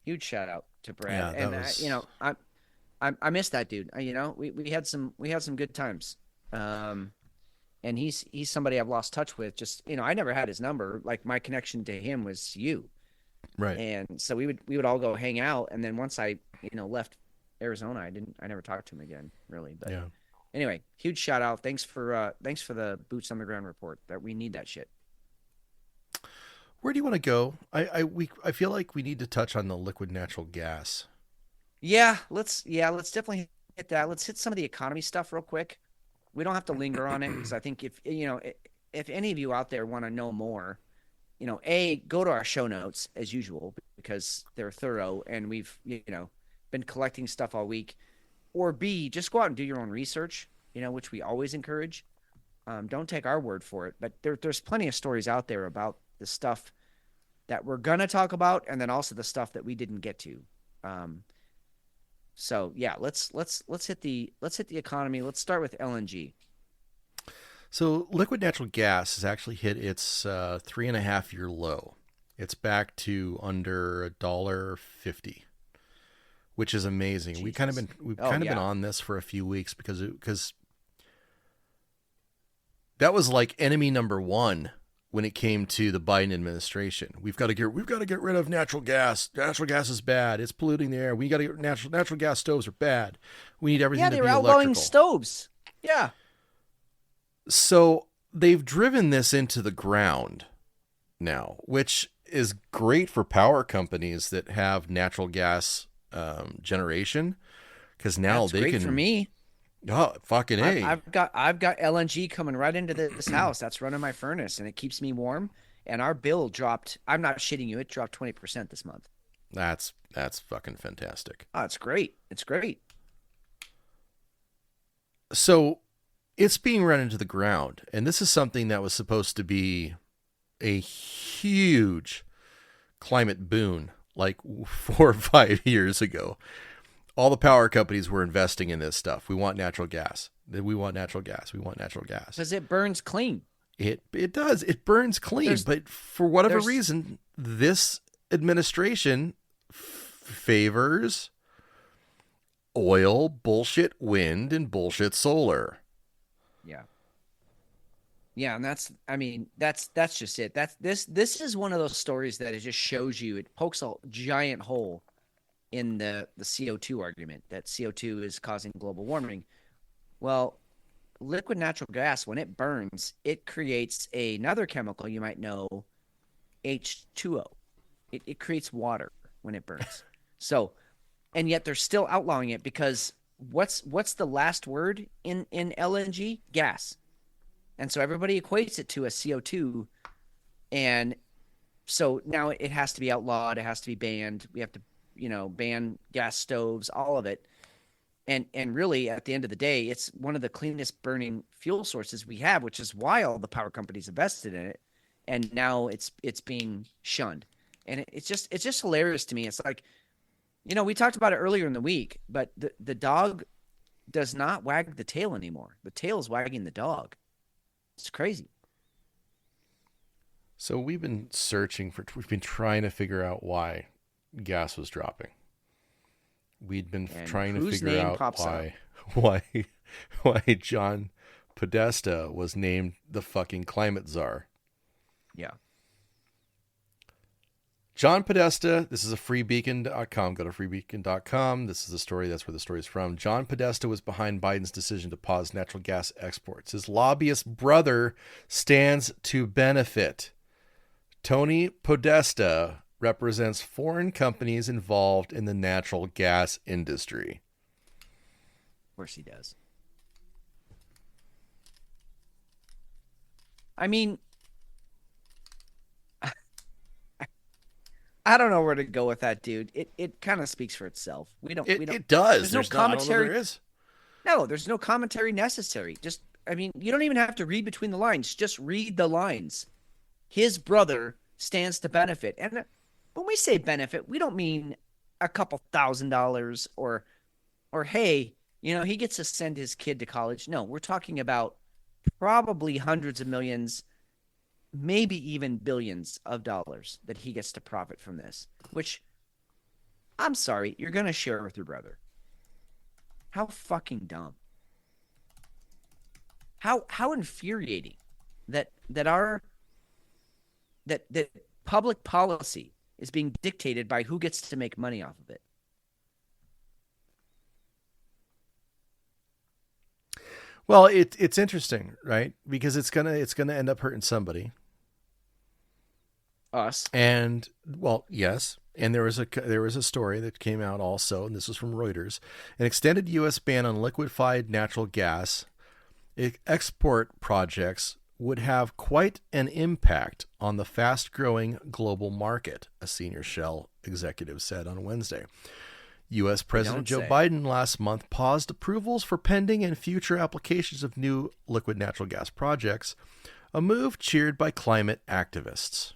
Huge shout out to Brad. Yeah, and I miss that dude. We had some good times. And he's somebody I've lost touch with. Just, I never had his number. Like, my connection to him was you. Right. And so we would all go hang out. And then once I, left Arizona, I never talked to him again, really. But anyway, huge shout out. Thanks for the boots on the ground report. That we need that shit. Where do you want to go? I feel like we need to touch on the liquid natural gas. Yeah, let's definitely hit that. Let's hit some of the economy stuff real quick. We don't have to linger on it, because I think if any of you out there want to know more, go to our show notes as usual, because they're thorough, and we've been collecting stuff all week, or B, just go out and do your own research, which we always encourage. Don't take our word for it, but there's plenty of stories out there about the stuff that we're going to talk about, and then also the stuff that we didn't get to. So yeah, let's hit the economy. Let's start with LNG. So liquid natural gas has actually hit its 3.5-year low. It's back to under $1.50, which is amazing. Jesus. We've kind of been on this for a few weeks because that was like enemy number one when it came to the Biden administration. We've got to get rid of natural gas. Natural gas is bad. It's polluting the air. We got to get natural gas stoves are bad. We need everything to be electrical. Yeah, they were outlawing stoves. Yeah. So they've driven this into the ground now, which is great for power companies that have natural gas generation, because now That's they great can. For me, oh fucking A! I've got LNG coming right into this house that's running my furnace, and it keeps me warm. And our bill dropped. I'm not shitting you. It dropped 20% this month. That's fucking fantastic. Oh, it's great. It's great. So it's being run into the ground, and this is something that was supposed to be a huge climate boon like 4 or 5 years ago. All the power companies were investing in this stuff. We want natural gas. We want natural gas. We want natural gas. Because it burns clean. It does. It burns clean. But for whatever reason, this administration favors oil, bullshit wind, and bullshit solar. Yeah. Yeah, and that's just it. This is one of those stories that it just shows you, it pokes a giant hole in the CO2 argument, that CO2 is causing global warming. Well, liquid natural gas, when it burns, it creates another chemical you might know, H2O. It creates water when it burns. So, and yet they're still outlawing it because what's the last word in LNG? Gas. And so everybody equates it to a CO2, and so now it has to be outlawed. It has to be banned. We have to, ban gas stoves, all of it. And really, at the end of the day, it's one of the cleanest burning fuel sources we have, which is why all the power companies invested in it. And now it's being shunned. And it's just hilarious to me. It's like, we talked about it earlier in the week, but the dog does not wag the tail anymore. The tail is wagging the dog. It's crazy. So we've been trying to figure out why gas was dropping. We'd been trying to figure out why John Podesta was named the fucking climate czar. Yeah. John Podesta, this is a freebeacon.com. Go to freebeacon.com. This is the story. That's where the story is from. John Podesta was behind Biden's decision to pause natural gas exports. His lobbyist brother stands to benefit. Tony Podesta represents foreign companies involved in the natural gas industry. Of course he does. I mean, I don't know where to go with that, dude. It kind of speaks for itself. It does. There's no commentary. There is. No, there's no commentary necessary. You don't even have to read between the lines. Just read the lines. His brother stands to benefit. And when we say benefit, we don't mean a couple $1,000s or hey, he gets to send his kid to college. No, we're talking about probably hundreds of millions, maybe even billions of dollars that he gets to profit from this, which, I'm sorry, you're going to share with your brother. How fucking dumb. How infuriating that public policy is being dictated by who gets to make money off of it. Well, it's interesting, right? Because it's gonna end up hurting somebody. Us. And well, yes. And there was a story that came out also, and this was from Reuters. An extended U.S. ban on liquefied natural gas export projects would have quite an impact on the fast-growing global market, a senior Shell executive said on Wednesday. U.S. President Joe Biden last month paused approvals for pending and future applications of new liquid natural gas projects, a move cheered by climate activists,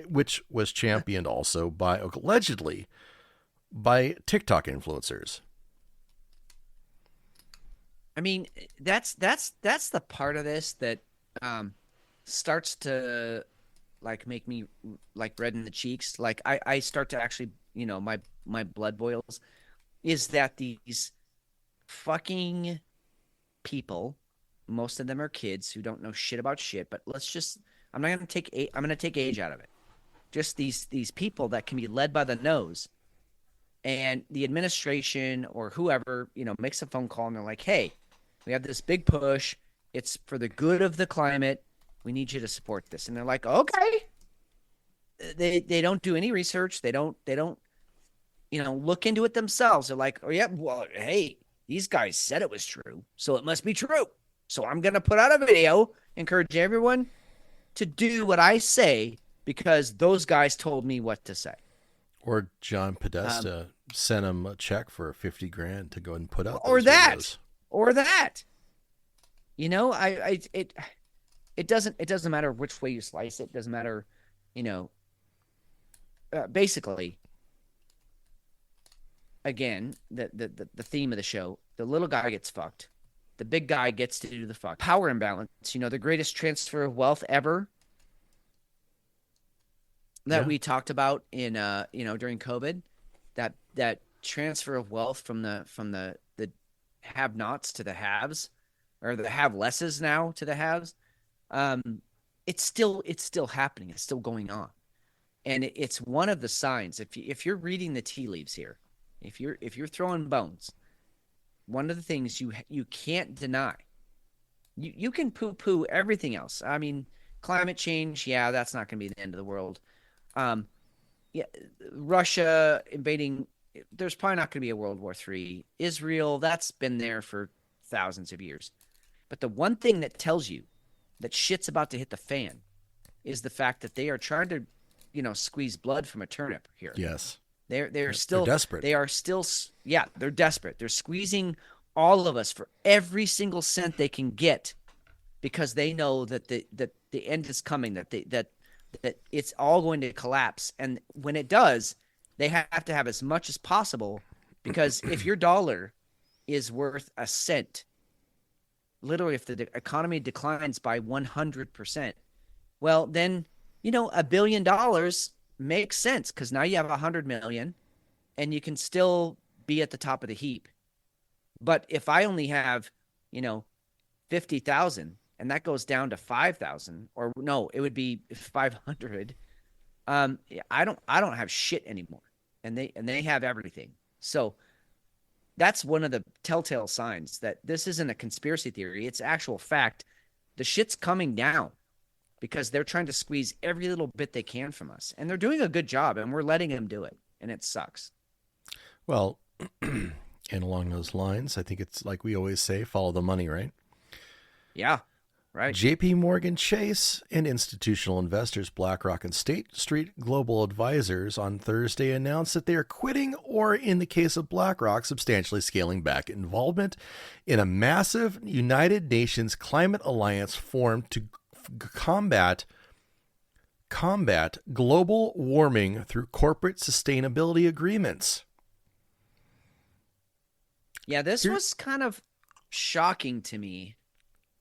which was championed also by, allegedly, by TikTok influencers. I mean, that's the part of this that starts to like make me like red in the cheeks. Like I start to actually, my blood boils, is that these fucking people, most of them are kids who don't know shit about shit, but I'm going to take age out of it. Just these people that can be led by the nose, and the administration or whoever, makes a phone call and they're like, hey, we have this big push. It's for the good of the climate. We need you to support this. And they're like, okay. They don't do any research. They don't, look into it themselves. They're like, oh yeah, well, hey, these guys said it was true, so it must be true. So I'm going to put out a video, encourage everyone to do what I say because those guys told me what to say. Or John Podesta sent him a check for $50,000 to go and put out those or that, videos. Or that. It doesn't matter which way you slice it. It doesn't matter, basically, again, the theme of the show, the little guy gets fucked. The big guy gets to do the fuck. Power imbalance, the greatest transfer of wealth ever that we talked about in, during COVID, that transfer of wealth from the have-nots to the haves, or the have-lesses now to the haves. It's still happening. It's still going on. And it's one of the signs. If you're reading the tea leaves here, if you're throwing bones, one of the things you can't deny, you can poo-poo everything else. I mean, climate change, yeah, that's not going to be the end of the world. Yeah, Russia invading, there's probably not going to be a World War III. Israel, that's been there for thousands of years. But the one thing that tells you that shit's about to hit the fan is the fact that they are trying to, squeeze blood from a turnip here. Yes. They're still desperate. They are still, they're desperate. They're squeezing all of us for every single cent they can get because they know that the end is coming, that it's all going to collapse. And when it does, they have to have as much as possible, because if your dollar is worth a cent, literally, if the economy declines by 100%, well, then, $1 billion makes sense, because now you have 100 million and you can still be at the top of the heap. But if I only have, 50,000 and that goes down to 5,000, or no, it would be 500. I don't have shit anymore, and they have everything. So that's one of the telltale signs that this isn't a conspiracy theory. It's actual fact. The shit's coming down because they're trying to squeeze every little bit they can from us. And they're doing a good job, and we're letting them do it. And it sucks. Well, and along those lines, I think it's like we always say, follow the money, right? Yeah, right. JP Morgan Chase and institutional investors BlackRock and State Street Global Advisors on Thursday announced that they are quitting, or in the case of BlackRock, substantially scaling back involvement in a massive United Nations climate alliance formed to combat global warming through corporate sustainability agreements. Yeah, this was kind of shocking to me.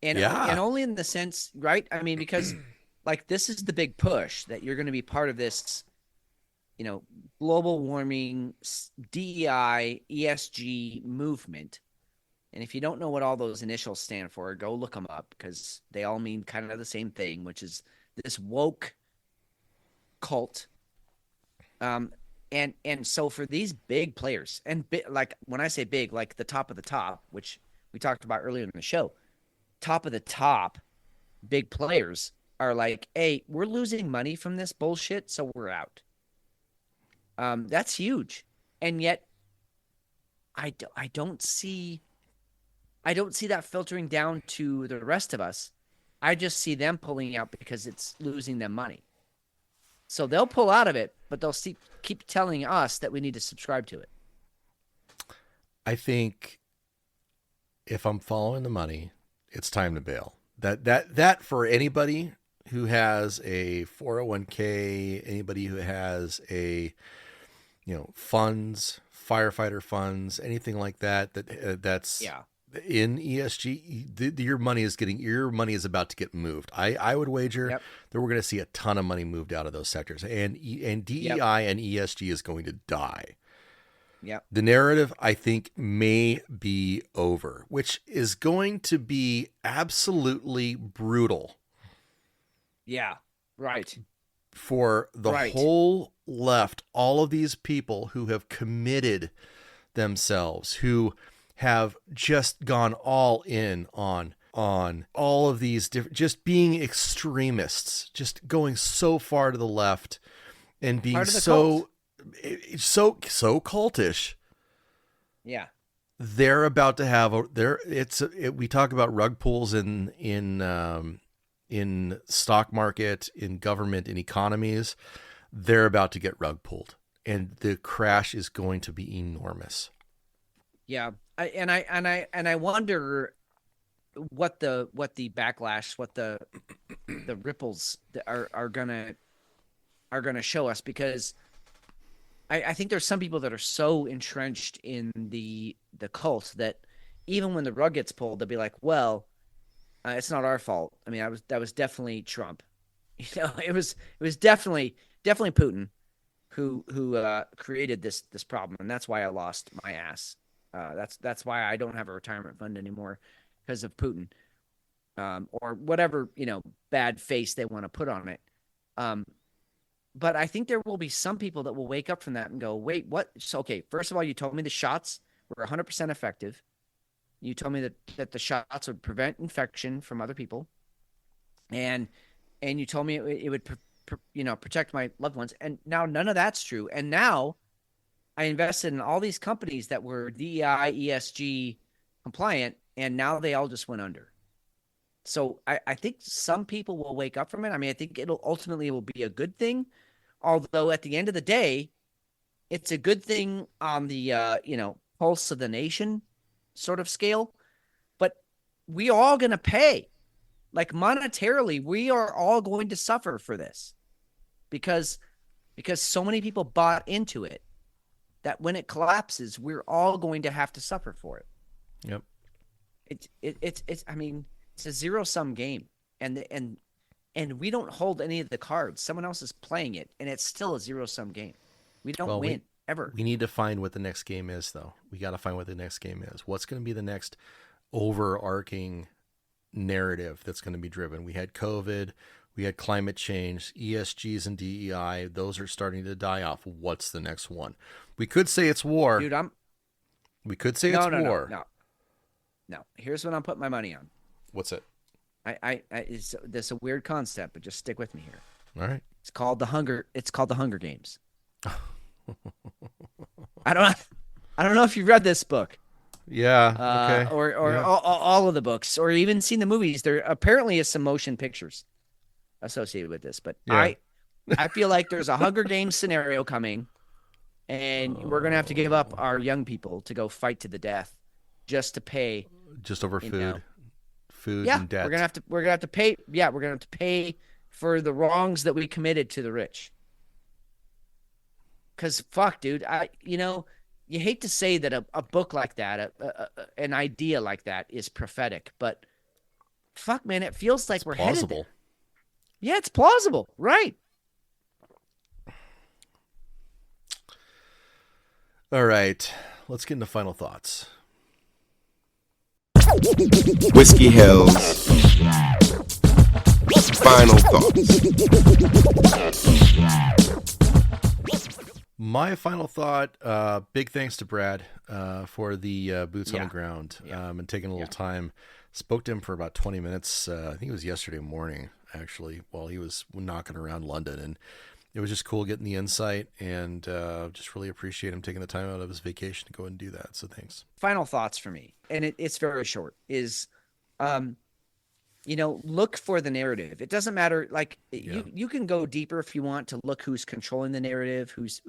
And only in the sense, right? I mean, because like this is the big push that you're going to be part of this, global warming, DEI, ESG movement. And if you don't know what all those initials stand for, go look them up, because they all mean kind of the same thing, which is this woke cult. And so for these big players, and like when I say big, like the top of the top, which we talked about earlier in the show, top of the top big players are like, hey, we're losing money from this bullshit, so we're out. That's huge. And yet I don't see that filtering down to the rest of us. I just see them pulling out because it's losing them money. So they'll pull out of it, but they'll keep telling us that we need to subscribe to it. I think if I'm following the money, it's time to bail. That for anybody who has a 401k, anybody who has a, funds, firefighter funds, anything like that, that's in ESG, your money is about to get moved. I would wager that we're going to see a ton of money moved out of those sectors, and DEI and ESG is going to die. Yeah. The narrative, I think, may be over, which is going to be absolutely brutal. Yeah. Right. For the whole left, all of these people who have committed themselves, who have just gone all in on all of these different, just being extremists, just going so far to the left and being so cultish. Yeah. They're about to have we talk about rug pulls in stock market, in government, in economies. They're about to get rug pulled, and the crash is going to be enormous. Yeah. I wonder what the backlash, what the ripples are gonna show us, because I think there's some people that are so entrenched in the cult that even when the rug gets pulled, they'll be like, well, it's not our fault. I mean, that was definitely Trump. It was definitely Putin who created this problem, and that's why I lost my ass. That's why I don't have a retirement fund anymore, because of Putin, or whatever bad face they want to put on it. But I think there will be some people that will wake up from that and go, wait, what? So, okay, first of all, you told me the shots were 100% effective. You told me that the shots would prevent infection from other people. And you told me it would, protect my loved ones. And now none of that's true. And now I invested in all these companies that were DEI, ESG compliant, and now they all just went under. So I think some people will wake up from it. I mean, I think it will be a good thing. Although at the end of the day, it's a good thing on the, pulse of the nation sort of scale. But we are all going to pay. Like monetarily, we are all going to suffer for this because so many people bought into it that when it collapses, we're all going to have to suffer for it. Yep. I mean, it's a zero-sum game, and we don't hold any of the cards. Someone else is playing it, and it's still a zero-sum game. We don't win ever. We need to find what the next game is, though. We got to find what the next game is. What's going to be the next overarching narrative that's going to be driven? We had COVID, we had climate change, ESGs and DEI. Those are starting to die off. What's the next one? We could say it's war. Dude, we could say it's war. No. Here's what I'm putting my money on. What's it? This a weird concept, but just stick with me here. All right. It's called the Hunger Games. I don't know if you've read this book. Yeah. Okay. Or all of the books, or even seen the movies. There apparently is some motion pictures associated with this, but yeah. I feel like there's a Hunger Games scenario coming, and we're gonna have to give up our young people to go fight to the death just to pay. Just over food. Food yeah, and debt. We're gonna have to pay. Yeah, we're gonna have to pay for the wrongs that we committed to the rich. Because fuck, dude, you hate to say that a book like that, an idea like that, is prophetic, but fuck, man, it feels like we're plausible. Headed there. Yeah, it's plausible, right? All right, let's get into final thoughts. Whiskey Hill's final thoughts. My final thought, big thanks to Brad for the boots on the ground and taking a little time. Spoke to him for about 20 minutes. I think it was yesterday morning, actually, while he was knocking around London. And it was just cool getting the insight, and just really appreciate him taking the time out of his vacation to go and do that. So thanks. Final thoughts for me, and it's very short, is look for the narrative. It doesn't matter. Like you can go deeper if you want to look who's controlling the narrative, who's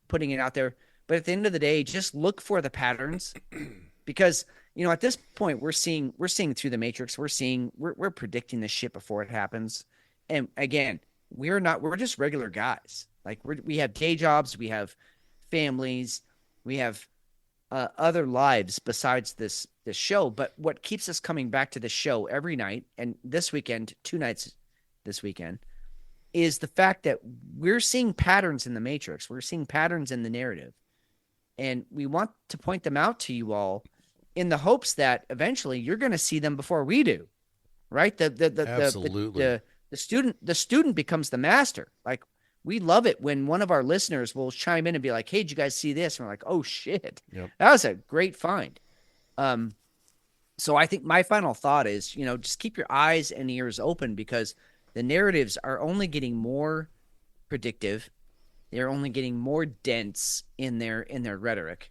putting it out there. But at the end of the day, just look for the patterns, because at this point we're seeing through the matrix. We're predicting this shit before it happens. And again, we're just regular guys. Like we have day jobs, we have families, we have other lives besides this show. But what keeps us coming back to the show every night, and this weekend, 2 nights this weekend, is the fact that we're seeing patterns in the matrix. We're seeing patterns in the narrative. And we want to point them out to you all in the hopes that eventually you're going to see them before we do. Right? Absolutely. The student becomes the master. Like, we love it when one of our listeners will chime in and be like, "Hey, did you guys see this?" And we're like, "Oh shit." Yep. That was a great find. So I think my final thought is, just keep your eyes and ears open, because the narratives are only getting more predictive. They're only getting more dense in their rhetoric.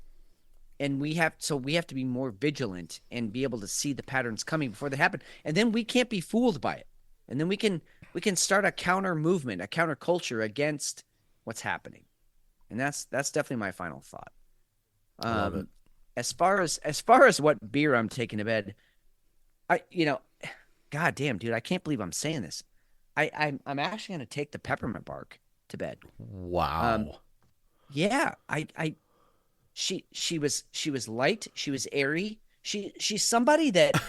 And we have to be more vigilant and be able to see the patterns coming before they happen. And then we can't be fooled by it. And then we can start a counter movement, a counter culture against what's happening. And that's definitely my final thought. Love it. As far as what beer I'm taking to bed, God damn, dude, I can't believe I'm saying this. I'm actually going to take the peppermint bark to bed. Wow. Yeah, she was light, she was airy. She's somebody that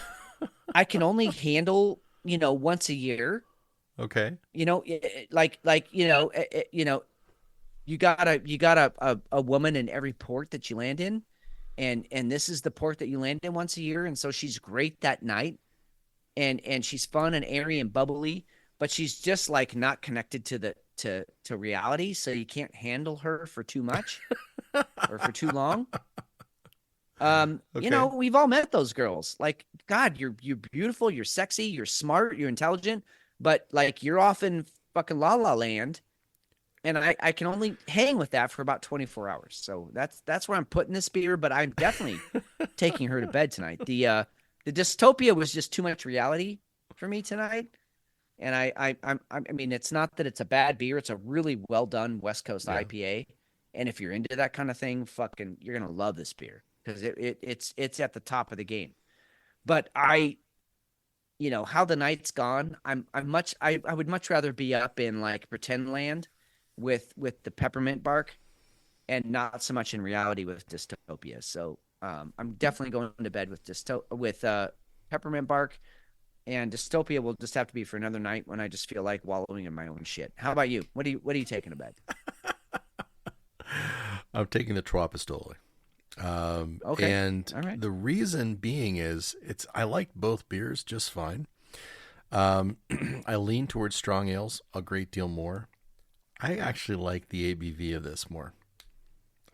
I can only handle, once a year. Okay. You got a woman in every port that you land in, and this is the port that you land in once a year, and so she's great that night, and she's fun and airy and bubbly, but she's just like not connected to reality, so you can't handle her for too much or for too long. Okay. We've all met those girls. Like, God, you're beautiful, you're sexy, you're smart, you're intelligent, but like you're off in fucking La La Land, and I can only hang with that for about 24 hours. So that's where I'm putting this beer, but I'm definitely taking her to bed tonight. The dystopia was just too much reality for me tonight. And I mean, it's not that it's a bad beer. It's a really well done West Coast IPA. And if you're into that kind of thing, fucking, you're going to love this beer, because it's at the top of the game. But how the night's gone, I would much rather be up in like pretend land with the peppermint bark, and not so much in reality with dystopia. So I'm definitely going to bed with peppermint bark, and dystopia will just have to be for another night when I just feel like wallowing in my own shit. How about you? What are you taking to bed? I'm taking the Tropistole. Okay. And all right. The reason being is I like both beers just fine. I lean towards strong ales a great deal more. I actually like the ABV of this more.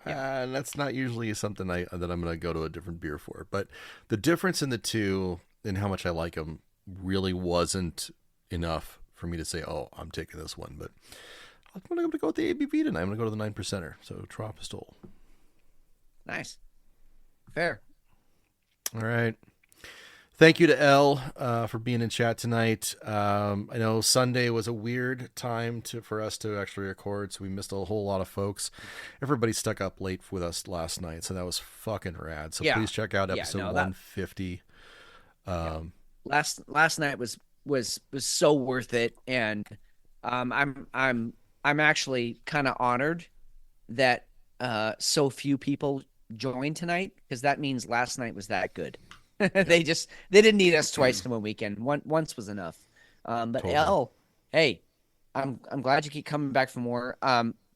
And that's not usually something that I'm going to go to a different beer for. But the difference in the two and how much I like them really wasn't enough for me to say, oh, I'm taking this one. But I'm going to go with the ABV tonight. I'm going to go to the 9%er. So Tropistole. Nice. Fair. All right. Thank you to Elle for being in chat tonight. I know Sunday was a weird time for us to actually record, so we missed a whole lot of folks. Everybody stuck up late with us last night, so that was fucking rad. So please check out episode 150. Last night was so worth it, and I'm actually kind of honored that so few people joined tonight, because that means last night was that good. They didn't need us twice in one weekend. Once was enough. But totally. Elle, hey, I'm glad you keep coming back for more.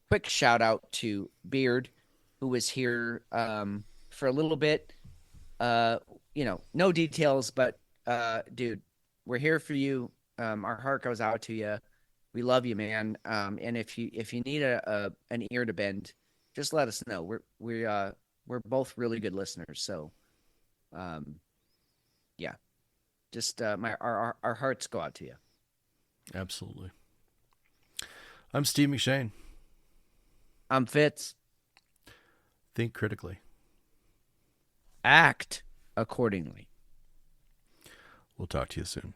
Quick shout out to Beard, who was here for a little bit. No details, but dude, we're here for you. Our heart goes out to you. We love you, man. And if you need an ear to bend, just let us know. We're both really good listeners. So, yeah, just our hearts go out to you. Absolutely. I'm Steve McShane. I'm Fitz. Think critically. Act accordingly. We'll talk to you soon.